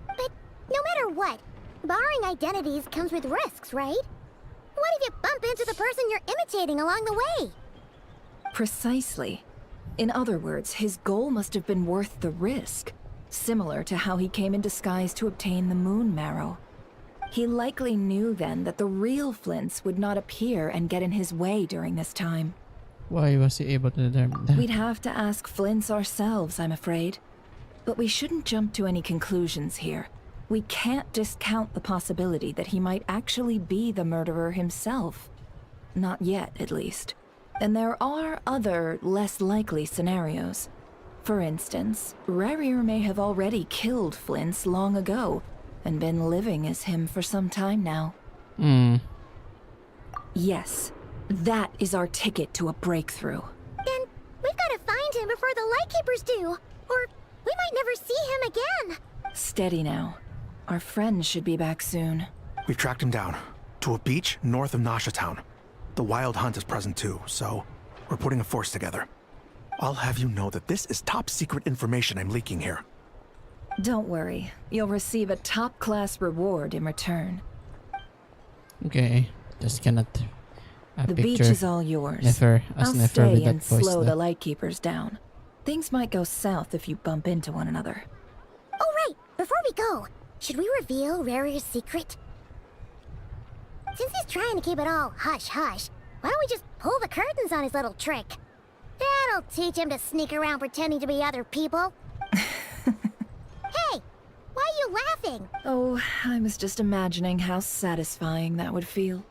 But no matter what, borrowing identities comes with risks, right? What if you bump into the person you're imitating along the way? Precisely. In other words, his goal must have been worth the risk, similar to how he came in disguise to obtain the moon marrow. He likely knew then that the real Flint's would not appear and get in his way during this time. Why was he able to determine that? We'd have to ask Flint's ourselves, I'm afraid. But we shouldn't jump to any conclusions here. We can't discount the possibility that he might actually be the murderer himself. Not yet, at least. And there are other, less likely scenarios. For instance, Rerir may have already killed Flint's long ago, and been living as him for some time now. Yes, that is our ticket to a breakthrough. Then we've got to find him before the Lightkeepers do, or we might never see him again. Steady now. Our friend should be back soon. We've tracked him down. To a beach north of Nasha Town. The Wild Hunt is present too, so we're putting a force together. I'll have you know that this is top secret information I'm leaking here. Don't worry. You'll receive a top-class reward in return. Okay, just cannot. The beach is all yours. I'll Nefer stay with that and voice slow there. the Lightkeepers down. Things might go south if you bump into one another. Oh, right. Before we go, should we reveal Rarier's secret? Since he's trying to keep it all hush-hush, why don't we just pull the curtains on his little trick? That'll teach him to sneak around pretending to be other people. Hey! Why are you laughing? Oh, I was just imagining how satisfying that would feel.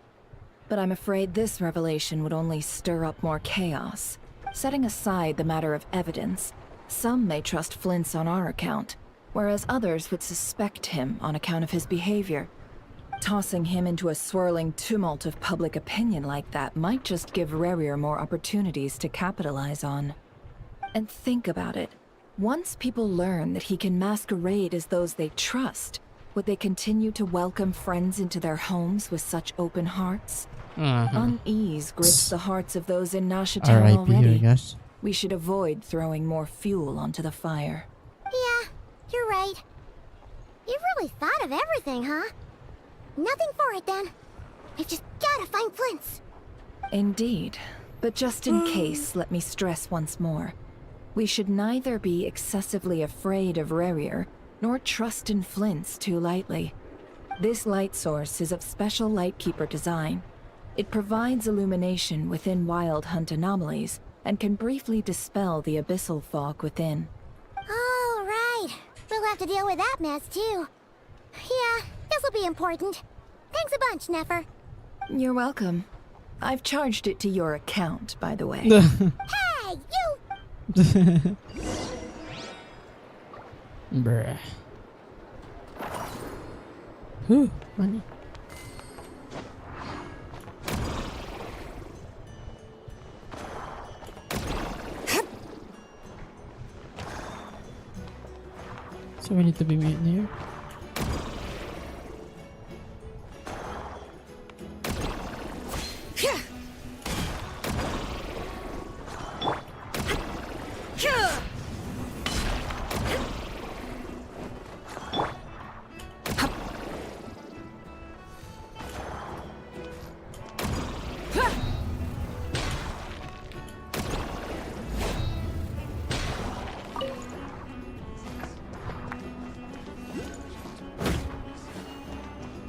But I'm afraid this revelation would only stir up more chaos. Setting aside the matter of evidence, some may trust Flint's on our account, whereas others would suspect him on account of his behavior. Tossing him into a swirling tumult of public opinion like that might just give Rarier more opportunities to capitalize on. And think about it. Once people learn that he can masquerade as those they trust, would they continue to welcome friends into their homes with such open hearts? Unease grips the hearts of those in Nasha Town R.I.P. I already. guess. We should avoid throwing more fuel onto the fire. Yeah, you're right. You've really thought of everything, huh? Nothing for it, then. We've just gotta find Flint's. Indeed. But just in case, let me stress once more. We should neither be excessively afraid of Rarier, nor trust in Flint's too lightly. This light source is of special Lightkeeper design. It provides illumination within Wild Hunt anomalies, and can briefly dispel the abyssal fog within. Oh, right. We'll have to deal with that mess, too. Yeah, this'll be important. Thanks a bunch, Nefer. You're welcome. I've charged it to your account, by the way. Hey, you! Bruh. Whew, money. So we need to be meeting here.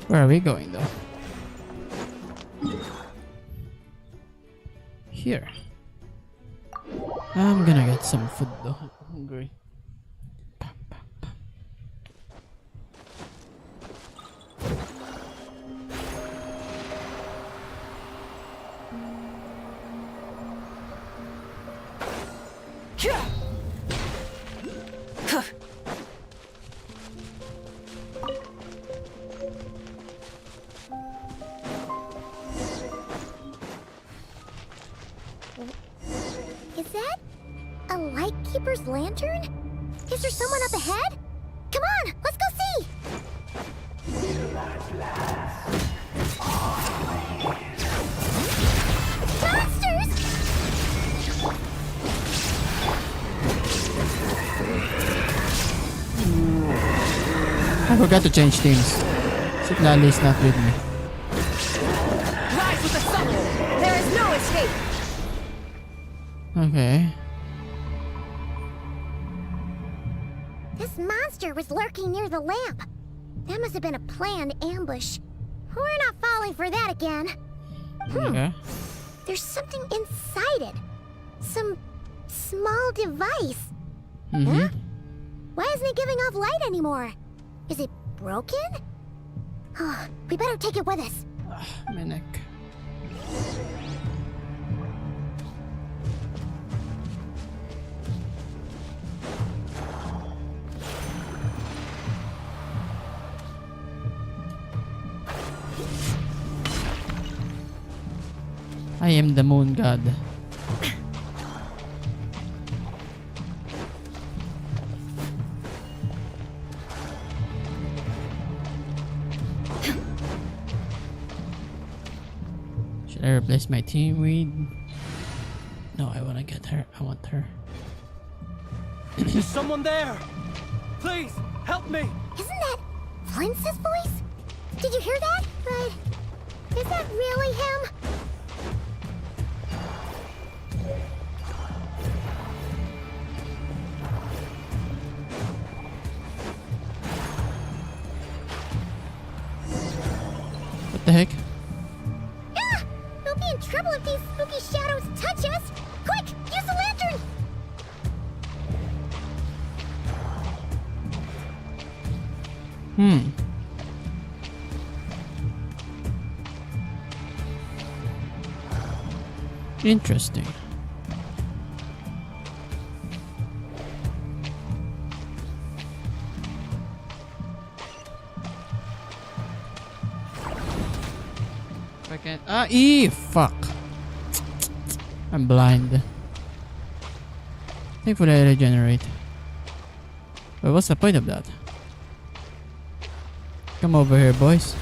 Where are we going though? Here. I'm gonna get some food though. I'm hungry. Is that a Lightkeeper's lantern? Is there someone up ahead? Come on, let's go see! Monsters! I forgot to change teams. So Lali's not with me. Rise with the sun! There is no escape! Okay. This monster was lurking near the lamp. That must have been a planned ambush. We're not falling for that again. Okay. There's something inside it. Some small device. Mm-hmm. Huh? Why isn't it giving off light anymore? Is it broken? Oh, we better take it with us. My neck. I am the moon god. Should I replace my team with? No, I wanna get her. I want her. Is someone there? Please, help me! Isn't that Flint's voice? Did you hear that? But is that really him? What the heck? Ah! We'll be in trouble if these spooky shadows touch us! Quick! Use the lantern! Interesting. If I can't. Fuck. I'm blind. Thankfully, I regenerate. But what's the point of that? Come over here, boys.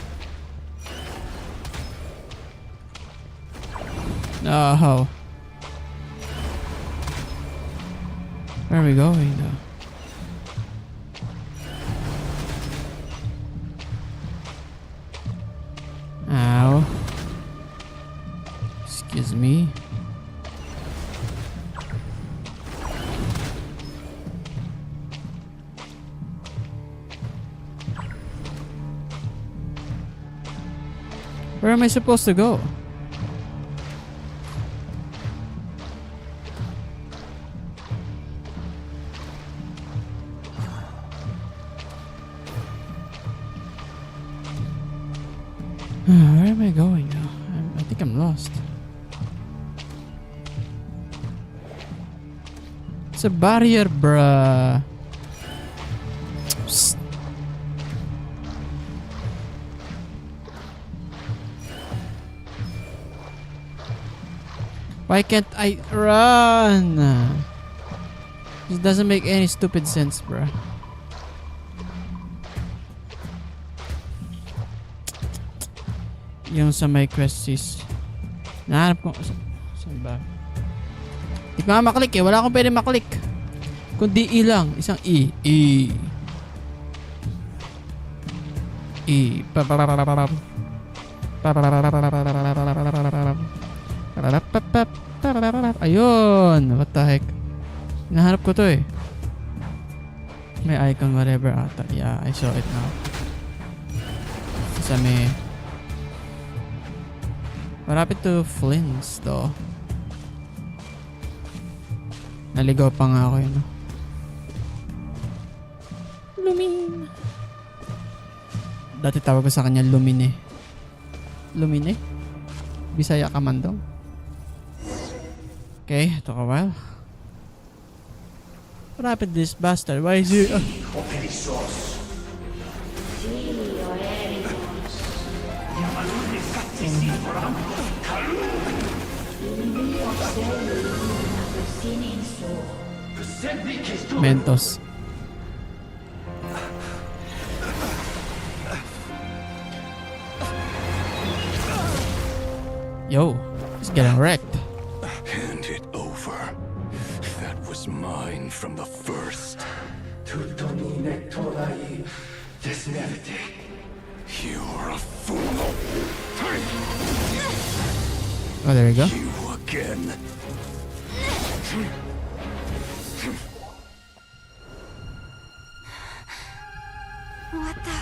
Oh. Where are we going now? Ow. Excuse me. Where am I supposed to go? Where am I going now? I think I'm lost. It's a barrier, bruh. Psst. Why can't I run? This doesn't make any stupid sense, bruh. Yung sa my quest is nahanap ko saan ba? Di ko nga maklik eh. Wala akong pwede maklik. Kundi E lang. Isang E. E. E. Ayun. What the heck? Nahanap ko to eh. May icon whatever ata. Yeah, I saw it now. Sa may malapit to Flint's though. Naligaw pa nga ako yun. Lumin. Dati tawag ko sa kanya Lumine. Lumine? Bisaya ka man daw. Okay, took a while. What happened to this bastard? Why is he... Mentos. Yo, he's getting wrecked. Hand it over. That was mine from the first. You're a fool. Oh, there we go. You again. What the?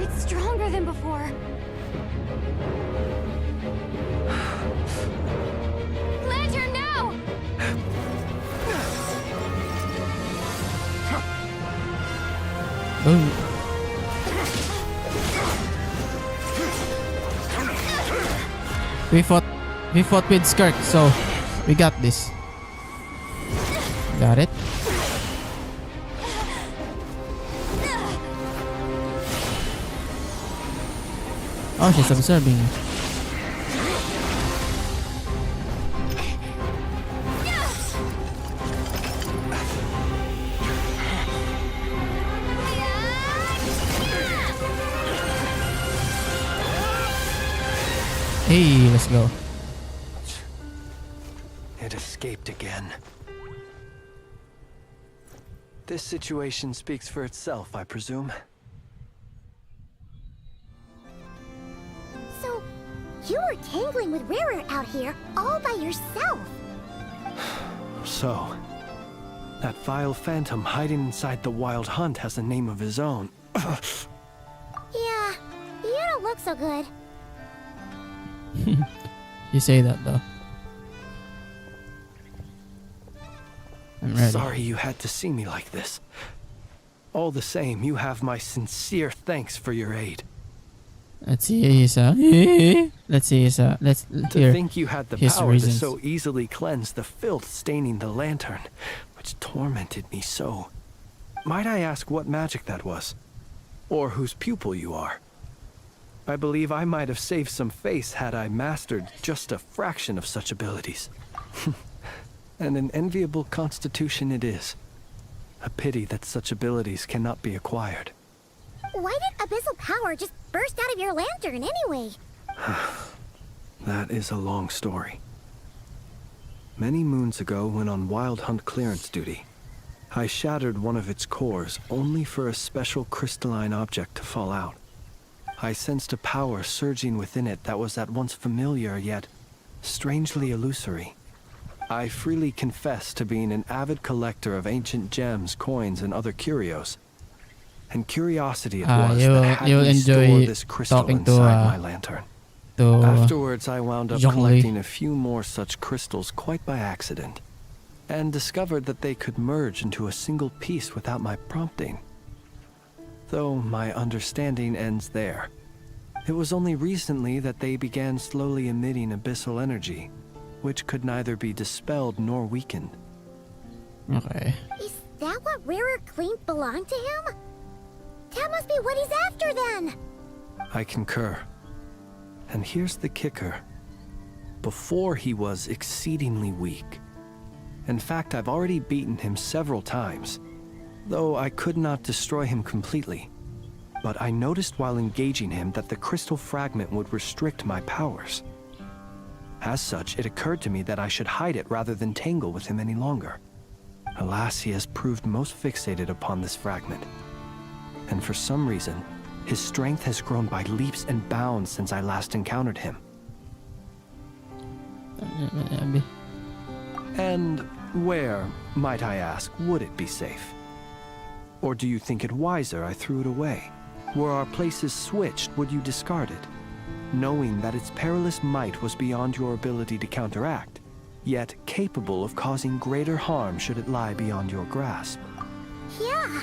It's stronger than before. Lantern, now! Boom. We fought with Skirk, so we got this. Got it. Oh, she's observing. Hey, let's go. escaped again. This situation speaks for itself, I presume. So, you were tangling with Rara out here all by yourself. So, that vile phantom hiding inside the Wild Hunt has a name of his own. Yeah, you don't look so good. You say that though. I'm ready. Sorry you had to see me like this. All the same, you have my sincere thanks for your aid. Let's see his let's see his let's To hear think you had the his power reasons. to so easily cleanse the filth staining the lantern, which tormented me so. Might I ask what magic that was? Or whose pupil you are? I believe I might have saved some face had I mastered just a fraction of such abilities. And an enviable constitution it is. A pity that such abilities cannot be acquired. Why did abyssal power just burst out of your lantern anyway? That is a long story. Many moons ago, when on Wild Hunt clearance duty, I shattered one of its cores only for a special crystalline object to fall out. I sensed a power surging within it that was at once familiar yet strangely illusory. I freely confess to being an avid collector of ancient gems, coins, and other curios. And curiosity it was that had you'll me store enjoy this crystal talking to inside my lantern. to Afterwards, I wound up Zhongli. collecting a few more such crystals quite by accident, and discovered that they could merge into a single piece without my prompting. Though my understanding ends there. It was only recently that they began slowly emitting abyssal energy, which could neither be dispelled nor weakened. Okay. Is that what Rara claimed belonged to him? That must be what he's after then! I concur. And here's the kicker. Before he was exceedingly weak. In fact, I've already beaten him several times, though I could not destroy him completely. But I noticed while engaging him that the crystal fragment would restrict my powers. As such, it occurred to me that I should hide it rather than tangle with him any longer. Alas, he has proved most fixated upon this fragment. And for some reason, his strength has grown by leaps and bounds since I last encountered him. And where, might I ask, would it be safe? Or do you think it wiser I threw it away? Were our places switched, would you discard it? Knowing that its perilous might was beyond your ability to counteract, yet capable of causing greater harm should it lie beyond your grasp. Yeah,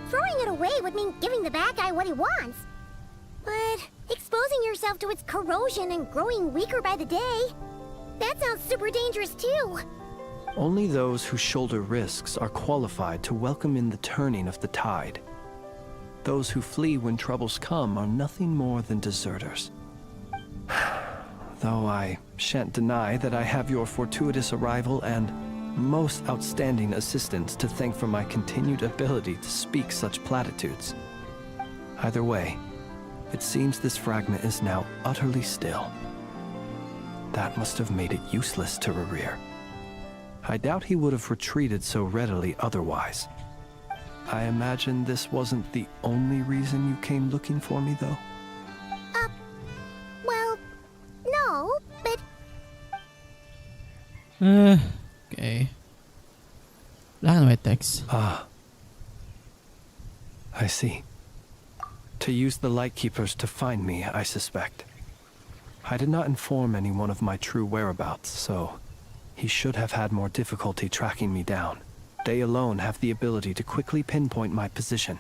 throwing it away would mean giving the bad guy what he wants. But exposing yourself to its corrosion and growing weaker by the day, that sounds super dangerous too. Only those who shoulder risks are qualified to welcome in the turning of the tide. Those who flee when troubles come are nothing more than deserters. Though I shan't deny that I have your fortuitous arrival and most outstanding assistance to thank for my continued ability to speak such platitudes. Either way, it seems this fragment is now utterly still. That must have made it useless to Rerir. I doubt he would have retreated so readily otherwise. I imagine this wasn't the only reason you came looking for me, though? Well, no, but Okay. Black and white text. Ah. I see. To use the Lightkeepers to find me, I suspect. I did not inform anyone of my true whereabouts, so he should have had more difficulty tracking me down. They alone have the ability to quickly pinpoint my position.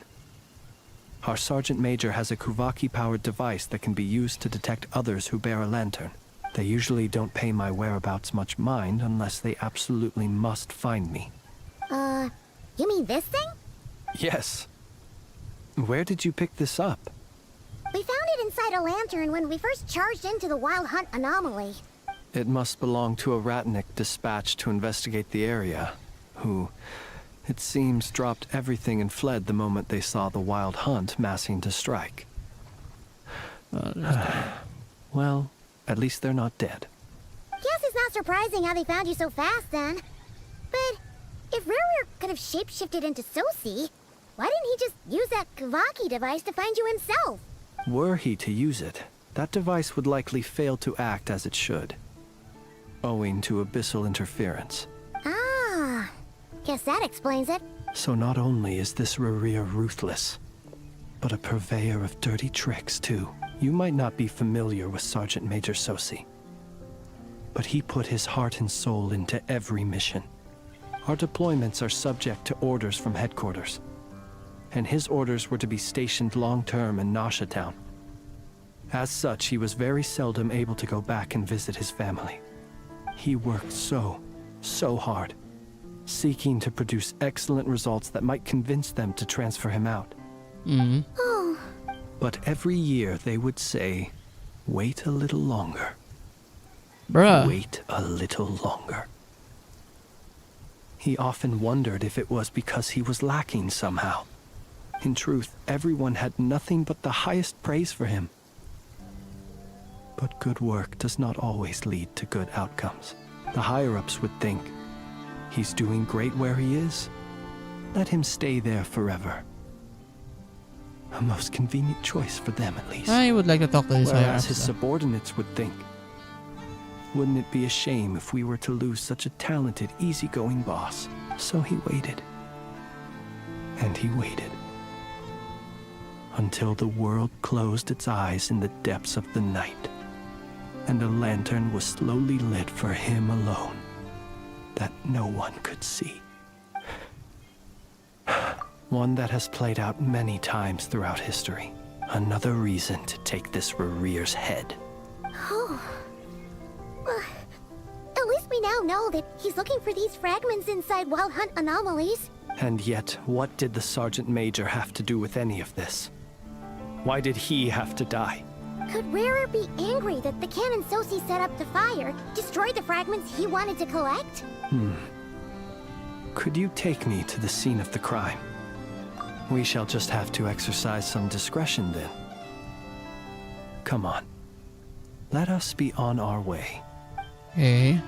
Our Sergeant Major has a Kuvaki-powered device that can be used to detect others who bear a lantern. They usually don't pay my whereabouts much mind unless they absolutely must find me. you mean this thing? Yes. Where did you pick this up? We found it inside a lantern when we first charged into the Wild Hunt anomaly. It must belong to a Ratnik dispatched to investigate the area, who, it seems, dropped everything and fled the moment they saw the Wild Hunt massing to strike. Well, at least they're not dead. Guess it's not surprising how they found you so fast then. But if Rerir could have shapeshifted into Sosi, why didn't he just use that Kavaki device to find you himself? Were he to use it, that device would likely fail to act as it should, owing to abyssal interference. Ah, guess that explains it. So not only is this Rerir ruthless, but a purveyor of dirty tricks too. You might not be familiar with Sergeant Major Sosi, but he put his heart and soul into every mission. Our deployments are subject to orders from headquarters, and his orders were to be stationed long-term in Nasha Town. As such, he was very seldom able to go back and visit his family. He worked so hard, seeking to produce excellent results that might convince them to transfer him out. Oh. But every year they would say, wait a little longer. Bruh. Wait a little longer. He often wondered if it was because he was lacking somehow. In truth, everyone had nothing but the highest praise for him. But good work does not always lead to good outcomes. The higher-ups would think, he's doing great where he is. Let him stay there forever. A most convenient choice for them, at least. I would like to talk to this Whereas his higher-ups, subordinates would think, wouldn't it be a shame if we were to lose such a talented, easygoing boss? So he waited. And he waited. Until the world closed its eyes in the depths of the night, and a lantern was slowly lit for him alone, that no one could see. One that has played out many times throughout history. Another reason to take this Rerir's head. Oh. Well, at least we now know that he's looking for these fragments inside Wild Hunt anomalies. And yet, what did the Sergeant Major have to do with any of this? Why did he have to die? Could Rerir be angry that the cannon Sosi set up the fire destroyed the fragments he wanted to collect? Could you take me to the scene of the crime? We shall just have to exercise some discretion then. Come on. Let us be on our way. Okay.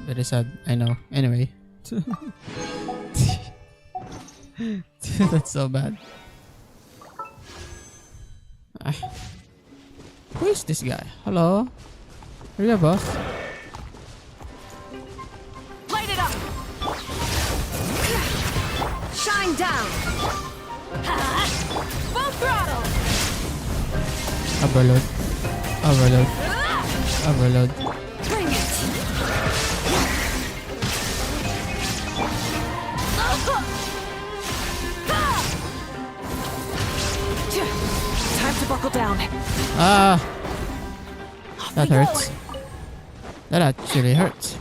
Very sad, I know. Anyway. That's so bad. Who is this guy? Hello? Are you a boss? Light it up! Shine down! Full throttle! Overload. Overload. Overload. Bring it! Time to buckle down. Ah! That hurts. That actually hurts.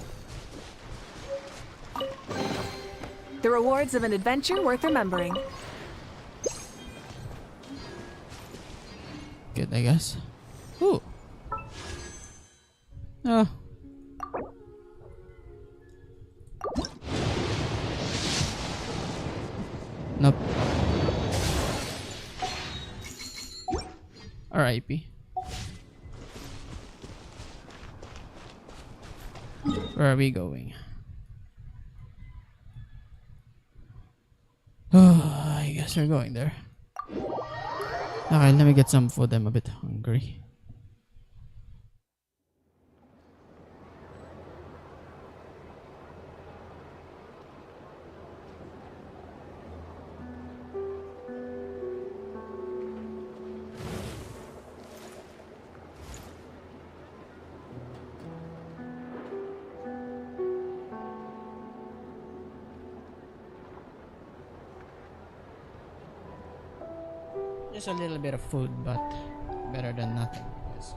The rewards of an adventure worth remembering. Good, I guess. Ooh. Oh. Nope. R.I.P. Where are we going? Oh, I guess we're going there. Okay, let me get some food. I'm a bit hungry. Just a little bit of food, but better than nothing. Yes.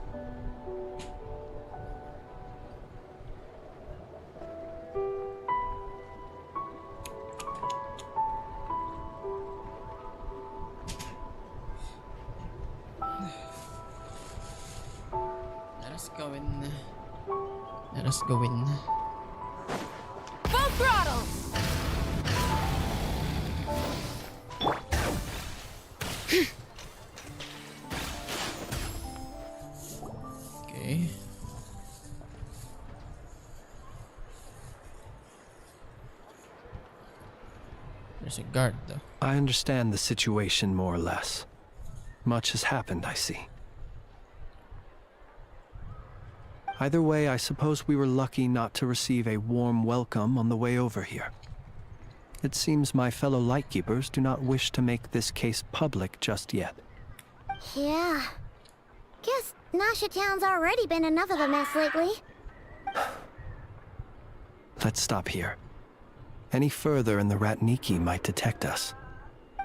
Let us go in. Let us go in. Full throttle! guard, though. I understand the situation more or less. Much has happened, I see. Either way, I suppose we were lucky not to receive a warm welcome on the way over here. It seems my fellow Lightkeepers do not wish to make this case public just yet. Yeah. Guess Nasha Town's already been enough of a mess lately. Let's stop here. Any further and the Ratniki might detect us.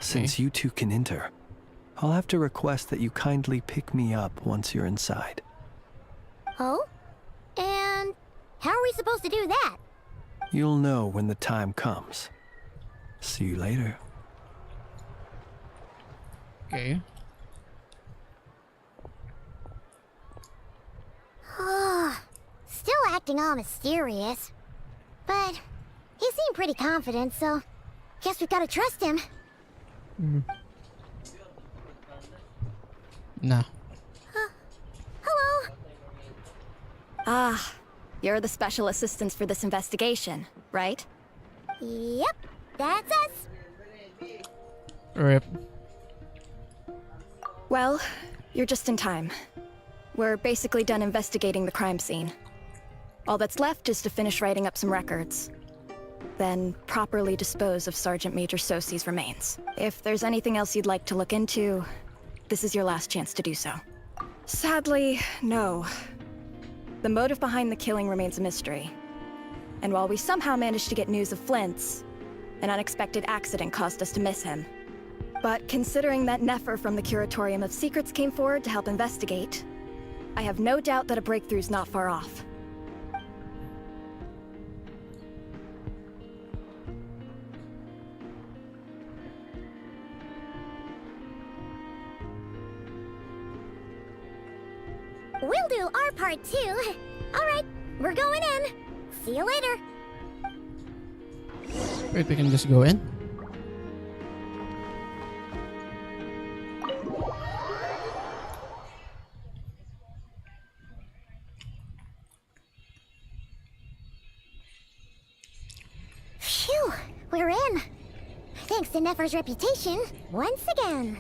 Since you two can enter, I'll have to request that you kindly pick me up once you're inside. Oh? And how are we supposed to do that? You'll know when the time comes. See you later. Okay. Still acting all mysterious. But he seemed pretty confident, so guess we've got to trust him. No. Hello? Ah, you're the special assistants for this investigation, right? Yep, that's us. Rip. Well, you're just in time. We're basically done investigating the crime scene. All that's left is to finish writing up some records. Then properly dispose of Sergeant Major Sosi's remains. If there's anything else you'd like to look into, this is your last chance to do so. Sadly, no. The motive behind the killing remains a mystery. And while we somehow managed to get news of Flint's, an unexpected accident caused us to miss him. But considering that Nefer from the Curatorium of Secrets came forward to help investigate, I have no doubt that a breakthrough's not far off. We'll do our part too. All right, we're going in. See you later. Wait, we can just go in? Phew, we're in. Thanks to Nefer's reputation, once again.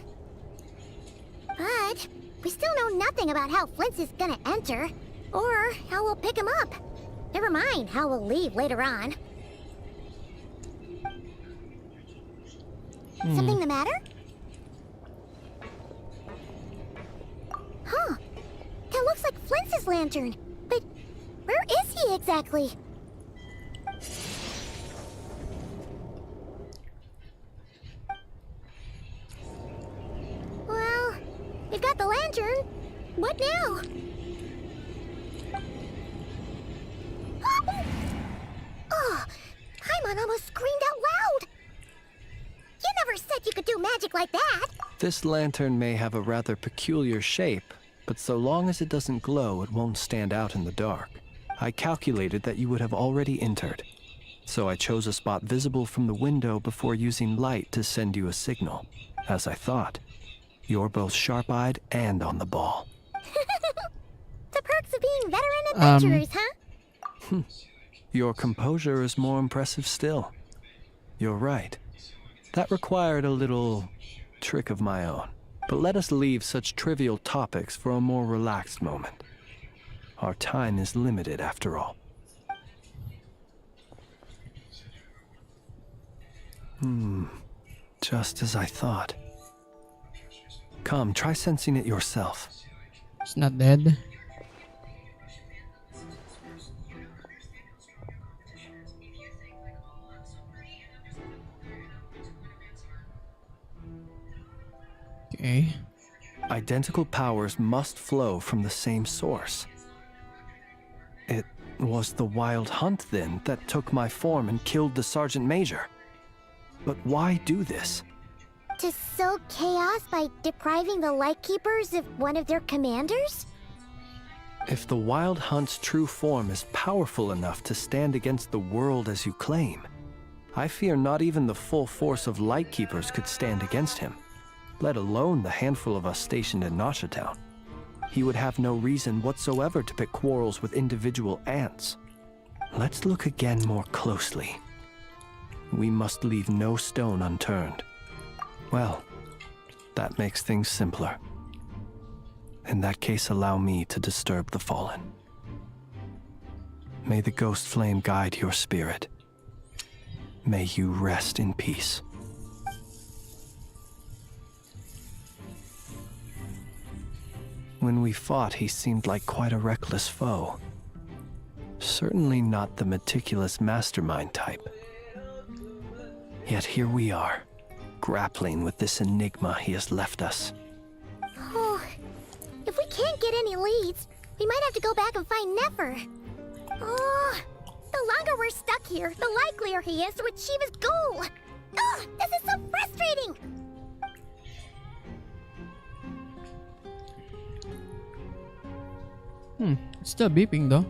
But we still know nothing about how Flint's is gonna enter, or how we'll pick him up. Never mind how we'll leave later on. Something the matter? Huh. That looks like Flint's lantern. But where is he exactly? Well, we've got the lantern. What now? Oh, Paimon almost screamed out loud. You never said you could do magic like that. This lantern may have a rather peculiar shape, but so long as it doesn't glow, it won't stand out in the dark. I calculated that you would have already entered, so I chose a spot visible from the window before using light to send you a signal. As I thought, you're both sharp-eyed and on the ball. The perks of being veteran adventurers, huh? Your composure is more impressive still. You're right. That required a little trick of my own. But let us leave such trivial topics for a more relaxed moment. Our time is limited after all. Just as I thought. Come, try sensing it yourself. It's not dead. Okay. Identical powers must flow from the same source. It was the Wild Hunt, then, that took my form and killed the Sergeant Major. But why do this? To sow chaos by depriving the Lightkeepers of one of their commanders? If the Wild Hunt's true form is powerful enough to stand against the world as you claim, I fear not even the full force of Lightkeepers could stand against him, let alone the handful of us stationed in Nasha Town. He would have no reason whatsoever to pick quarrels with individual ants. Let's look again more closely. we must leave no stone unturned. Well, that makes things simpler. In that case, allow me to disturb the fallen. May the ghost flame guide your spirit. May you rest in peace. When we fought, he seemed like quite a reckless foe. Certainly not the meticulous mastermind type. Yet here we are, grappling with this enigma he has left us. Oh, if we can't get any leads, we might have to go back and find Nefer. Oh, the longer we're stuck here, the likelier he is to achieve his goal. Oh, this is so frustrating. It's still beeping though.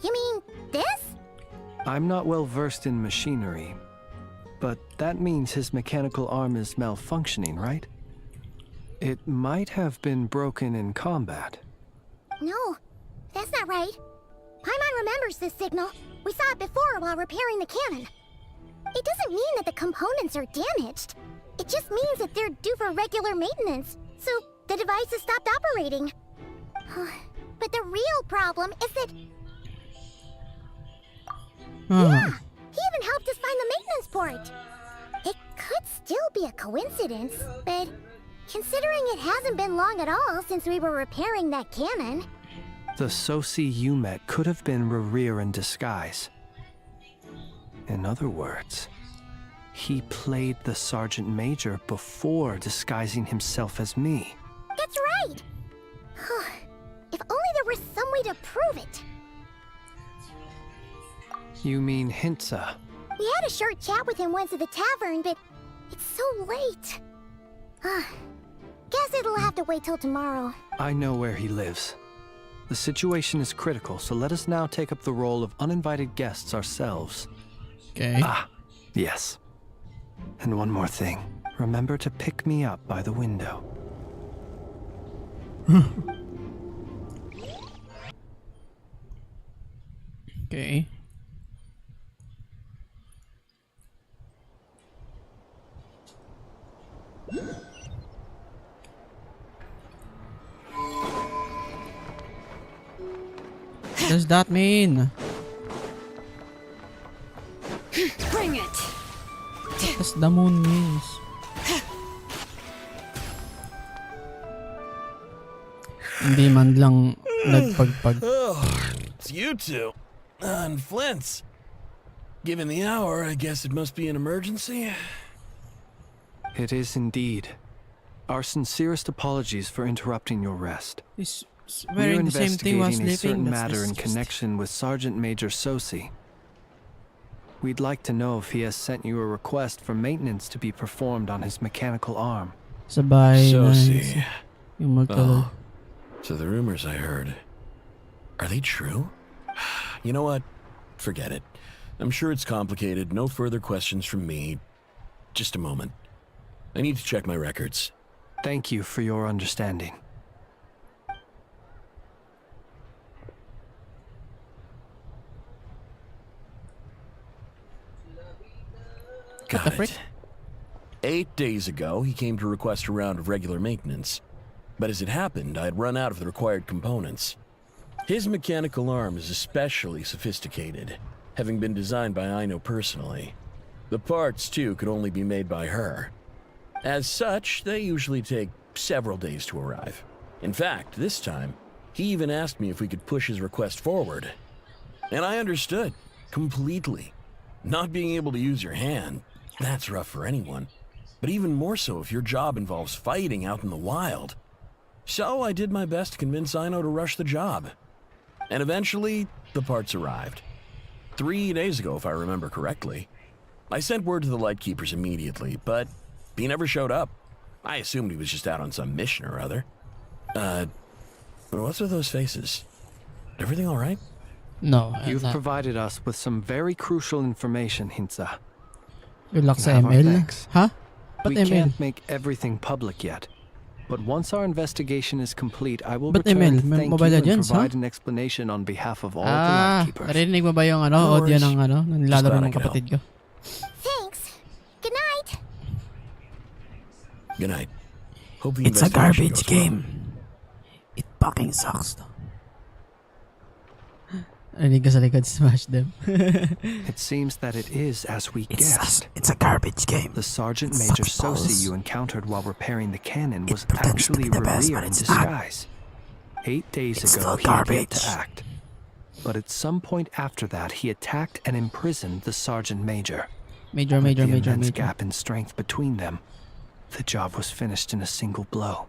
You mean this? I'm not well versed in machinery, but that means his mechanical arm is malfunctioning, right? It might have been broken in combat. No, that's not right. Paimon remembers this signal. We saw it before while repairing the cannon. It doesn't mean that the components are damaged. It just means that they're due for regular maintenance, so the device has stopped operating. But the real problem is that... Yeah, he even helped us find the maintenance port. It could still be a coincidence, but considering it hasn't been long at all since we were repairing that cannon... The Sosi you met could have been Rerir in disguise. In other words, he played the Sergeant Major before disguising himself as me. That's right! If only there were some way to prove it. You mean Hintsa? We had a short chat with him once at the tavern, but it's so late. Guess it'll have to wait till tomorrow. I know where he lives. The situation is critical, so let us now take up the role of uninvited guests ourselves. Okay. Ah, yes. And one more thing. Remember to pick me up by the window. Okay. What does that mean? Bring it. What does the moon means? Hindi man lang nagpagpag. Oh, it's you two. And Flint's. Given the hour, I guess it must be an emergency. It is indeed. Our sincerest apologies for interrupting your rest. We're We're in the same thing while investigating a sleeping. certain That's matter in just- connection with Sergeant Major Sosi. We'd like to know if he has sent you a request for maintenance to be performed on his mechanical arm. Sabay. Sosi. Nice. Yung magkalaro. Oh, so the rumors I heard, are they true? You know what? Forget it. I'm sure it's complicated. No further questions from me. Just a moment. I need to check my records. Thank you for your understanding. Got it. 8 days ago, he came to request a round of regular maintenance. But as it happened, I had run out of the required components. His mechanical arm is especially sophisticated, having been designed by Aino personally. The parts, too, could only be made by her. As such, they usually take several days to arrive. In fact, this time, he even asked me if we could push his request forward. And I understood, completely. Not being able to use your hand, that's rough for anyone. But even more so if your job involves fighting out in the wild. So I did my best to convince Aino to rush the job. And eventually, the parts arrived. 3 days ago, if I remember correctly. I sent word to the Lightkeepers immediately, but he never showed up. I assumed he was just out on some mission or other. What's with those faces? Everything all right? No. You've provided us with some very crucial information, Hintsa. Good luck You sa have our ML. thanks. Huh? We Ba't ML? can't make everything public yet. But once our investigation is complete, I will But return Emil, to may thank you Mobile and Legends, provide an explanation on behalf of all the Lightkeepers. Narinig mo ba yung audio ng nilalaro ng kapatid ko? Thanks. Good night. Good night. Hope the It's a investigation garbage goes well. game. It fucking sucks though. Narinig ka sa likod, smash them. It seems that it is as we guessed. It's a garbage game. The Sergeant It Major sucks balls. Sosi you encountered while repairing the cannon was pretends to be actually the best, Rerir but in it's not. disguise. 8 days It's ago, still he began garbage. to act. But at some point after that, he attacked and imprisoned the Sergeant Major. Major. The immense gap in strength between them, the job was finished in a single blow.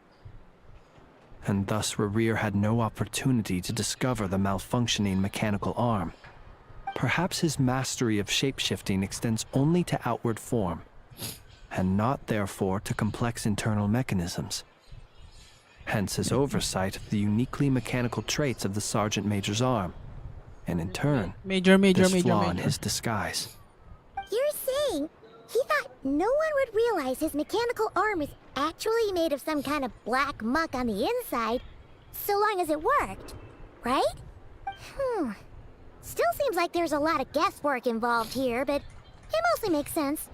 And thus Rerir had no opportunity to discover the malfunctioning mechanical arm. Perhaps his mastery of shapeshifting extends only to outward form, and not therefore to complex internal mechanisms. Hence his oversight of the uniquely mechanical traits of the Sergeant Major's arm, and in turn, this flaw in his disguise. You're saying he thought no one would realize his mechanical arm is actually made of some kind of black muck on the inside, so long as it worked, right? Still seems like there's a lot of guesswork involved here, but it mostly makes sense.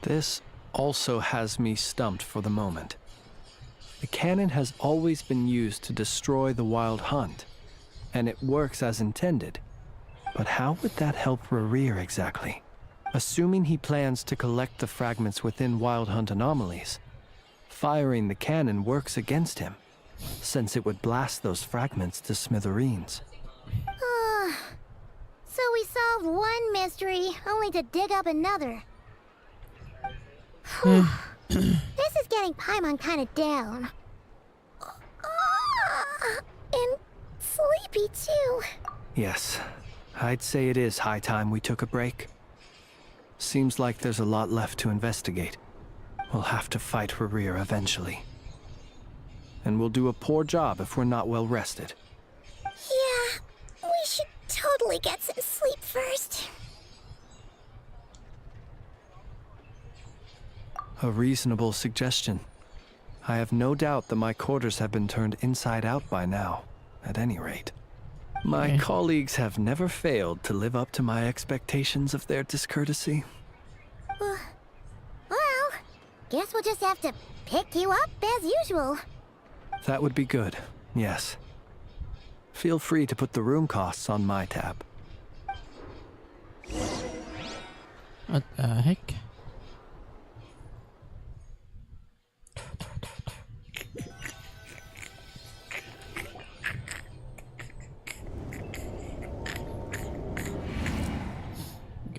This also has me stumped for the moment. The cannon has always been used to destroy the Wild Hunt, and it works as intended. But how would that help Rerir exactly? Assuming he plans to collect the fragments within Wild Hunt anomalies, firing the cannon works against him, since it would blast those fragments to smithereens. So we solved one mystery, only to dig up another. This is getting Paimon kind of down. And sleepy too. Yes, I'd say it is high time we took a break. Seems like there's a lot left to investigate. We'll have to fight Rerir eventually. And we'll do a poor job if we're not well rested. Yeah, we should totally get some sleep first. A reasonable suggestion. I have no doubt that my quarters have been turned inside out by now, at any rate. My colleagues have never failed to live up to my expectations of their discourtesy. Well, guess we'll just have to pick you up as usual. That would be good, yes. Feel free to put the room costs on my tab. What the heck?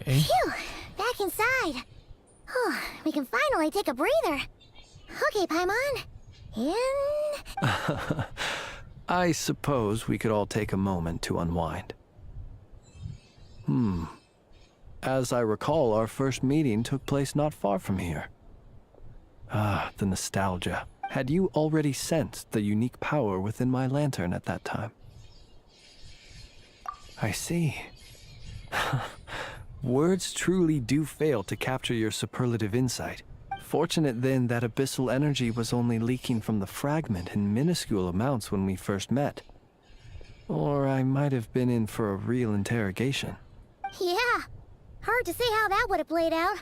Okay. Phew, back inside. We can finally take a breather. Okay, Paimon. In... I suppose we could all take a moment to unwind. As I recall, our first meeting took place not far from here. Ah, the nostalgia. Had you already sensed the unique power within my lantern at that time? I see. Words truly do fail to capture your superlative insight. Fortunate then that abyssal energy was only leaking from the fragment in minuscule amounts when we first met. Or I might have been in for a real interrogation. Yeah, hard to say how that would have played out.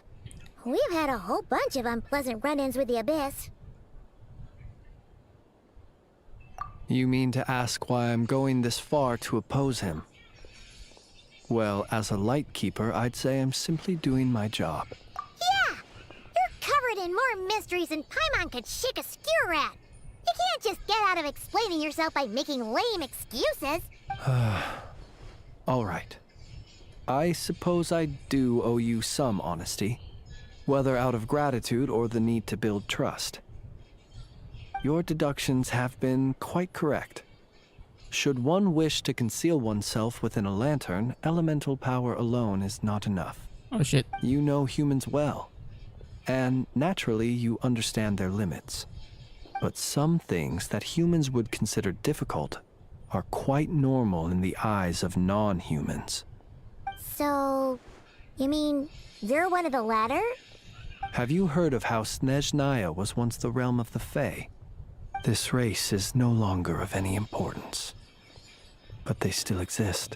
We've had a whole bunch of unpleasant run-ins with the Abyss. You mean to ask why I'm going this far to oppose him? Well, as a Lightkeeper, I'd say I'm simply doing my job. Yeah! You're covered in more mysteries than Paimon could shake a skewer at. You can't just get out of explaining yourself by making lame excuses. All right. I suppose I do owe you some honesty, whether out of gratitude or the need to build trust. Your deductions have been quite correct. Should one wish to conceal oneself within a lantern, elemental power alone is not enough. Oh shit. You know humans well, and naturally you understand their limits. But some things that humans would consider difficult are quite normal in the eyes of non-humans. So, you mean you're one of the latter? Have you heard of how Snezhnaya was once the realm of the Fae? This race is no longer of any importance, but they still exist,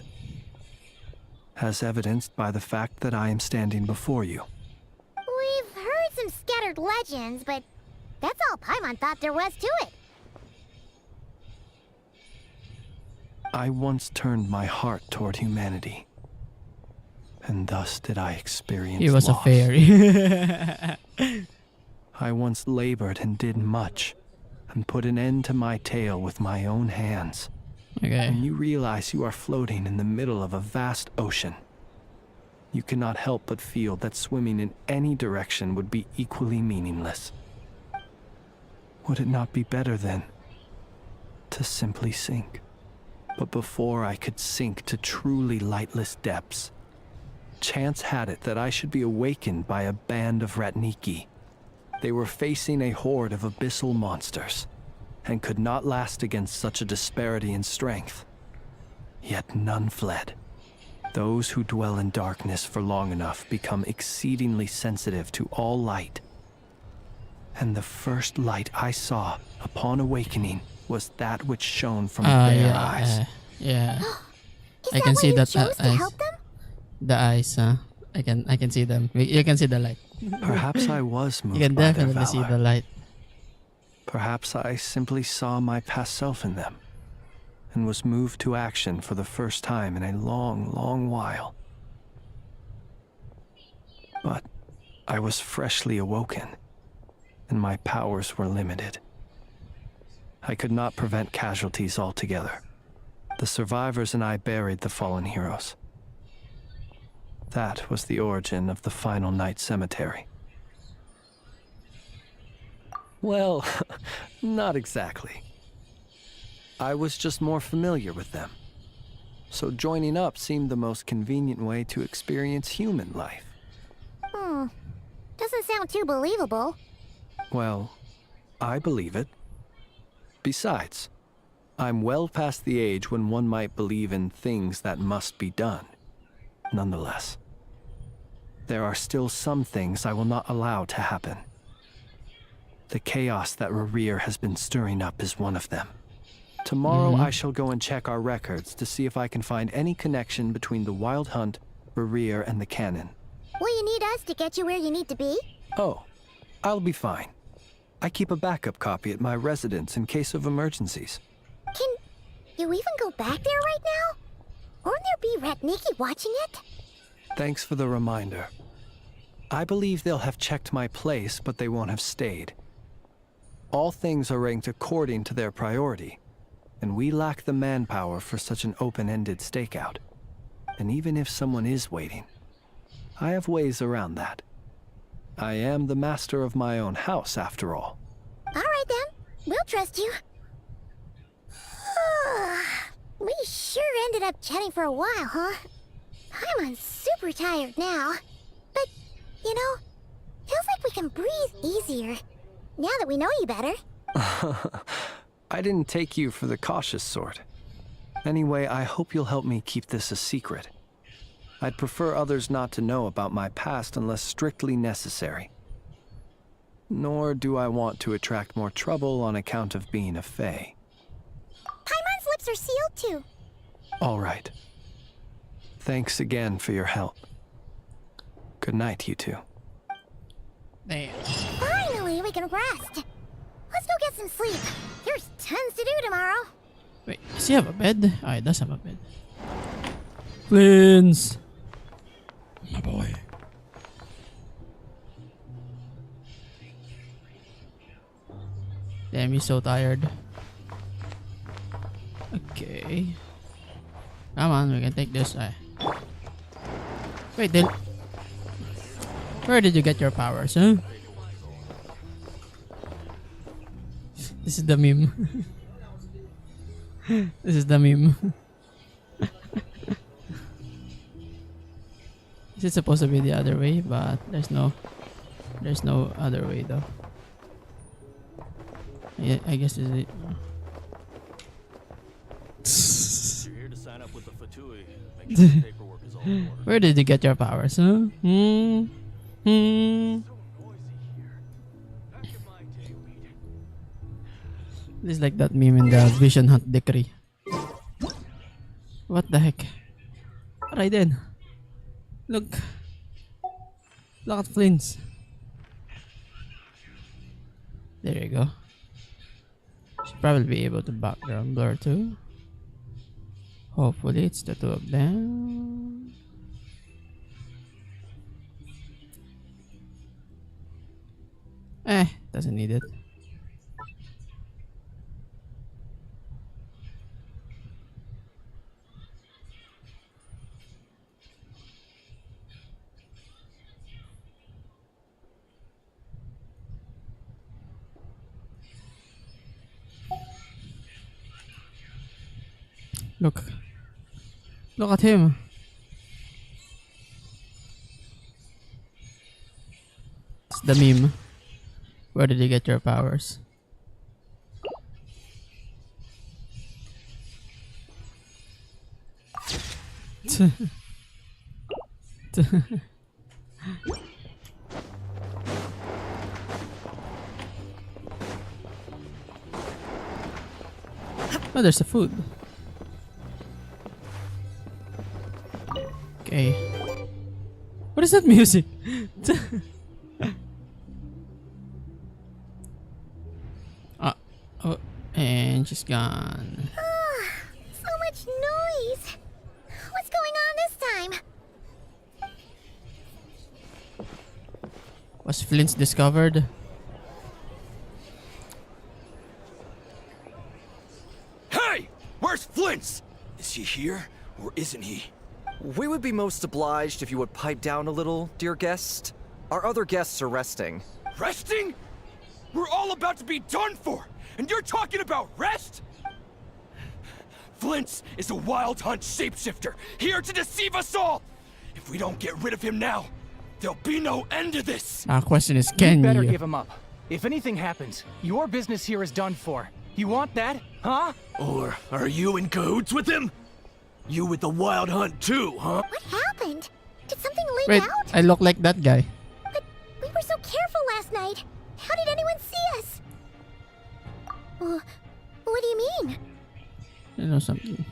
as evidenced by the fact that I am standing before you. We've heard some scattered legends, but that's all Paimon thought there was to it. I once turned my heart toward humanity, and thus did I experience He was loss. a fairy. I once labored and did much, and put an end to my tale with my own hands. Okay. When you realize you are floating in the middle of a vast ocean, you cannot help but feel that swimming in any direction would be equally meaningless. Would it not be better, then, to simply sink? But before I could sink to truly lightless depths, chance had it that I should be awakened by a band of Ratniki. They were facing a horde of abyssal monsters, and could not last against such a disparity in strength. Yet none fled. Those who dwell in darkness for long enough become exceedingly sensitive to all light. And the first light I saw upon awakening was that which shone from their eyes. Yeah. I can see that eyes. The eyes, I can see them. You can see the light. Perhaps I was moved You can by their definitely see valor. the light. Perhaps I simply saw my past self in them, and was moved to action for the first time in a long, long while. But I was freshly awoken, and my powers were limited. I could not prevent casualties altogether. The survivors and I buried the fallen heroes. That was the origin of the Final Night Cemetery. Well, not exactly. I was just more familiar with them. So joining up seemed the most convenient way to experience human life. Doesn't sound too believable. Well, I believe it. Besides, I'm well past the age when one might believe in things that must be done. Nonetheless, there are still some things I will not allow to happen. The chaos that Rerir has been stirring up is one of them. Tomorrow I shall go and check our records to see if I can find any connection between the Wild Hunt, Rerir, and the Cannon. Will you need us to get you where you need to be? Oh, I'll be fine. I keep a backup copy at my residence in case of emergencies. Can you even go back there right now? Won't there be Ratniki watching it? Thanks for the reminder. I believe they'll have checked my place, but they won't have stayed. All things are ranked according to their priority, and we lack the manpower for such an open-ended stakeout. And even if someone is waiting, I have ways around that. I am the master of my own house, after all. All right then, we'll trust you. We sure ended up chatting for a while, huh? I'm super tired now. But, you know, feels like we can breathe easier now that we know you better. I didn't take you for the cautious sort. Anyway, I hope you'll help me keep this a secret. I'd prefer others not to know about my past unless strictly necessary. Nor do I want to attract more trouble on account of being a Fae. Paimon's lips are sealed too. All right. Thanks again for your help. Good night, you two. Damn. Finally, we can rest. Let's go get some sleep. There's tons to do tomorrow. Wait, does he have a bed? Oh, he does have a bed. Flins! My boy. Damn, he's so tired. Okay. Come on, we can take this. Wait, then. Where did you get your powers, huh? This is the meme. This is the meme. This is supposed to be the other way, but there's no other way though. Yeah, I guess this is it. You're here to sign up with the Fatui. Make sure the paperwork is all in order. Where did you get your powers, huh? This is like that meme in the Vision Hunt Decree. What the heck? Right then. Look. Look at Flint's. There you go. Should probably be able to background blur too. Hopefully it's the two of them. Doesn't need it. Look at him. It's the meme. Where did you get your powers? Oh, there's the food. Okay. What is that music? Oh, and she's gone. So much noise. What's going on this time? Was Flint's discovered? Hey! Where's Flint's? Is he here, or isn't he? We would be most obliged if you would pipe down a little, dear guest. Our other guests are resting. Resting? We're all about to be done for, and you're talking about rest? Flint's is a Wild Hunt shapeshifter, here to deceive us all! If we don't get rid of him now, there'll be no end to this! Our question is, can you better you? give him up. If anything happens, your business here is done for. You want that, huh? Or are you in cahoots with him? You with the Wild Hunt too, huh? What happened? Did something leak Wait, out? I look like that guy. But we were so careful last night. How did anyone see us? What do you mean? You know something.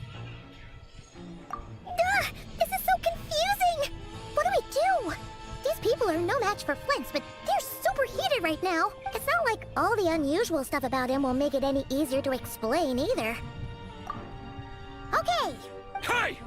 This is so confusing! What do we do? These people are no match for Flint's, but they're super heated right now. It's not like all the unusual stuff about him will make it any easier to explain either. Okay! Hey!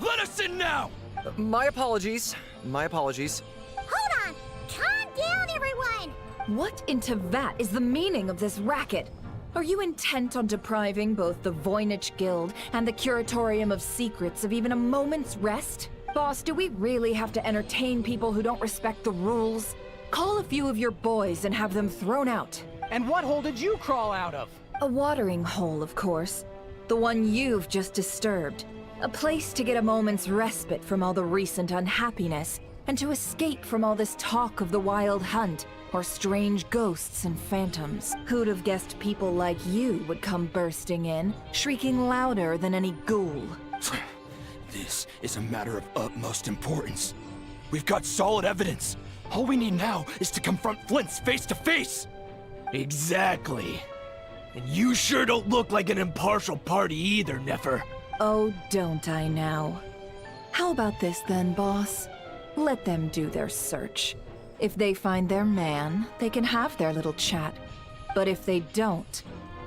Let us in now! My apologies. My apologies. Hold on! Calm down, everyone! What in Tevat is the meaning of this racket? Are you intent on depriving both the Voynich Guild and the Curatorium of Secrets of even a moment's rest? Boss, do we really have to entertain people who don't respect the rules? Call a few of your boys and have them thrown out. And what hole did you crawl out of? A watering hole, of course. The one you've just disturbed. A place to get a moment's respite from all the recent unhappiness, and to escape from all this talk of the Wild Hunt, or strange ghosts and phantoms. Who'd have guessed people like you would come bursting in, shrieking louder than any ghoul? This is a matter of utmost importance. We've got solid evidence. All we need now is to confront Flint's face to face. Exactly. And you sure don't look like an impartial party either, Nefer. Oh, don't I now? How about this then, boss? Let them do their search. If they find their man, they can have their little chat. But if they don't,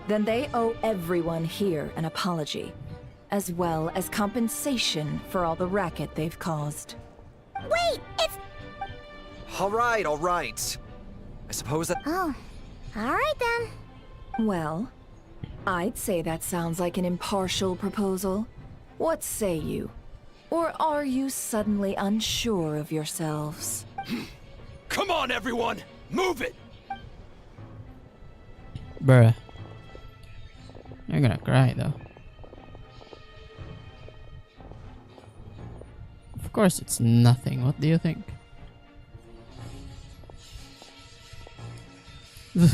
then they owe everyone here an apology, as well as compensation for all the racket they've caused. Wait, it's... All right. I suppose that... Oh, all right then. Well, I'd say that sounds like an impartial proposal. What say you? Or are you suddenly unsure of yourselves? Come on, everyone! Move it! Bruh. You're gonna cry though. Of course it's nothing. What do you think?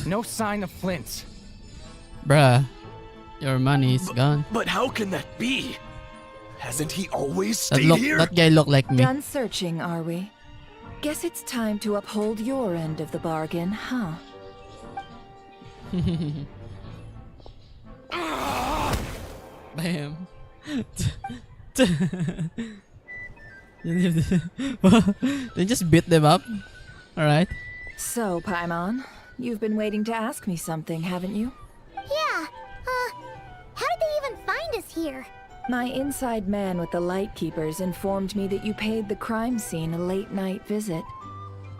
No sign of Flint's. Bruh. Your money's gone. But how can that be? Hasn't he always stayed here? That guy looked like me. Done searching, are we? Guess it's time to uphold your end of the bargain, huh? Bam. They just beat them up. Alright. So, Paimon, you've been waiting to ask me something, haven't you? Yeah, how did they even find us here? My inside man with the Lightkeepers informed me that you paid the crime scene a late-night visit.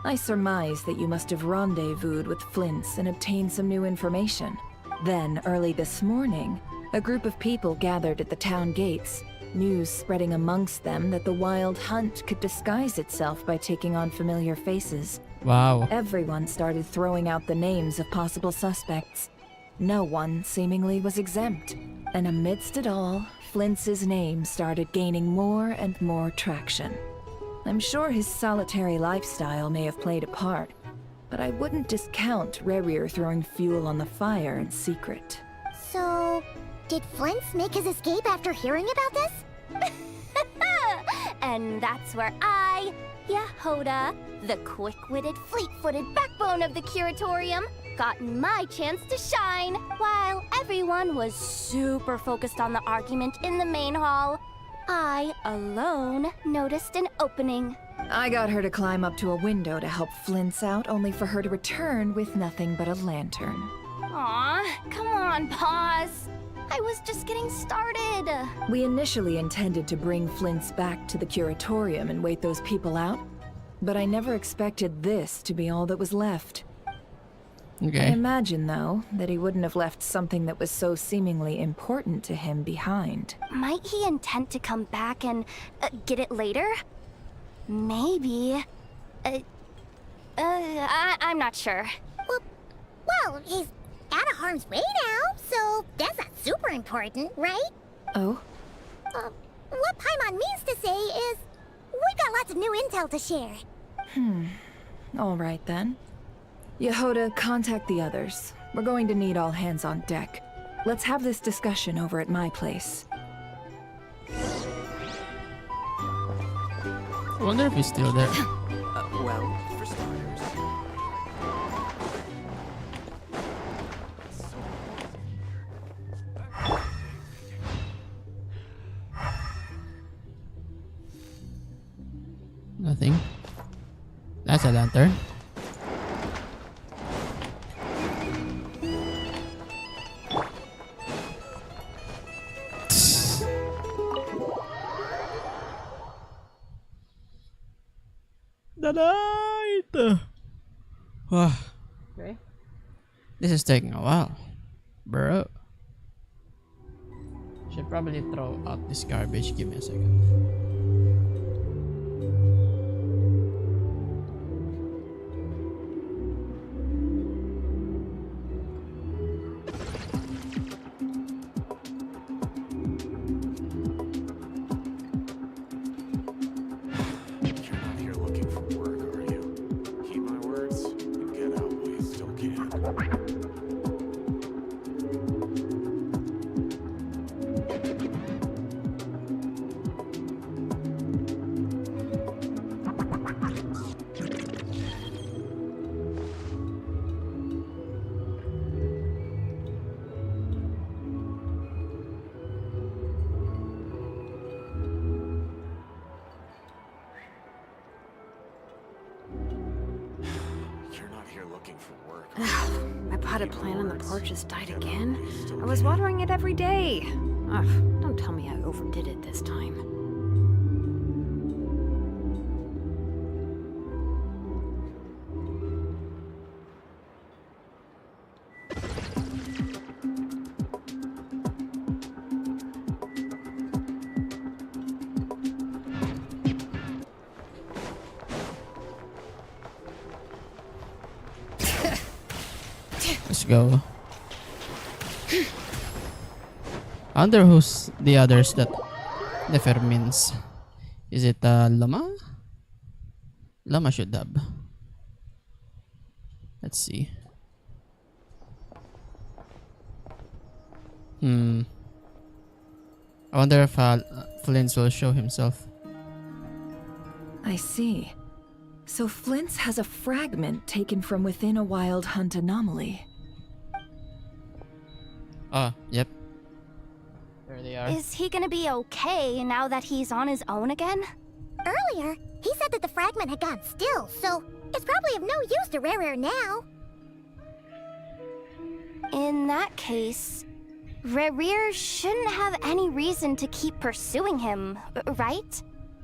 I surmise that you must have rendezvoused with Flint's and obtained some new information. Then, early this morning, a group of people gathered at the town gates, news spreading amongst them that the Wild Hunt could disguise itself by taking on familiar faces. Wow. Everyone started throwing out the names of possible suspects. No one seemingly was exempt. And amidst it all, Flint's name started gaining more and more traction. I'm sure his solitary lifestyle may have played a part, but I wouldn't discount Rerir throwing fuel on the fire in secret. So, did Flint's make his escape after hearing about this? And that's where I, Yehoda, the quick-witted, fleet-footed backbone of the Curatorium, got my chance to shine, while everyone was super focused on the argument in the main hall. I, alone, noticed an opening. I got her to climb up to a window to help Flint's out, only for her to return with nothing but a lantern. Aw, come on, pause. I was just getting started. We initially intended to bring Flint's back to the Curatorium and wait those people out, but I never expected this to be all that was left. Okay. I imagine, though, that he wouldn't have left something that was so seemingly important to him behind. Might he intend to come back and get it later? Maybe. I'm not sure. Well, he's out of harm's way now, so that's not super important, right? Oh? What Paimon means to say is, we got lots of new intel to share. All right, then. Yehoda, contact the others. We're going to need all hands on deck. Let's have this discussion over at my place. I wonder if he's still there. Well, for starters. Nothing. That's a lantern. The light! Okay. This is taking a while, bro. Should probably throw out this garbage. Give me a second. My potted plant on the porch just died again. I was watering it every day. Ugh, don't tell me I overdid it this time. Let's go. I wonder who's the others that Nefer means. Is it Lama? Lama should have. Let's see. I wonder if Flint's will show himself. I see. So Flint's has a fragment taken from within a Wild Hunt anomaly. Ah, yep. are. Is he gonna be okay now that he's on his own again? Earlier, he said that the fragment had gone still, so it's probably of no use to Rare now. In that case, Rare shouldn't have any reason to keep pursuing him, right?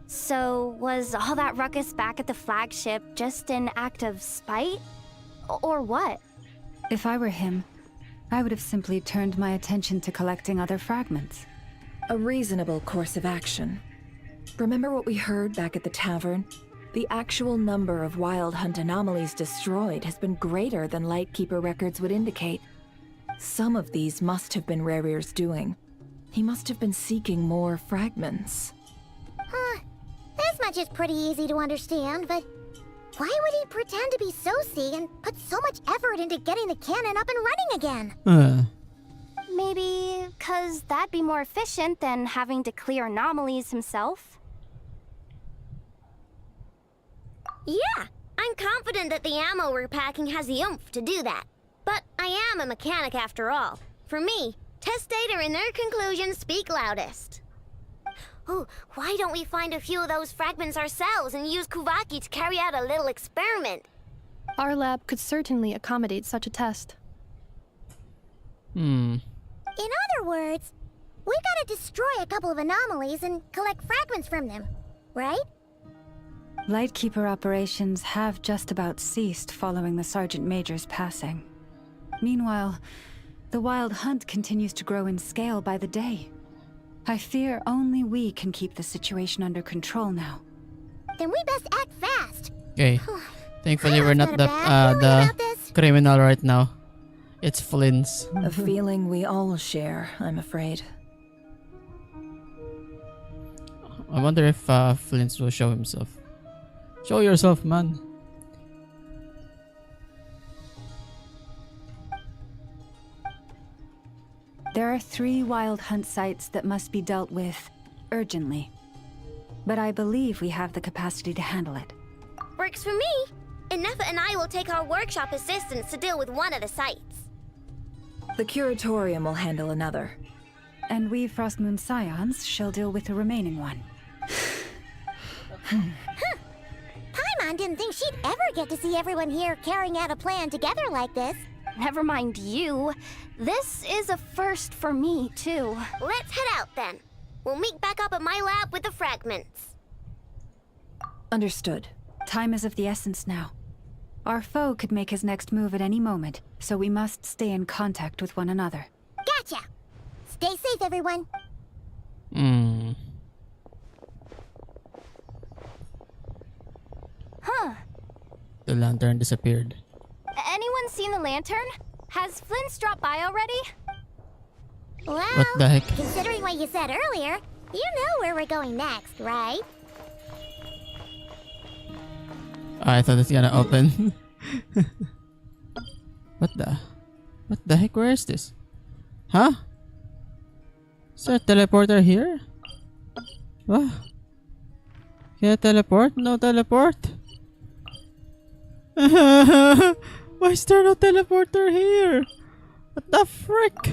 So, was all that ruckus back at the flagship just an act of spite? Or what? If I were him, I would have simply turned my attention to collecting other fragments. A reasonable course of action. Remember what we heard back at the tavern? The actual number of Wild Hunt anomalies destroyed has been greater than Lightkeeper records would indicate. Some of these must have been Rare's doing. He must have been seeking more fragments. This much is pretty easy to understand, but why would he pretend to be Sosi and put so much effort into getting the cannon up and running again? Maybe because that'd be more efficient than having to clear anomalies himself? Yeah, I'm confident that the ammo we're packing has the oomph to do that. But I am a mechanic after all. For me, test data and their conclusions speak loudest. Oh, why don't we find a few of those fragments ourselves and use Kuvaki to carry out a little experiment? Our lab could certainly accommodate such a test. In other words, we gotta destroy a couple of anomalies and collect fragments from them, right? Lightkeeper operations have just about ceased following the Sergeant Major's passing. Meanwhile, the Wild Hunt continues to grow in scale by the day. I fear only we can keep the situation under control now. Then we best act fast. Okay. Thankfully, we're not the criminal right now. It's Flynn's. A feeling we all share, I'm afraid. I wonder if Flynn's will show himself. Show yourself, man. There are 3 Wild Hunt sites that must be dealt with urgently. But I believe we have the capacity to handle it. Works for me. Inefa and I will take our workshop assistants to deal with one of the sites. The Curatorium will handle another. And we Frostmoon Scions shall deal with the remaining one. Paimon didn't think she'd ever get to see everyone here carrying out a plan together like this. Never mind you. This is a first for me, too. Let's head out then. We'll meet back up at my lab with the fragments. Understood. Time is of the essence now. Our foe could make his next move at any moment, so we must stay in contact with one another. Gotcha! Stay safe, everyone. Huh. The lantern disappeared. Anyone seen the lantern? Has Flint's dropped by already? Well, What the heck? considering what you said earlier, you know where we're going next, right? I thought it's gonna open. What the heck? Where is this? Huh? Is there a teleporter here? What? Can I teleport? No teleport? Why is there no teleporter here? What the frick?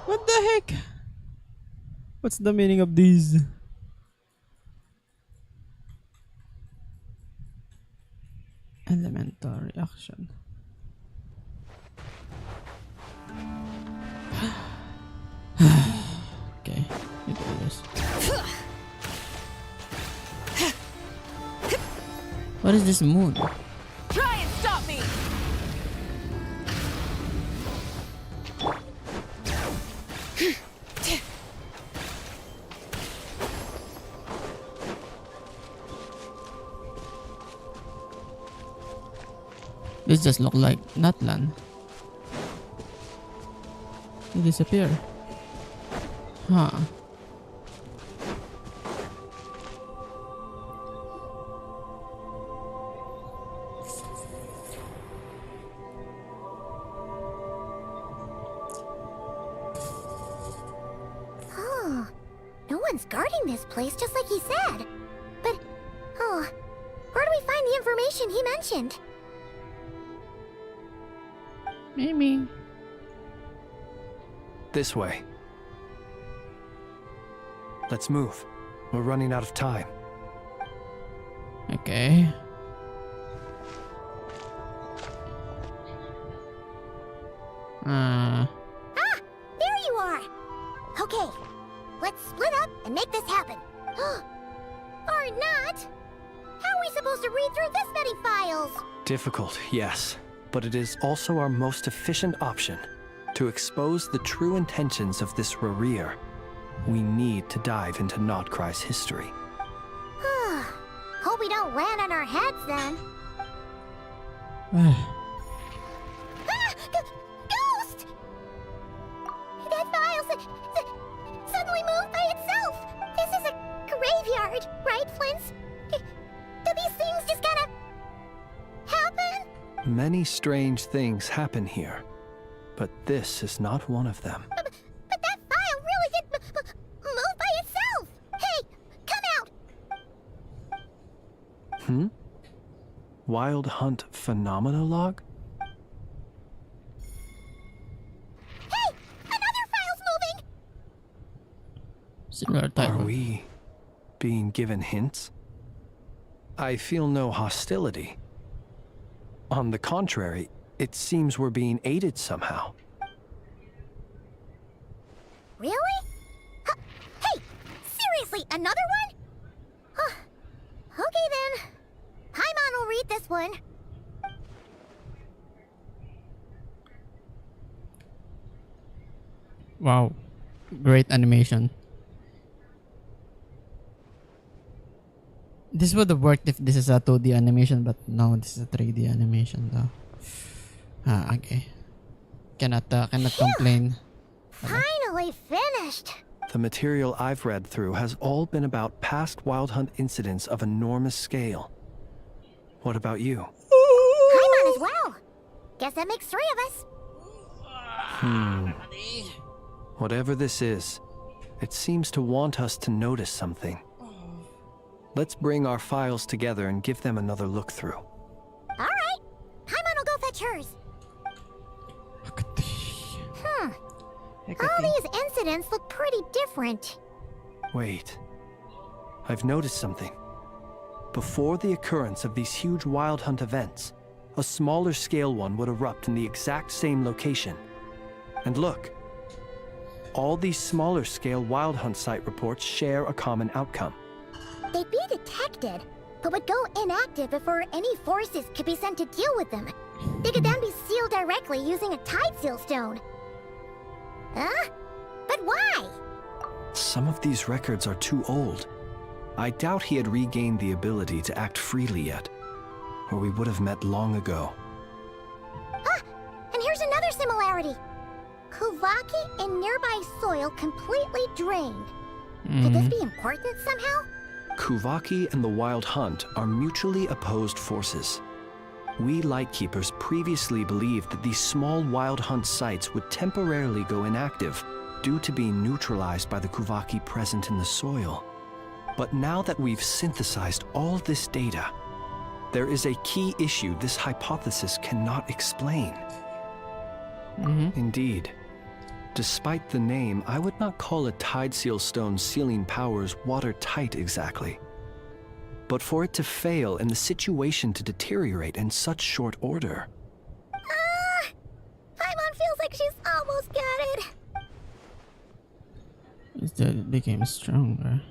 What the heck? What's the meaning of these? Elemental reaction. Okay, you do this. What is this moon? Try and stop me! This just look like Natlan. He disappeared. Huh. Oh, no one's guarding this place just like he said. But, where do we find the information he mentioned? Maybe. This way. Let's move. We're running out of time. Okay. Ah, there you are. Okay, let's split up and make this happen. Or not. How are we supposed to read through this many files? Difficult, yes, but it is also our most efficient option. To expose the true intentions of this Rarir, we need to dive into Notcry's history. Hope we don't land on our heads then. Ghost! That file suddenly moved by itself. This is a graveyard, right, Flint? Do these things just kind of happen? Many strange things happen here, but this is not one of them. But that file really did move by itself. Hey, come out! Wild Hunt Phenomenologue? Hey, another file's moving. Similar type. Are we being given hints? I feel no hostility. On the contrary, it seems we're being aided somehow. Really? Hey, seriously, another one? Okay then. Paimon will read this one. Wow. Great animation. This would have worked if this is a 2D animation, but no, this is a 3D animation though. Okay. Cannot complain. Finally finished. The material I've read through has all been about past Wild Hunt incidents of enormous scale. What about you? Paimon as well. Guess that makes 3 of us. Whatever this is, it seems to want us to notice something. Let's bring our files together and give them another look through. All right. Paimon will go fetch hers. All these incidents look pretty different. Wait. I've noticed something. Before the occurrence of these huge Wild Hunt events, a smaller scale one would erupt in the exact same location. And look. All these smaller scale Wild Hunt site reports share a common outcome. They'd be detected, but would go inactive before any forces could be sent to deal with them. They could then be sealed directly using a tide seal stone. Huh? But why? Some of these records are too old. I doubt he had regained the ability to act freely yet, or we would have met long ago. And here's another similarity. Kuvaki and nearby soil completely drained. Could this be important somehow? Kuvaki and the Wild Hunt are mutually opposed forces. We Lightkeepers previously believed that these small Wild Hunt sites would temporarily go inactive due to being neutralized by the Kuvaki present in the soil. But now that we've synthesized all this data, there is a key issue this hypothesis cannot explain. Indeed. Despite the name, I would not call a Tide Seal Stone's sealing powers watertight exactly. But for it to fail and the situation to deteriorate in such short order... Paimon feels like she's almost got it. It became stronger.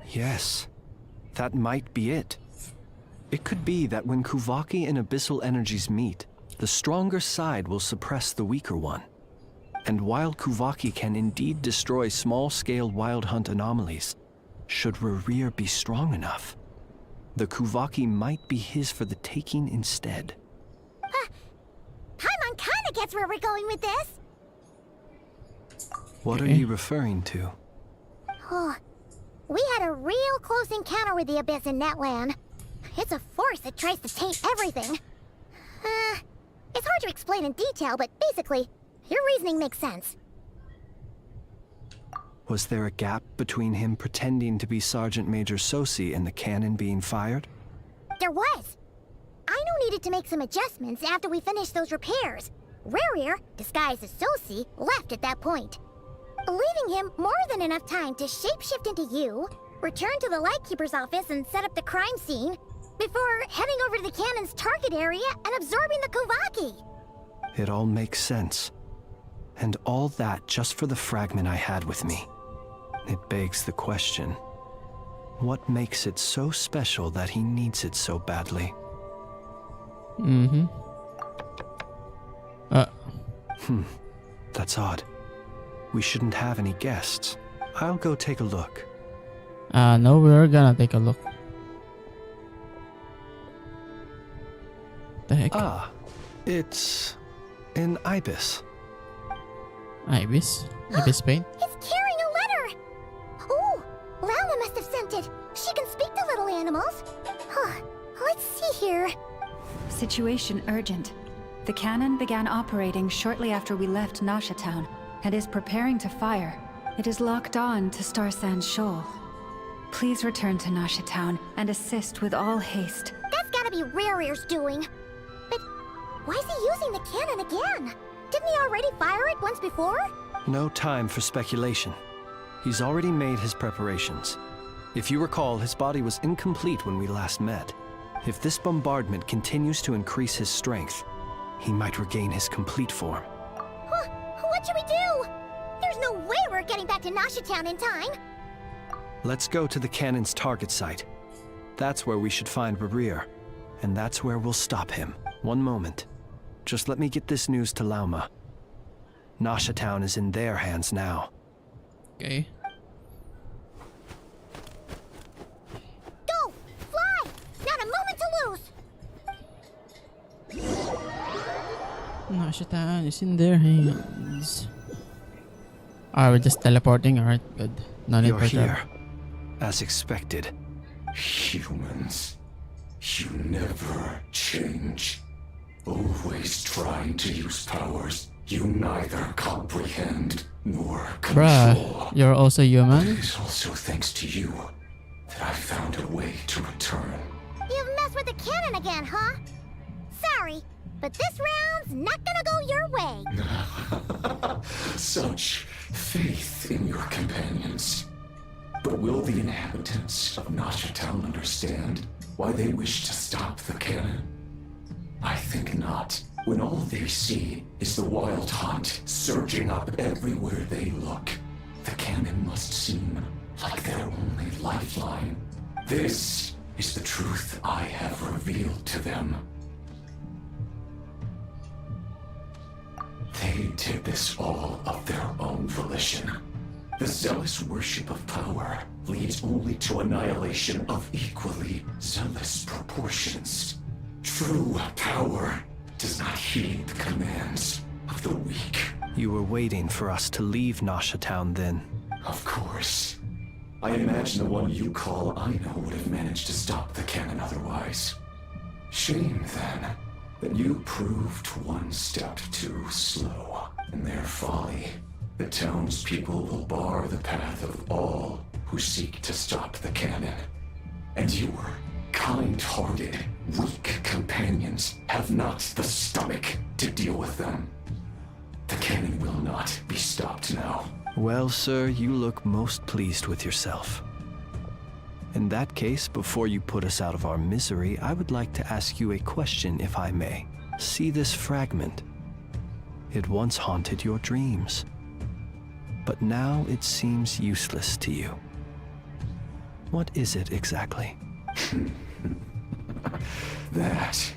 Yes, that might be it. It could be that when Kuvaki and Abyssal energies meet, the stronger side will suppress the weaker one. And while Kuvaki can indeed destroy small-scale Wild Hunt anomalies, should Rarir be strong enough, the Kuvaki might be his for the taking instead. Paimon kinda gets where we're going with this. What are you referring to? Oh, we had a real close encounter with the Abyss in Netland. It's a force that tries to taint everything. It's hard to explain in detail, but basically, your reasoning makes sense. Was there a gap between him pretending to be Sergeant Major Sosi and the cannon being fired? There was. Aino needed to make some adjustments after we finished those repairs. Rarier, disguised as Sosi, left at that point, leaving him more than enough time to shapeshift into you, return to the Lightkeeper's office and set up the crime scene, before heading over to the cannon's target area and absorbing the Kovaki. It all makes sense. And all that just for the fragment I had with me. It begs the question, what makes it so special that he needs it so badly? Mm-hmm. That's odd. We shouldn't have any guests. I'll go take a look. No, we're gonna take a look. The heck? Ah, it's an ibis. Ibis? Ibis paint? It's carrying a letter! Ooh, Lala must have sent it. She can speak to little animals. Huh, let's see here. Situation urgent. The cannon began operating shortly after we left Nasha Town and is preparing to fire. It is locked on to Star Sand Shoal. Please return to Nasha Town and assist with all haste. That's gotta be Rarier's doing. But why is he using the cannon again? Didn't he already fire it once before? No time for speculation. He's already made his preparations. If you recall, his body was incomplete when we last met. If this bombardment continues to increase his strength, he might regain his complete form. Huh, what should we do? There's no way we're getting back to Nasha Town in time. Let's go to the cannon's target site. That's where we should find Rarier, and that's where we'll stop him. One moment. Just let me get this news to Lauma. Nasha Town is in their hands now. Okay. Go! Fly! Not a moment to lose! Nasha Town is in their hands. We're just teleporting. Alright, good. No need You're for here, that. as expected. Humans, you never change. Always trying to use powers you neither comprehend nor control. Bruh, you're also human? It is also thanks to you that I found a way to return. You've messed with the cannon again, huh? Sorry, but this round's not gonna go your way. Such faith in your companions. But will the inhabitants of Nasha Town understand why they wish to stop the cannon? I think not. When all they see is the Wild Hunt surging up everywhere they look, the cannon must seem like their only lifeline. This is the truth I have revealed to them. They did this all of their own volition. The zealous worship of power leads only to annihilation of equally zealous proportions. True power does not heed the commands of the weak. You were waiting for us to leave Nasha Town then. Of course. I imagine the one you call Aino would have managed to stop the cannon otherwise. Shame, then, that you proved one step too slow. In their folly, the townspeople will bar the path of all who seek to stop the cannon. And your kind-hearted, weak companions have not the stomach to deal with them. The cannon will not be stopped now. Well, sir, you look most pleased with yourself. In that case, before you put us out of our misery, I would like to ask you a question, if I may. See this fragment? It once haunted your dreams, but now it seems useless to you. What is it exactly? That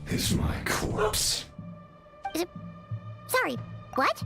is my corpse. Sorry, what?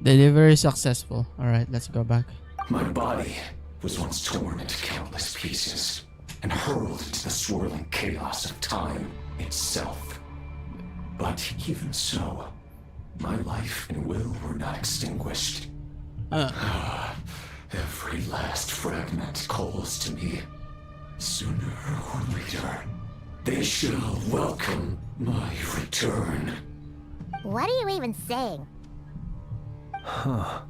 Delivery successful. Alright, let's go back. My body was once torn into countless pieces and hurled into the swirling chaos of time itself. But even so, my life and will were not extinguished. Every last fragment calls to me. Sooner or later, they shall welcome my return. What are you even saying? Huh.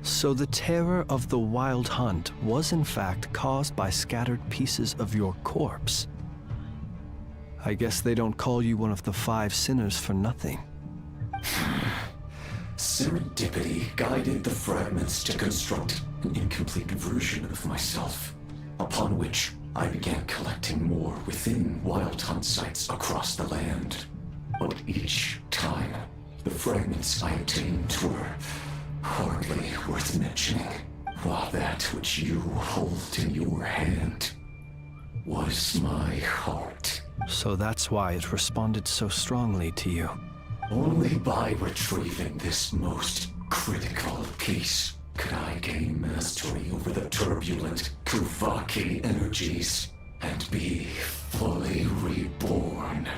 So the terror of the Wild Hunt was in fact caused by scattered pieces of your corpse. I guess they don't call you one of the 5 sinners for nothing. Serendipity guided the fragments to construct an incomplete version of myself, upon which I began collecting more within Wild Hunt sites across the land. But each time, the fragments I obtained were hardly worth mentioning, while that which you hold in your hand was my heart. So that's why it responded so strongly to you. Only by retrieving this most critical piece could I gain mastery over the turbulent Kuvaki energies and be fully reborn.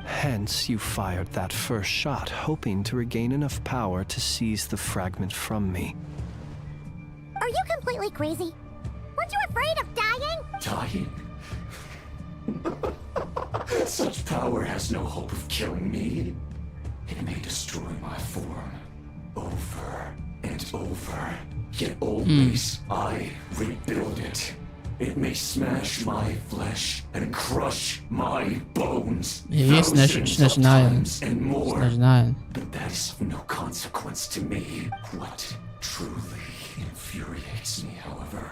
Hence, you fired that first shot, hoping to regain enough power to seize the fragment from me. Are you completely crazy? Weren't you afraid of dying? Dying? Such power has no hope of killing me. It may destroy my form over and over, yet always I rebuild it. It may smash my flesh and crush my bones thousands of times and more. But that is of no consequence to me. What truly infuriates me, however,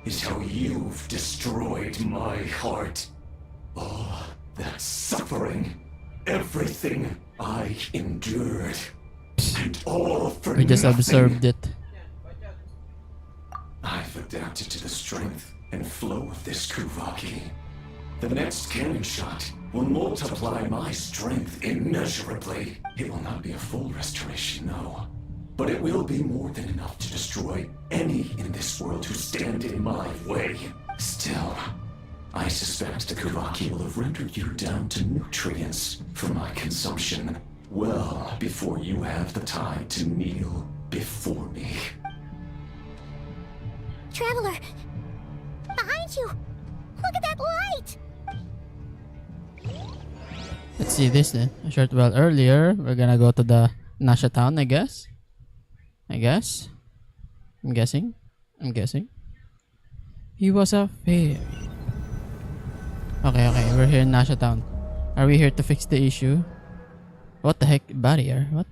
is how you've destroyed my heart. All that suffering, everything I endured, and all for We just nothing. observed it. I've adapted to the strength and flow of this Kuvaki. The next cannon shot will multiply my strength immeasurably. It will not be a full restoration, no. But it will be more than enough to destroy any in this world who stand in my way. Still, I suspect the Kuvaki will have rendered you down to nutrients for my consumption well before you have the time to kneel before me. Traveler! Behind you! Look at that light! Let's see this then. A short while earlier, we're gonna go to the Nasha town, I guess. I'm guessing. He was a fairy. Okay, we're here in Nasha town. Are we here to fix the issue? What the heck? Barrier? What?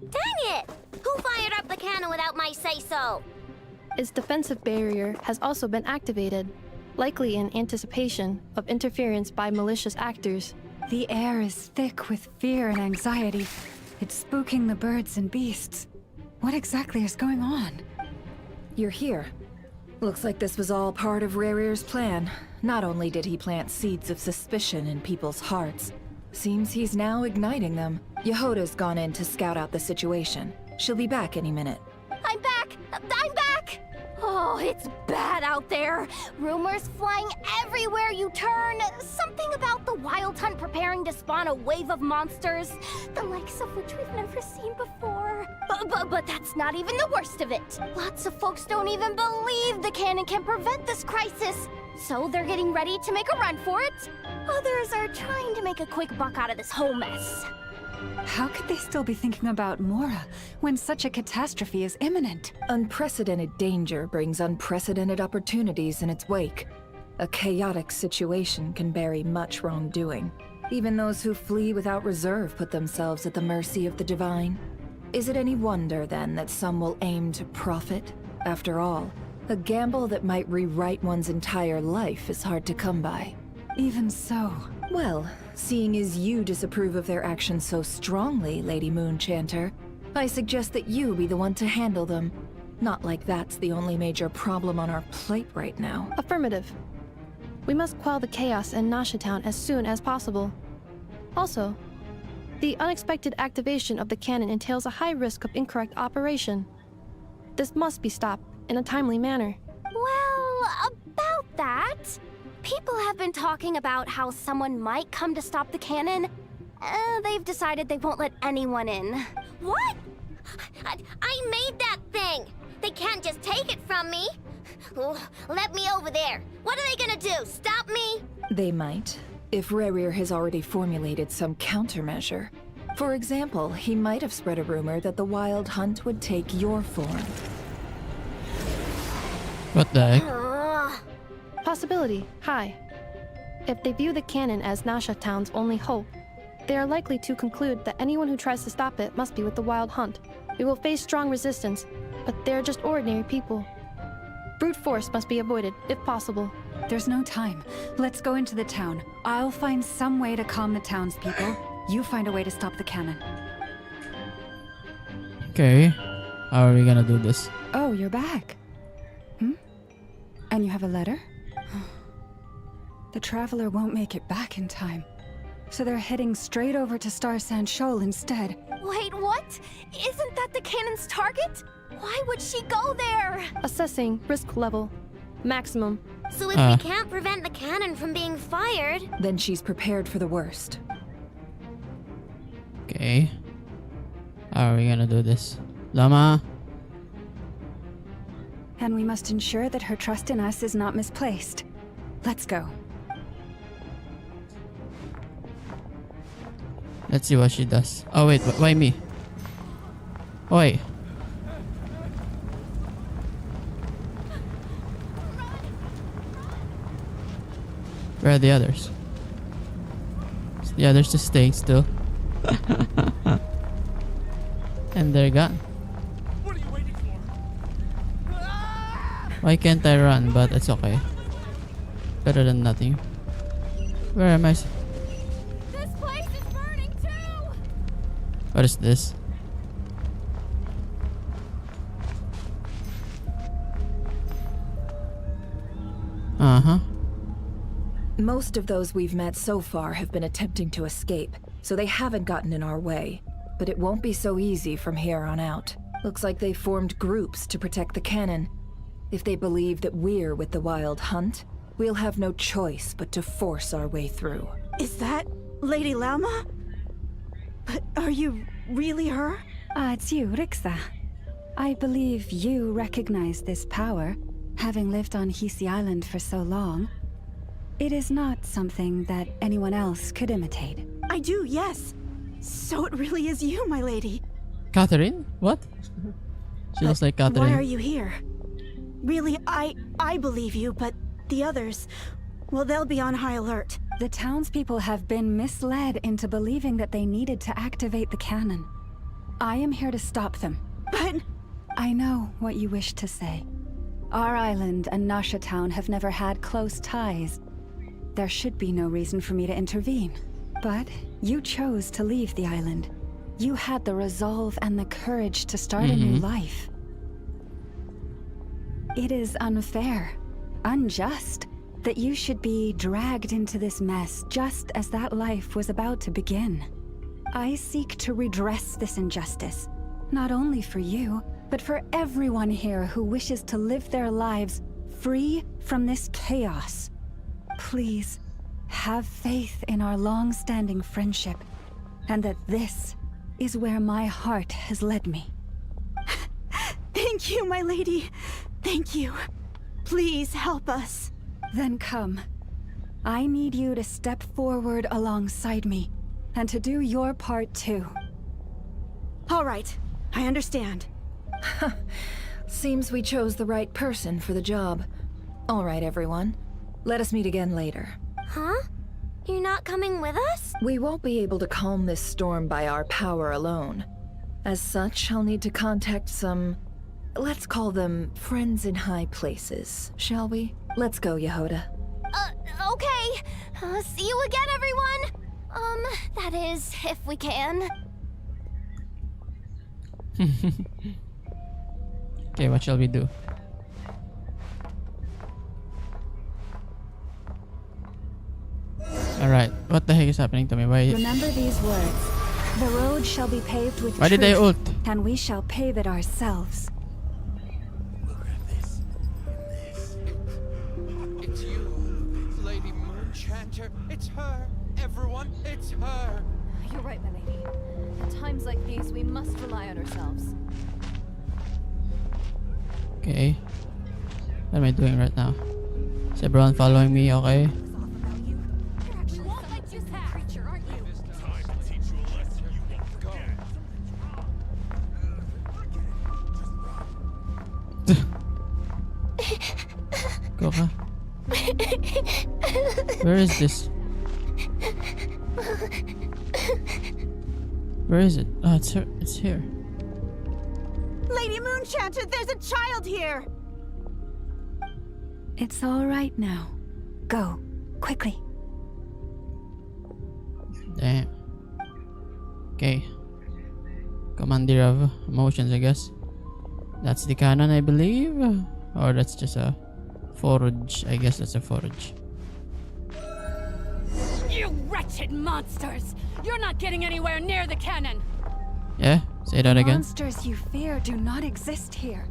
Dang it! Who fired up the cannon without my say-so? Its defensive barrier has also been activated, likely in anticipation of interference by malicious actors. The air is thick with fear and anxiety. It's spooking the birds and beasts. What exactly is going on? You're here. Looks like this was all part of Rerir's plan. Not only did he plant seeds of suspicion in people's hearts, seems he's now igniting them. Yehoda's gone in to scout out the situation. She'll be back any minute. I'm back! I'm back! Oh, it's bad out there. Rumors flying everywhere you turn. Something about the Wild Hunt preparing to spawn a wave of monsters, the likes of which we've never seen before. But that's not even the worst of it. Lots of folks don't even believe the cannon can prevent this crisis. So they're getting ready to make a run for it. Others are trying to make a quick buck out of this whole mess. How could they still be thinking about Mora when such a catastrophe is imminent? Unprecedented danger brings unprecedented opportunities in its wake. A chaotic situation can bury much wrongdoing. Even those who flee without reserve put themselves at the mercy of the divine. Is it any wonder, then, that some will aim to profit? After all, a gamble that might rewrite one's entire life is hard to come by. Even so. Well, seeing as you disapprove of their actions so strongly, Lady Moonchanter, I suggest that you be the one to handle them. Not like that's the only major problem on our plate right now. Affirmative. We must quell the chaos in Nasha Town as soon as possible. Also, The unexpected activation of the cannon entails a high risk of incorrect operation. This must be stopped in a timely manner. Well, about that, people have been talking about how someone might come to stop the cannon. They've decided they won't let anyone in. What? I made that thing! They can't just take it from me! Let me over there. What are they gonna do? Stop me? They might, if Rerir has already formulated some countermeasure. For example, he might have spread a rumor that the Wild Hunt would take your form. What the heck? Possibility high. If they view the cannon as Nasha Town's only hope, they are likely to conclude that anyone who tries to stop it must be with the Wild Hunt. We will face strong resistance, but they're just ordinary people. Brute force must be avoided, if possible. There's no time. Let's go into the town. I'll find some way to calm the townspeople. You find a way to stop the cannon. Okay. How are we gonna do this? Oh, you're back. And you have a letter? The Traveler won't make it back in time. So they're heading straight over to Star Sand Shoal instead. Wait, what? Isn't that the cannon's target? Why would she go there? Assessing risk level. Maximum. So if we can't prevent the cannon from being fired... Then she's prepared for the worst. Okay. How are we gonna do this? Llama? And we must ensure that her trust in us is not misplaced. Let's go. Let's see what she does. Oh wait, why me? Oh, wait. Where are the others? The others just staying still. And they're gone. Why can't I run? But it's okay. Better than nothing. Where am I? This place is burning too! What is this? Uh-huh. Most of those we've met so far have been attempting to escape, so they haven't gotten in our way. But it won't be so easy from here on out. Looks like they formed groups to protect the cannon. If they believe that we're with the Wild Hunt, we'll have no choice but to force our way through. Is that Lady Llama? But are you really her? It's you, Rixa. I believe you recognize this power, having lived on Hisi Island for so long. It is not something that anyone else could imitate. I do, yes. So it really is you, my lady. Catherine? What? She looks like Catherine. Why are you here? Really, I believe you, but the others, well, they'll be on high alert. The townspeople have been misled into believing that they needed to activate the cannon. I am here to stop them. But... I know what you wish to say. Our island and Nasha Town have never had close ties. There should be no reason for me to intervene. But you chose to leave the island. You had the resolve and the courage to start a new life. It is unfair, unjust, that you should be dragged into this mess just as that life was about to begin. I seek to redress this injustice, not only for you, but for everyone here who wishes to live their lives free from this chaos. Please, have faith in our long-standing friendship, and that this is where my heart has led me. Thank you, my lady. Thank you. Please help us. Then come. I need you to step forward alongside me, and to do your part too. All right, I understand. Seems we chose the right person for the job. All right, everyone. Let us meet again later. Huh? You're not coming with us? We won't be able to calm this storm by our power alone. As such, I'll need to contact some... let's call them friends in high places, shall we? Let's go, Yehoda. Okay. See you again, everyone. That is, if we can. Okay, what shall we do? Alright, what the heck is happening to me? Why? Remember these words. The road shall be paved with Why did they ult? and we shall pave it ourselves. It's you, Lady Moonchanter. It's her. Everyone, it's her. You're right, my lady. At times like these, we must rely on ourselves. Okay. What am I doing right now? Is everyone following me? Okay. Go ka. Where is this? Where is it? Oh, it's her. It's here. Lady Moonchanter, there's a child here! It's all right now. Go, quickly. Damn. Okay. Commander of Emotions, I guess. That's the cannon, I believe. Or that's just a forage. I guess that's a forage. You wretched monsters! You're not getting anywhere near the cannon! Yeah? Say that again. Monsters you fear do not exist here.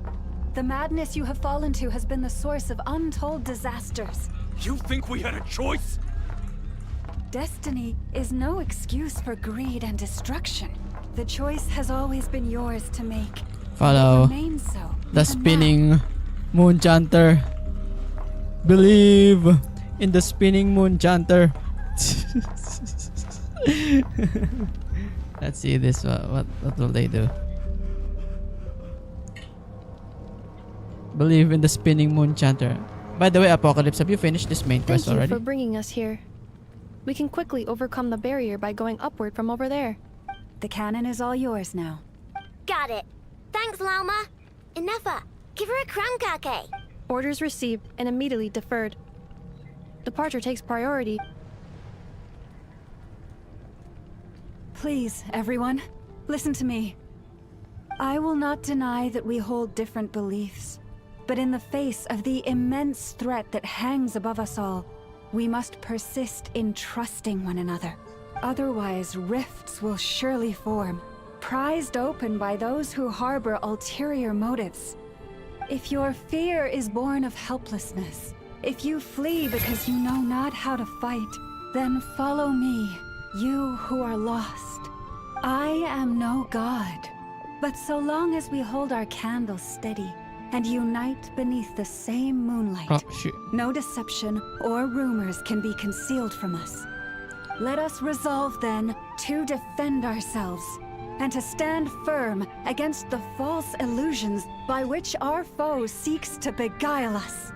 The madness you have fallen to has been the source of untold disasters. You think we had a choice? Destiny is no excuse for greed and destruction. The choice has always been yours to make. Follow It remains so. the even spinning Moonchanter. Believe in the spinning Moonchanter. Let's see this. What will they do? Believe in the spinning Moonchanter. By the way, Apocalypse, have you finished this main quest Thank you already? for bringing us here. We can quickly overcome the barrier by going upward from over there. The cannon is all yours now. Got it. Thanks, Lauma. Inefa, give her a crankake. Orders received and immediately deferred. Departure takes priority. Please, everyone, listen to me. I will not deny that we hold different beliefs, but in the face of the immense threat that hangs above us all, we must persist in trusting one another. Otherwise, rifts will surely form, prized open by those who harbor ulterior motives. If your fear is born of helplessness, if you flee because you know not how to fight, then follow me, you who are lost. I am no god, but so long as we hold our candles steady and unite beneath the same moonlight, Oh, shoot. no deception or rumors can be concealed from us. Let us resolve then to defend ourselves and to stand firm against the false illusions by which our foe seeks to beguile us.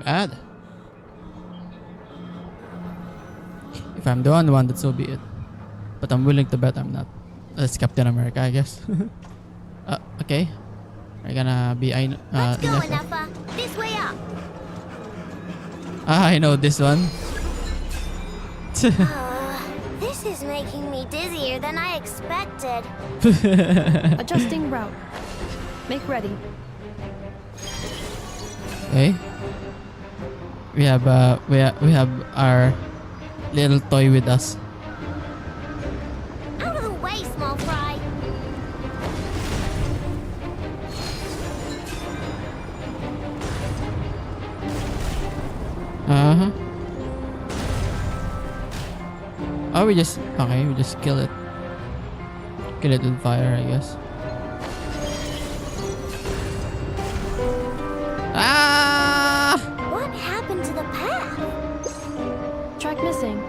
Bad. If I'm the only one, that so be it. But I'm willing to bet I'm not. That's Captain America, I guess. Okay. We're gonna be Let's go, Inefa. Inefa. This way up. I know this one. This is making me dizzier than I expected. Adjusting route. Make ready. Okay. We have our little toy with us. Out of the way, small fry. Uh-huh. Oh, we just kill it. Kill it with fire, I guess. Ah! What happened to the path? Track missing.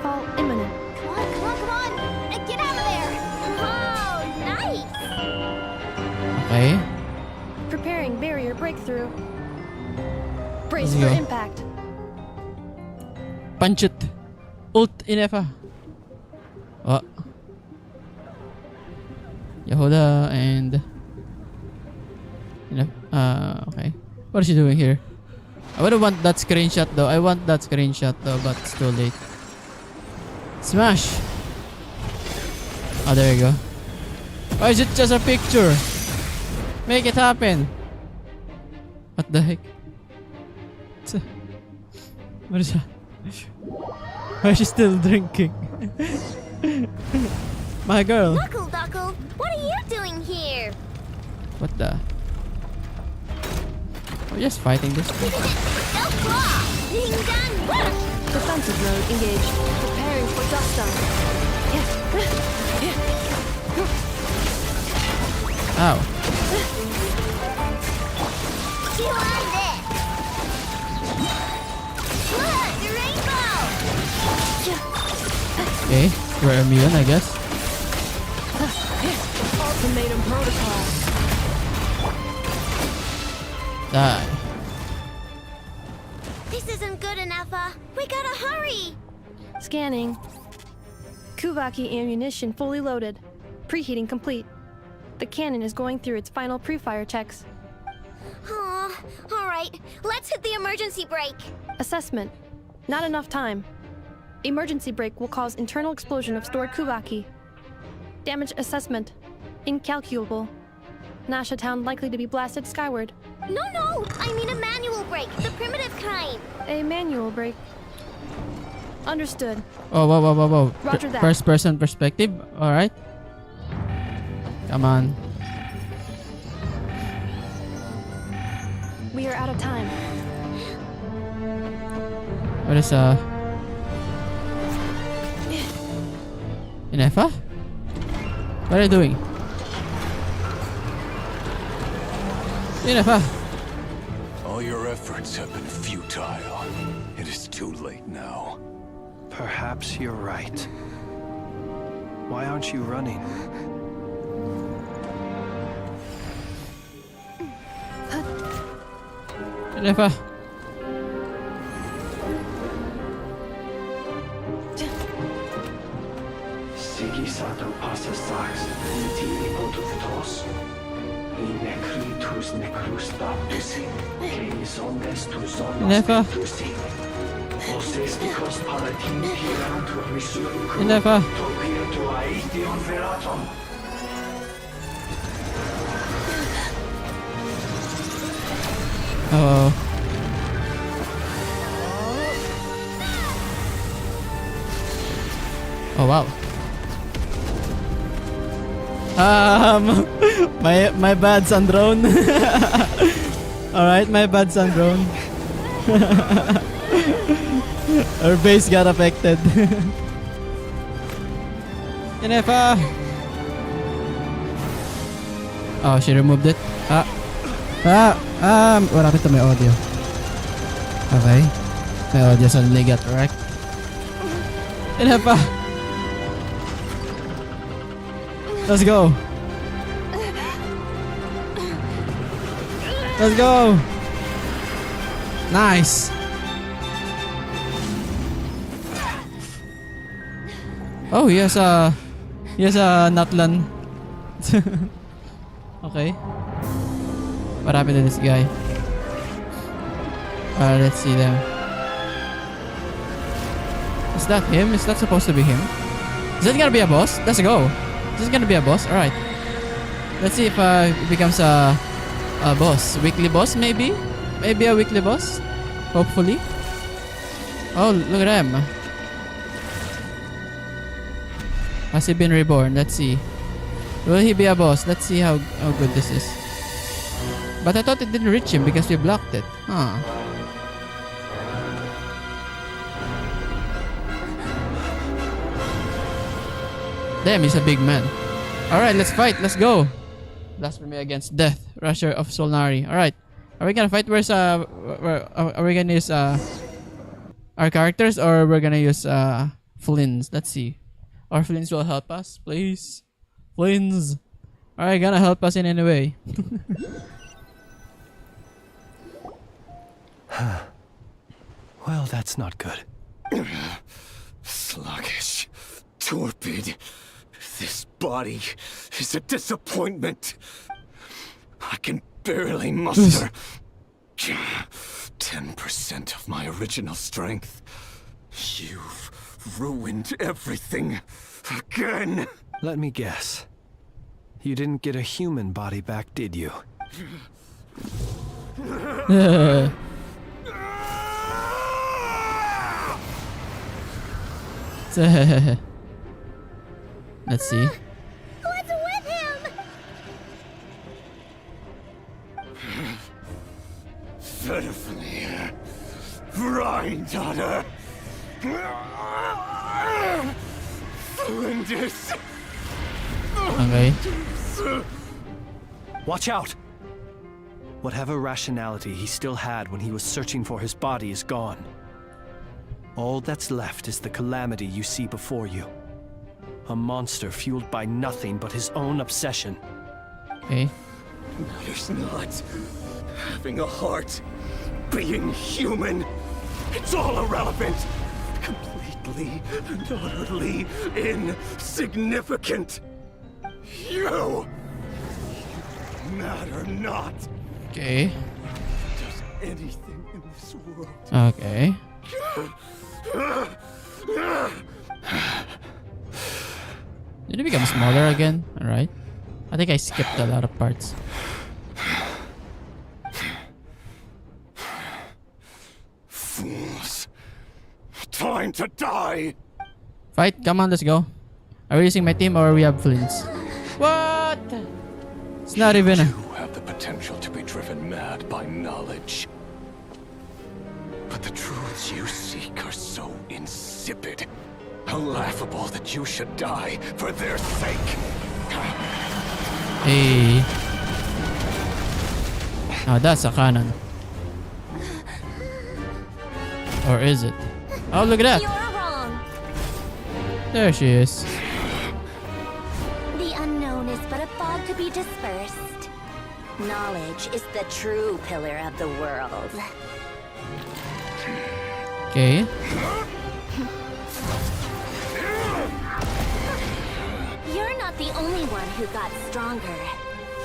Fall imminent. Come on, come on, come on! And get out of there! Oh, nice! Okay. Preparing barrier breakthrough. Brace Let's for go. impact. Punch it. Ult Inefa. Oh. Yehuda and okay. What is she doing here? I would want that screenshot though. But it's too late. Smash! Oh, there you go. Why is it just a picture? Make it happen. What the heck? What is that? Why is she still drinking? My girl. Knuckle Duckle, what are you doing here? What the? We're just fighting this. Ding dong! Defensive mode engaged. Preparing for dust storm. Ow. You on this! Look, the rainbow! Okay, we're immune, I guess. Ultimatum protocol. Die. This isn't good enough, we gotta hurry! Scanning. Kuvaki ammunition fully loaded. Preheating complete. The cannon is going through its final pre-fire checks. Aw, alright, let's hit the emergency brake. Assessment. Not enough time. Emergency brake will cause internal explosion of stored Kuvaki. Damage assessment. Incalculable. Nasha Town likely to be blasted skyward. No, I mean a manual brake, the primitive kind. A manual brake. Understood. Oh, whoa. Roger that. First person perspective. Alright. Come on. We are out of time. What is Inefa? What are you doing? Inefa! All your efforts have been futile. It is too late now. Perhaps you're right. Why aren't you running? Inefa! Sigi sato passa sax, ti ipotus Necritus necrus baptisi, Canis omnes tu Inefa! zonas baptisi. Osesticos palatini piratur resurrecum, Inefa! Topiratur aetheon veratum. Oh. Oh wow. My bad, Sandrone. Alright, my bad, Sandrone. Our base got affected. Inefa! Oh, she removed it. What happened to my audio? Okay. My audio suddenly got wrecked. Inefa! Let's go! Let's go! Nice! Oh, he has a Natlan. Okay. What happened to this guy? Let's see them. Is that him? Is that supposed to be him? Is that gonna be a boss? Let's go. Is this gonna be a boss? Alright. Let's see if it becomes a boss. Weekly boss, maybe? Maybe a weekly boss? Hopefully. Oh, look at him. Has he been reborn? Let's see. Will he be a boss? Let's see how good this is. But I thought it didn't reach him because we blocked it. Huh. Damn, he's a big man. Alright, let's fight. Let's go. Blasphemy against death. Rusher of Solnari. Alright. Are we gonna fight? Are we gonna use our characters, or we're gonna use Flins? Let's see. Our Flins will help us, please. Flins. Alright, gonna help us in any way. Well, that's not good. Sluggish. Torpid. This body is a disappointment. I can barely muster 10% of my original strength. You've ruined everything again. Let me guess. You didn't get a human body back, did you? Let's see. What's with him? Pitifully, granddaughter. Flinders. Okay. Watch out! Whatever rationality he still had when he was searching for his body is gone. All that's left is the calamity you see before you. A monster fueled by nothing but his own obsession. Okay. Matters not. Having a heart. Being human. It's all irrelevant. Completely and utterly insignificant. You matter not. Okay. Does anything in this world. Okay. Did it become smaller again? Alright. I think I skipped a lot of parts. Fools. Time to die. Fight, come on, let's go. Are we using my team or we have Flints? What? It's not even a... You have the potential to be driven mad by knowledge. But the truths you seek are so insipid. How laughable that you should die for their sake. Hey. Oh, that's a cannon. Or is it? Oh, look at that. You're wrong. There she is. The unknown is but a fog to be dispersed. Knowledge is the true pillar of the world. Okay. You're not the only one who got stronger.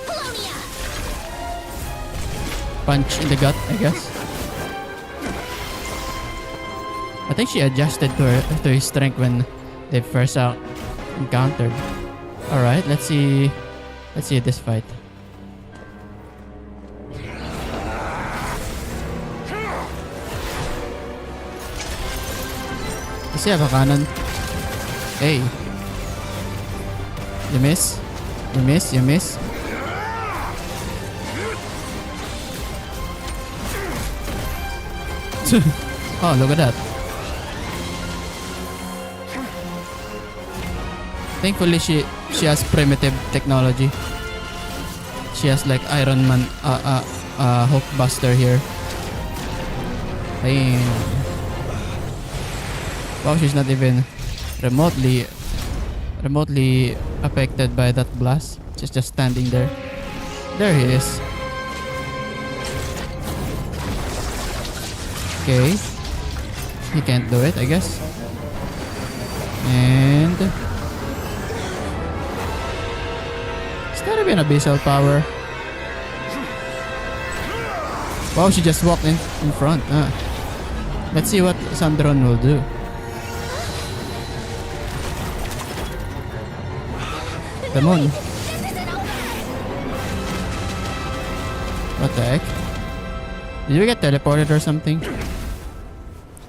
Polonia! Punch in the gut, I guess. I think she adjusted to his strength when they first encountered. Alright, let's see this fight. Does he have a cannon? Hey. You miss? You miss? You miss? Oh, look at that. Thankfully, she has primitive technology. She has like Iron Man, Hulkbuster here. Damn. Wow, she's not even remotely affected by that blast. She's just standing there. There he is. Okay. He can't do it, I guess. And it's gotta be an abyssal power. Wow, she just walked in front. Let's see what Sandron will do. Come on. What the heck? Did we get teleported or something?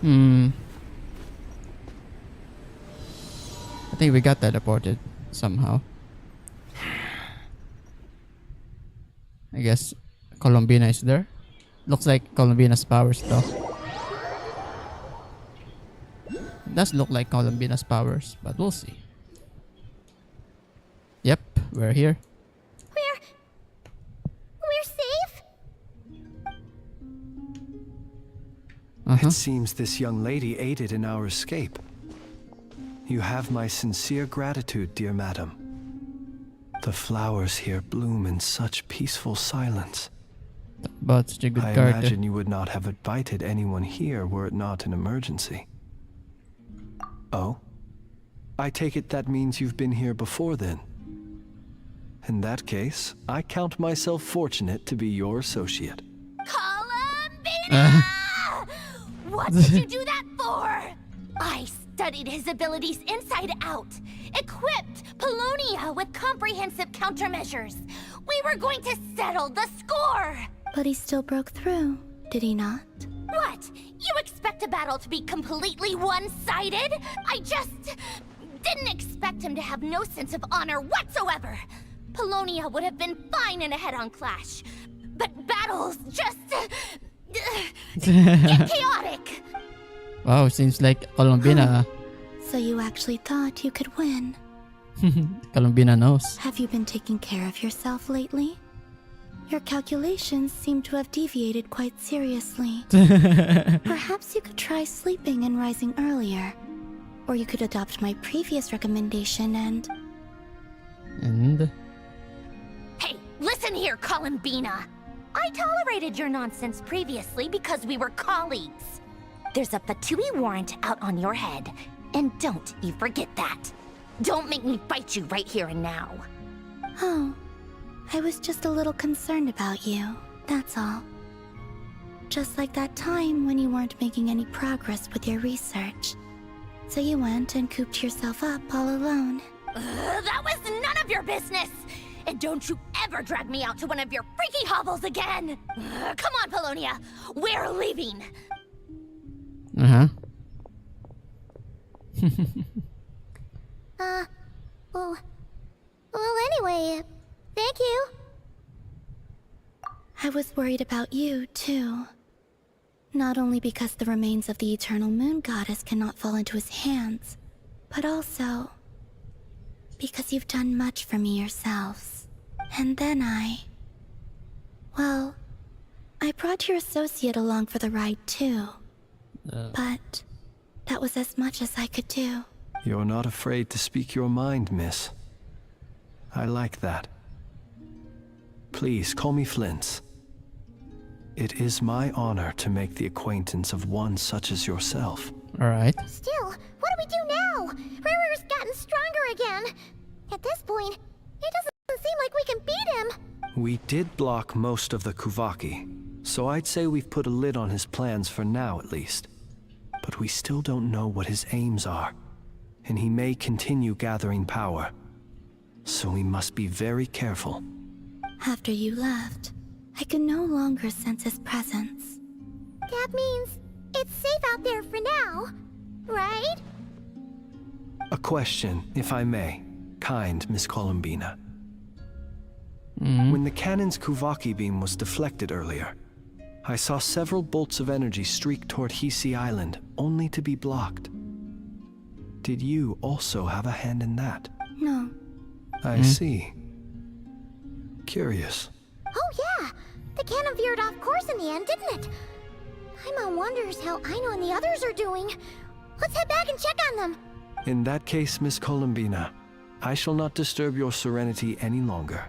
I think we got teleported somehow. I guess Columbina is there. Looks like Columbina's powers though. It does look like Columbina's powers, but we'll see. Yep, we're here. We're safe? It seems this young lady aided in our escape. You have my sincere gratitude, dear madam. The flowers here bloom in such peaceful silence. But such a good I card. imagine you would not have invited anyone here were it not an emergency. Oh? I take it that means you've been here before then. In that case, I count myself fortunate to be your associate. Columbina! What did you do that for? I studied his abilities inside out, equipped Polonia with comprehensive countermeasures. We were going to settle the score. But he still broke through, did he not? What? You expect a battle to be completely one-sided? I just didn't expect him to have no sense of honor whatsoever. Polonia would have been fine in a head-on clash. But battles just... get chaotic. Wow, seems like Colombina. So you actually thought you could win? Colombina knows. Have you been taking care of yourself lately? Your calculations seem to have deviated quite seriously. Perhaps you could try sleeping and rising earlier. Or you could adopt my previous recommendation and... Hey, listen here, Columbina. I tolerated your nonsense previously because we were colleagues. There's a Fatui warrant out on your head, and don't you forget that. Don't make me fight you right here and now. Oh, I was just a little concerned about you, that's all. Just like that time when you weren't making any progress with your research. So you went and cooped yourself up all alone. That was none of your business! And don't you ever drag me out to one of your freaky hovels again! Come on, Polonia! We're leaving! Well, anyway, thank you. I was worried about you, too. Not only because the remains of the Eternal Moon Goddess cannot fall into his hands, but also because you've done much for me yourselves. And then well, I brought your associate along for the ride, too. But that was as much as I could do. You're not afraid to speak your mind, miss. I like that. Please, call me Flint's. It is my honor to make the acquaintance of one such as yourself. Alright. Still, what do we do now? Riri's gotten stronger again. At this point, it doesn't seem like we can beat him. We did block most of the Kuvaki, so I'd say we've put a lid on his plans for now at least. But we still don't know what his aims are, and he may continue gathering power. So we must be very careful. After you left, I could no longer sense his presence. That means it's safe out there for now, right? A question, if I may, kind Miss Columbina. When the cannon's Kuvaki beam was deflected earlier, I saw several bolts of energy streak toward Hisi Island, only to be blocked. Did you also have a hand in that? No. I see. Curious. Oh yeah! The cannon veered off course in the end, didn't it? Paimon wonders how Aino and the others are doing. Let's head back and check on them. In that case, Miss Columbina, I shall not disturb your serenity any longer.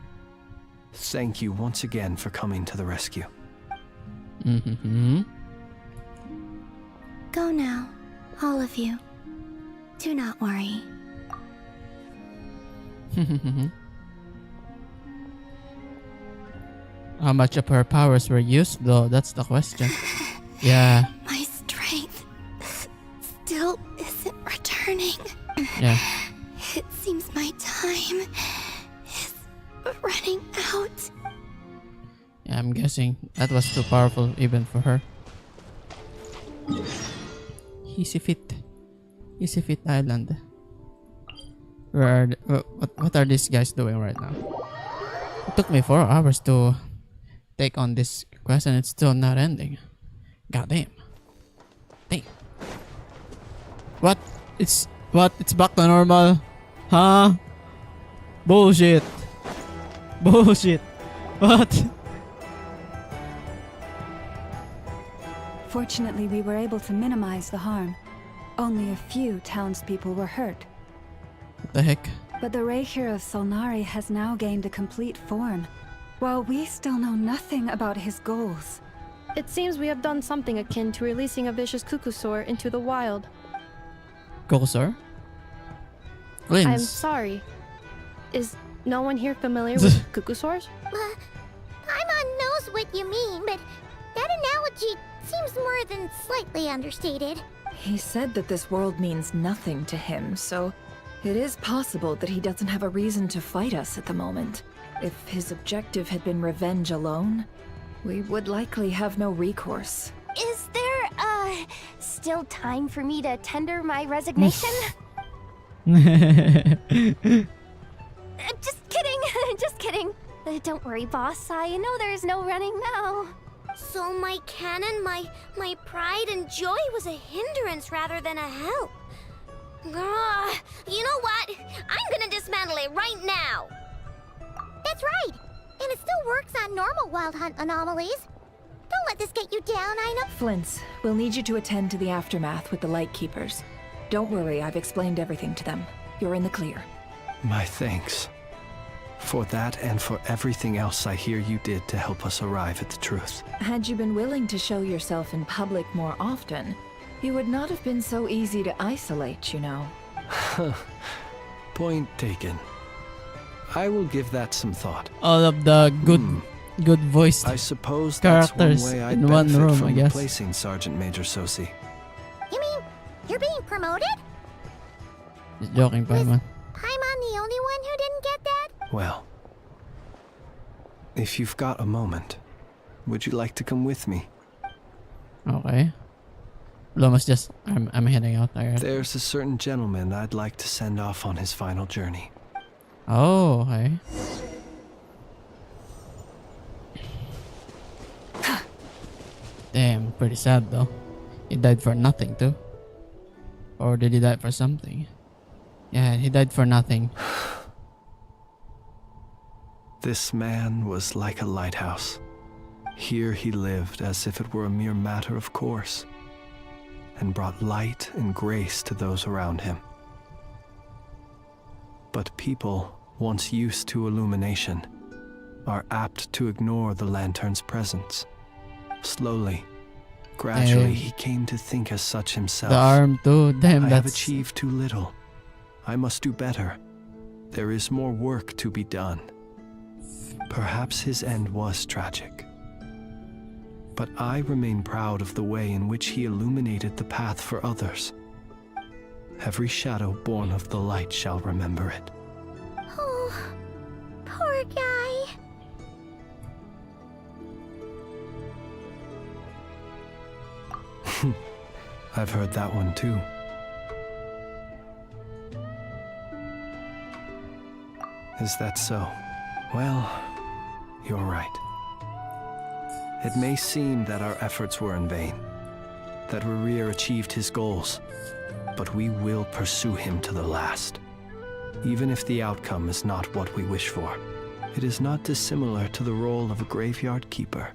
Thank you once again for coming to the rescue. Go now, all of you. Do not worry. How much of her powers were used, though? That's the question. Yeah. My strength still isn't returning. Yeah. It seems my time is running out. Yeah, I'm guessing that was too powerful even for her. Hisifit Island. What are these guys doing right now? It took me 4 hours to take on this quest and it's still not ending. God damn. Damn. What? It's back to normal? Huh? Bullshit. Bullshit. What? Fortunately, we were able to minimize the harm. Only a few townspeople were hurt. What the heck? But the Reikir of Solnari has now gained a complete form, while we still know nothing about his goals. It seems we have done something akin to releasing a vicious Kukusor into the wild. Kukusor? I'm sorry. Is no one here familiar with Kukusors? Paimon knows what you mean, but that analogy seems more than slightly understated. He said that this world means nothing to him, so it is possible that he doesn't have a reason to fight us at the moment. If his objective had been revenge alone, we would likely have no recourse. Is there, still time for me to tender my resignation? Just kidding. Just kidding. Don't worry, boss. I know there's no running now. So my cannon, my pride and joy was a hindrance rather than a help. Ugh, you know what? I'm gonna dismantle it right now. That's right. And it still works on normal Wild Hunt anomalies. Don't let this get you down, Aino. Flint's, we'll need you to attend to the aftermath with the Lightkeepers. Don't worry, I've explained everything to them. You're in the clear. My thanks. For that and for everything else I hear you did to help us arrive at the truth. Had you been willing to show yourself in public more often, you would not have been so easy to isolate, you know. Point taken. I will give that some thought. All of the good voiced I suppose that's characters one way I'd in one benefit room, from I guess. replacing Sergeant Major Sosi. You mean you're being promoted? Just joking, Paimon. Paimon the only one who didn't get that? Well, if you've got a moment, would you like to come with me? Okay. Loma's just, I'm heading out there. There's a certain gentleman I'd like to send off on his final journey. Oh, okay. Damn, pretty sad though. He died for nothing too. Or did he die for something? Yeah, he died for nothing. This man was like a lighthouse. Here he lived as if it were a mere matter of course, and brought light and grace to those around him. But people, once used to illumination, are apt to ignore the lantern's presence. Slowly, gradually, Damn. he came to think as such himself. The arm too, damn, I have that's... achieved too little. I must do better. There is more work to be done. Perhaps his end was tragic. But I remain proud of the way in which he illuminated the path for others. Every shadow born of the light shall remember it. Oh, poor guy. I've heard that one too. Is that so? Well, you're right. It may seem that our efforts were in vain, that Rerir achieved his goals, but we will pursue him to the last, even if the outcome is not what we wish for. It is not dissimilar to the role of a graveyard keeper.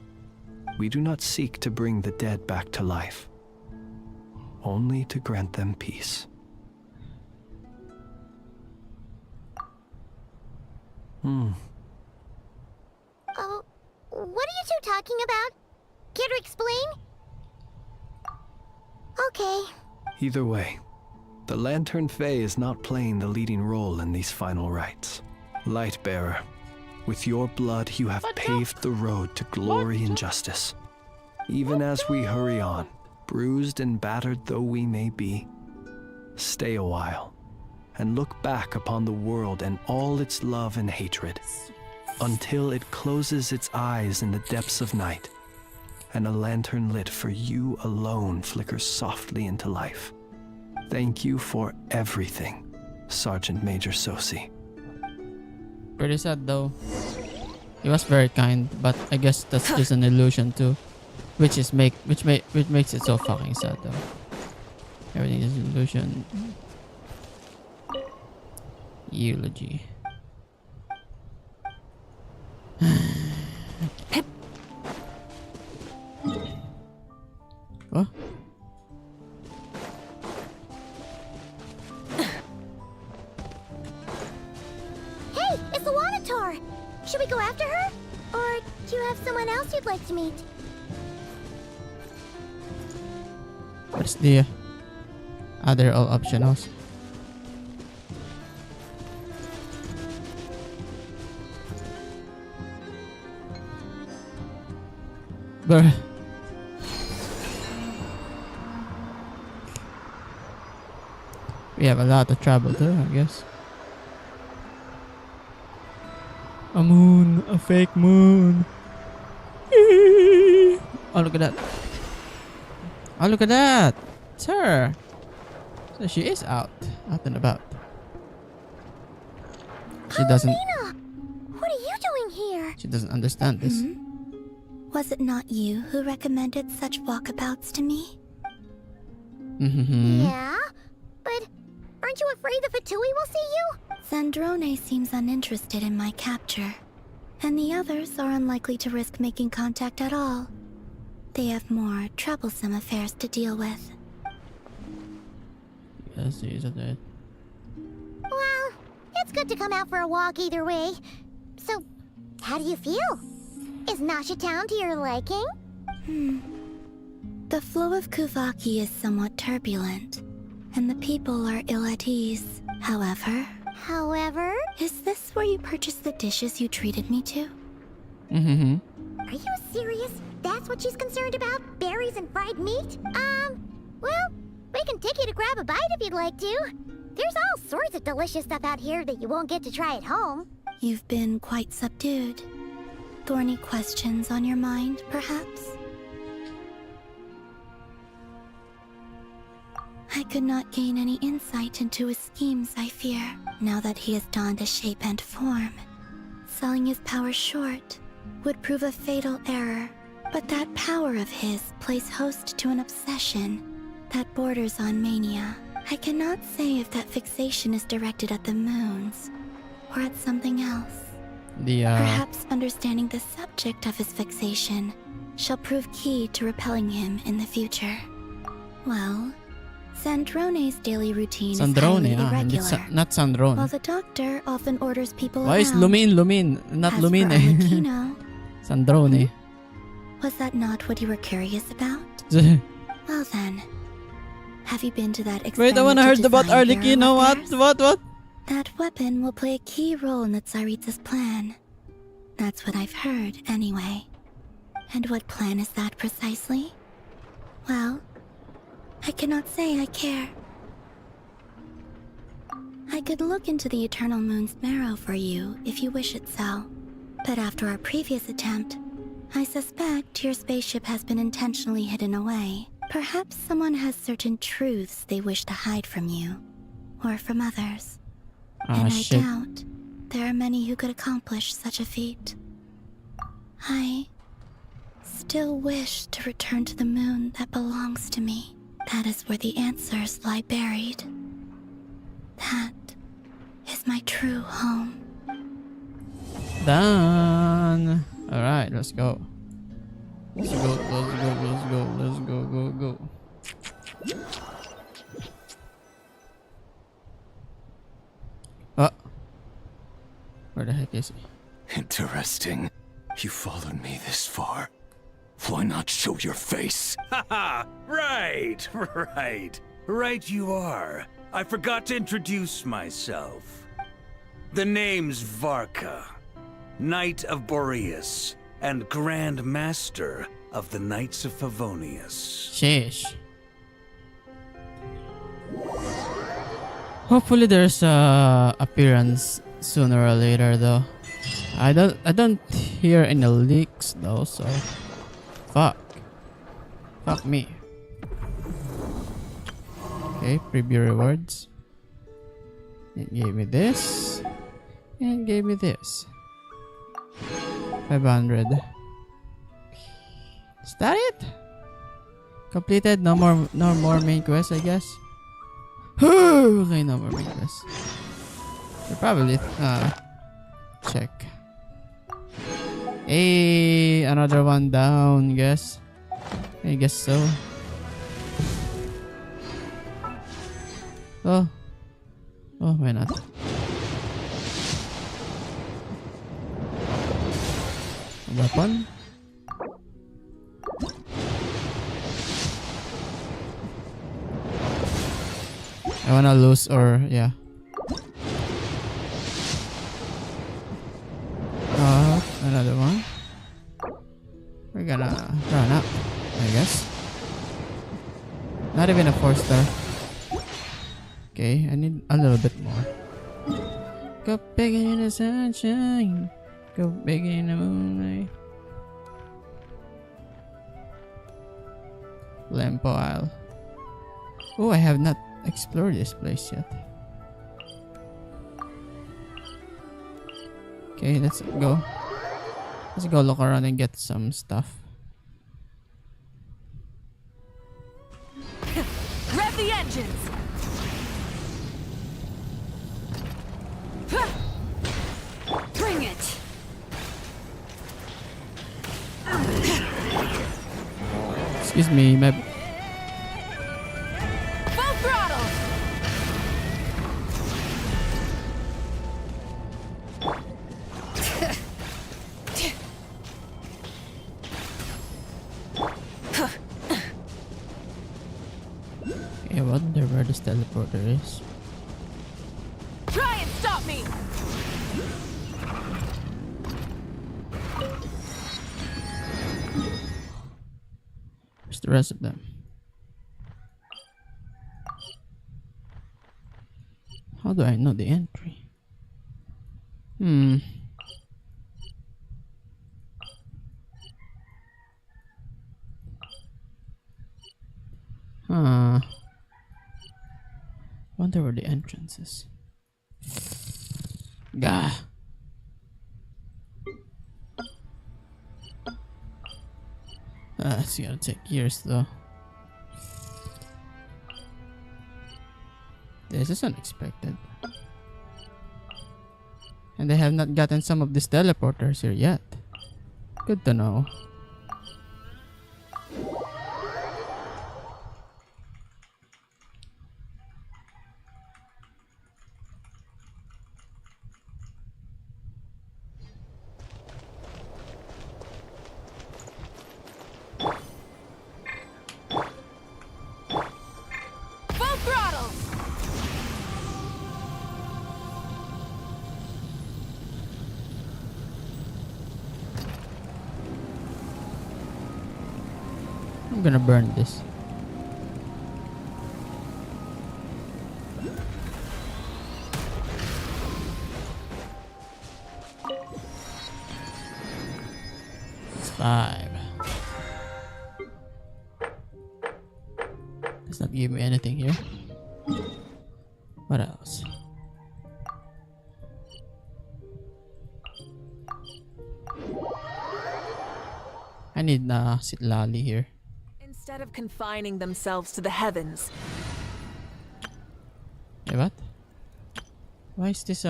We do not seek to bring the dead back to life, only to grant them peace. Oh, what are you two talking about? Care to explain? Okay. Either way, the Lantern Fae is not playing the leading role in these final rites. Lightbearer, with your blood you have paved the road to glory and justice. Even as we hurry on, bruised and battered though we may be, stay a while and look back upon the world and all its love and hatred, until it closes its eyes in the depths of night, and a lantern lit for you alone flickers softly into life. Thank you for everything, Sergeant Major Sosi. Pretty sad though. He was very kind, but I guess that's just an illusion too, which makes it so fucking sad though. Everything is an illusion. Eulogy. What? Hey, it's the Wanator! Should we go after her? Or do you have someone else you'd like to meet? What's the other all optionals? Bruh. We have a lot of trouble too, I guess. A moon, a fake moon. Oh, look at that. Oh, look at that. It's her. So she is out and about. She doesn't. Lena! What are you doing here? She doesn't understand this. Was it not you who recommended such walkabouts to me? Yeah? But aren't you afraid the Fatui will see you? Zandrone seems uninterested in my capture, and the others are unlikely to risk making contact at all. They have more troublesome affairs to deal with. Yes, he is it. Well, it's good to come out for a walk either way. So, how do you feel? Is Nasha Town to your liking? The flow of Kuvaki is somewhat turbulent, and the people are ill at ease. However, is this where you purchased the dishes you treated me to? Are you serious? That's what she's concerned about? Berries and fried meat? Well, we can take you to grab a bite if you'd like to. There's all sorts of delicious stuff out here that you won't get to try at home. You've been quite subdued. Thorny questions on your mind, perhaps? I could not gain any insight into his schemes, I fear, now that he has donned a shape and form. Selling his power short would prove a fatal error, but that power of his plays host to an obsession that borders on mania. I cannot say if that fixation is directed at the moons or at something else. Perhaps understanding the subject of his fixation shall prove key to repelling him in the future. Well, Sandrone's daily routine is highly irregular. Not Sandrone. While the doctor often orders people Why is around. Lumin? Not As Lumine. for Arlecchino, Sandrone. was that not what you were curious about? Well then, have you been to that experiment? Wait, I wanna heard about Arlecchino. What? That weapon will play a key role in the Tsaritsa's plan. That's what I've heard, anyway. And what plan is that precisely? Well, I cannot say I care. I could look into the Eternal Moon's marrow for you if you wish it so. But after our previous attempt, I suspect your spaceship has been intentionally hidden away. Perhaps someone has certain truths they wish to hide from you, or from others. And I doubt there are many who could accomplish such a feat. I still wish to return to the moon that belongs to me. That is where the answers lie buried. That is my true home. Done. Alright, let's go. Let's go. Where the heck is he? Interesting. You followed me this far. Why not show your face? Haha! Right! Right you are. I forgot to introduce myself. The name's Varka, Knight of Boreas, and Grand Master of the Knights of Favonius. Sheesh. Hopefully there's a appearance sooner or later though. I don't hear any leaks though, so fuck me. Okay, preview rewards. It gave me this and gave me this. 500. Is that it? Completed. No more main quest, I guess. Okay, no more main quest. Should probably check. Hey, another one down, guess. I guess so. Oh, why not? Weapon. I wanna lose or yeah. Another one. We're gonna run up, I guess. Not even a 4-star. Okay, I need a little bit more. Go big in the sunshine. Go big in the moonlight. Lampo Isle. Oh, I have not explored this place yet. Okay, let's go. Let's go look around and get some stuff. Rev the engines! Bring it! Excuse me, my... Full throttle! I wonder where this teleporter is. Try and stop me! Where's the rest of them? How do I know the entry? Wonder where the entrance is. Gah. It's gonna take years though. This is unexpected. And they have not gotten some of these teleporters here yet. Good to know. Full throttle! I'm gonna burn this. It's 5. Does not give me anything here. What else? I need Sitlali here. Instead of confining themselves to the heavens. Hey, what? Why is this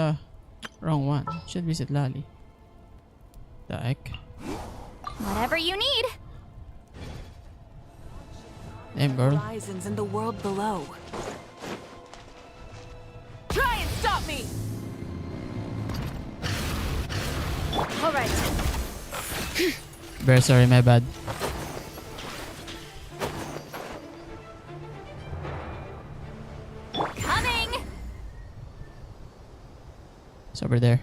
wrong one? It should be Sitlali. The heck? Whatever you need. Damn, girl. Horizons in the world below. Try and stop me! Alright. Very sorry, my bad. Coming! It's over there.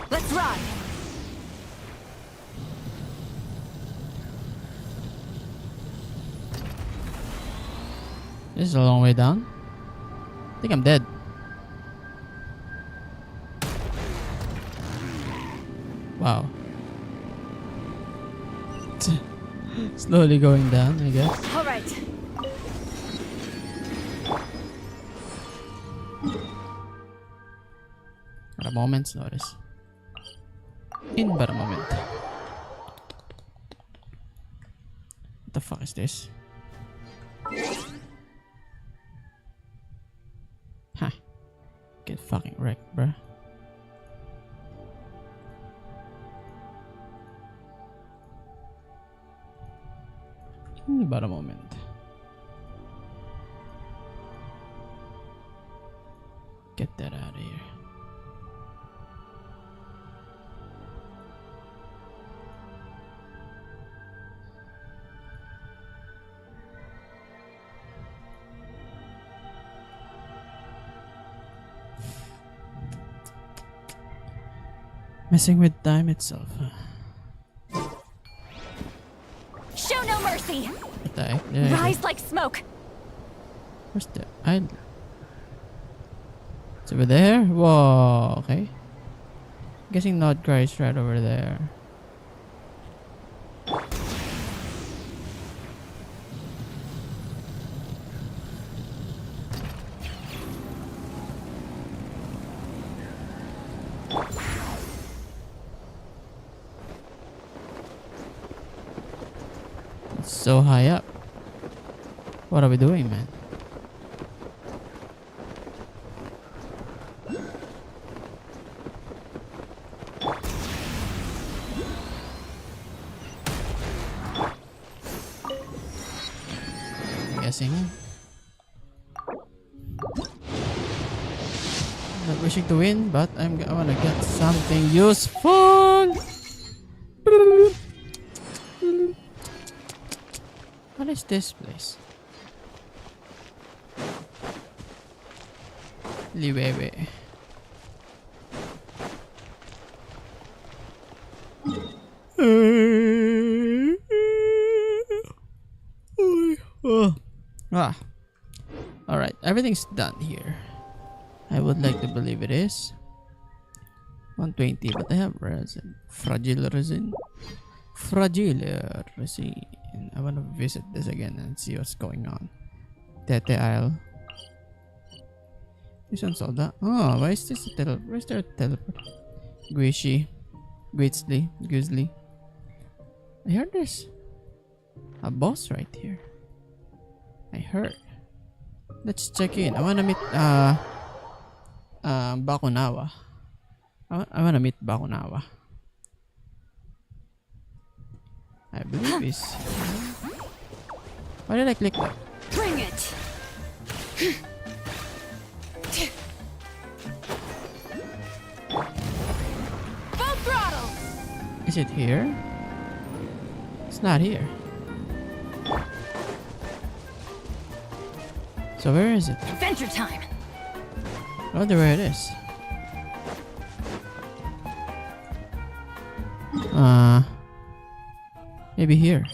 Let's ride! This is a long way down. I think I'm dead. Wow. Slowly going down, I guess. Alright. At a moment's notice. In but a moment. What the fuck is this? Huh. Get fucking wrecked, bruh. In but a moment. Get that out of here. Messing with time itself. Show no mercy. What the heck? Yeah, Rise like smoke. where's the island? It's over there? Whoa, okay. Guessing Nodgar is right over there. so high up. What are we doing, man? I'm guessing. Not wishing to win, but I wanna get something useful. What is this place? Liwewe. Ah. Alright, everything's done here. I would like to believe it is 120, but I have resin. Fragile resin. Fragile resin. I want to visit this again and see what's going on. Tete Isle. This one saw that. Oh, why is this a teleport? Where's there a teleport? Guishi. Grizzly. I heard there's a boss right here. I heard. Let's check in. I wanna meet Bakunawa. I wanna meet Bakunawa. I believe he's here. Why did I click that? Bring it! Full throttle! Is it here? It's not here. So where is it? Adventure time! I wonder where it is. Maybe here.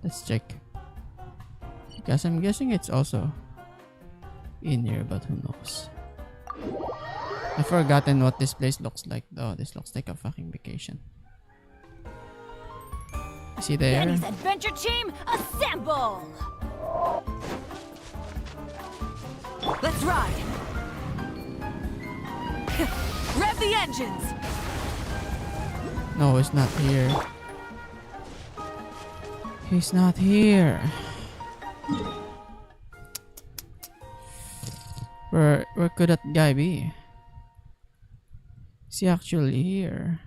Let's check. Because I'm guessing it's also in here, but who knows? I've forgotten what this place looks like though. This looks like a fucking vacation. Is he there? Benny's adventure team, assemble! Let's ride! Rev the engines! No, it's not here. He's not here. Where could that guy be? Is he actually here?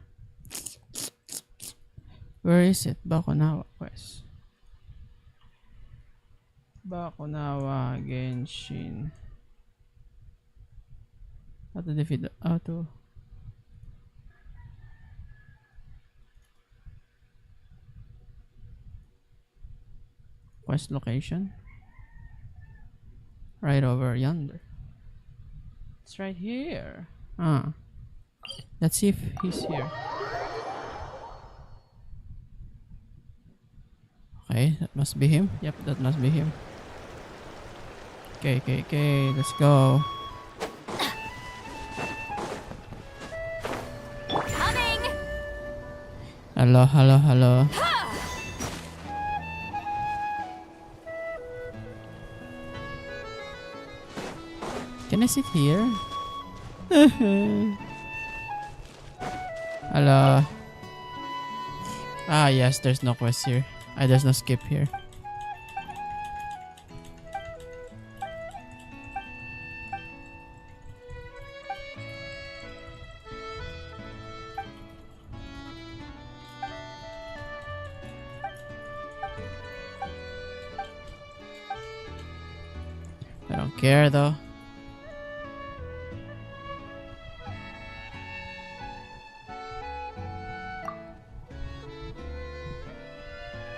Where is it? Bakunawa Quest. Bakunawa Genshin. How to defeat the auto. Quest location. Right over yonder. It's right here. Let's see if he's here. Okay, that must be him. Yep, that must be him. Okay, let's go. Coming! Hello. Can I sit here? Hello. Ah, yes, there's no quest here. There's no skip here. I don't care though.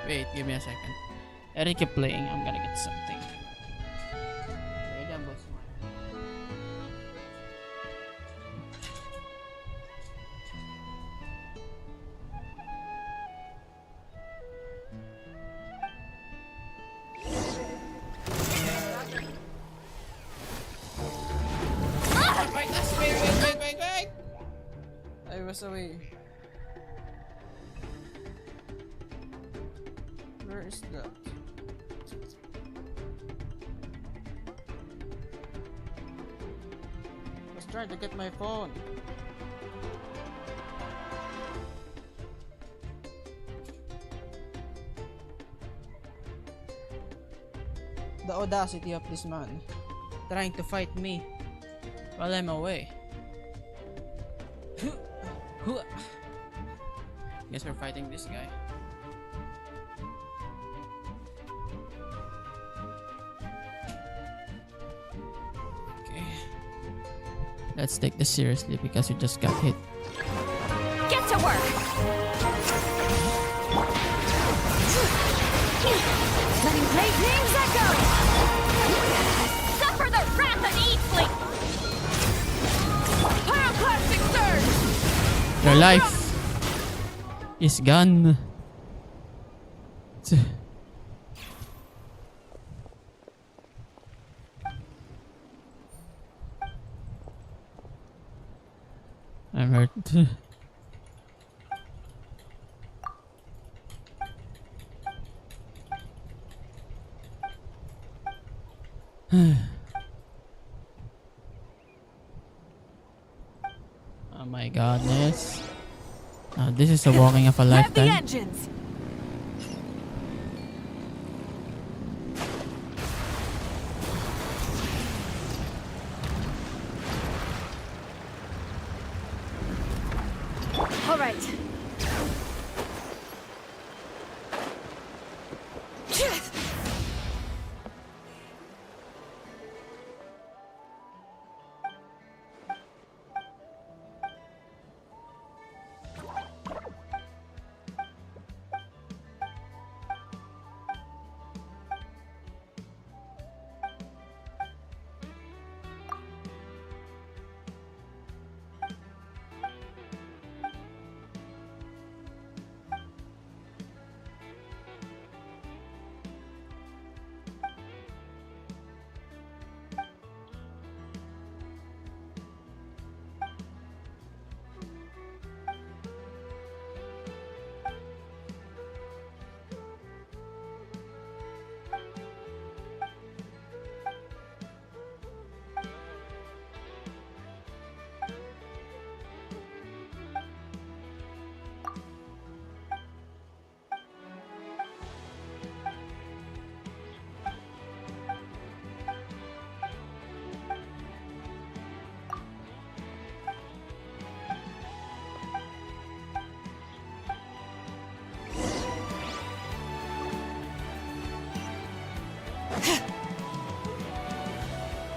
Wait, give me a second. Let me keep playing. I'm gonna get something. Wait! I was away. Where is that? I was trying to get my phone. the audacity of this man trying to fight me while I'm away. Guess we're fighting this guy. Okay. Let's take this seriously because we just got hit. Get to work! Letting great names echo! Suffer the wrath of Eatfleet! Pyroclastic surge! Your life is gone. I'm hurt. Oh my godness. This is the walking of a Rev the lifetime. engines! All right,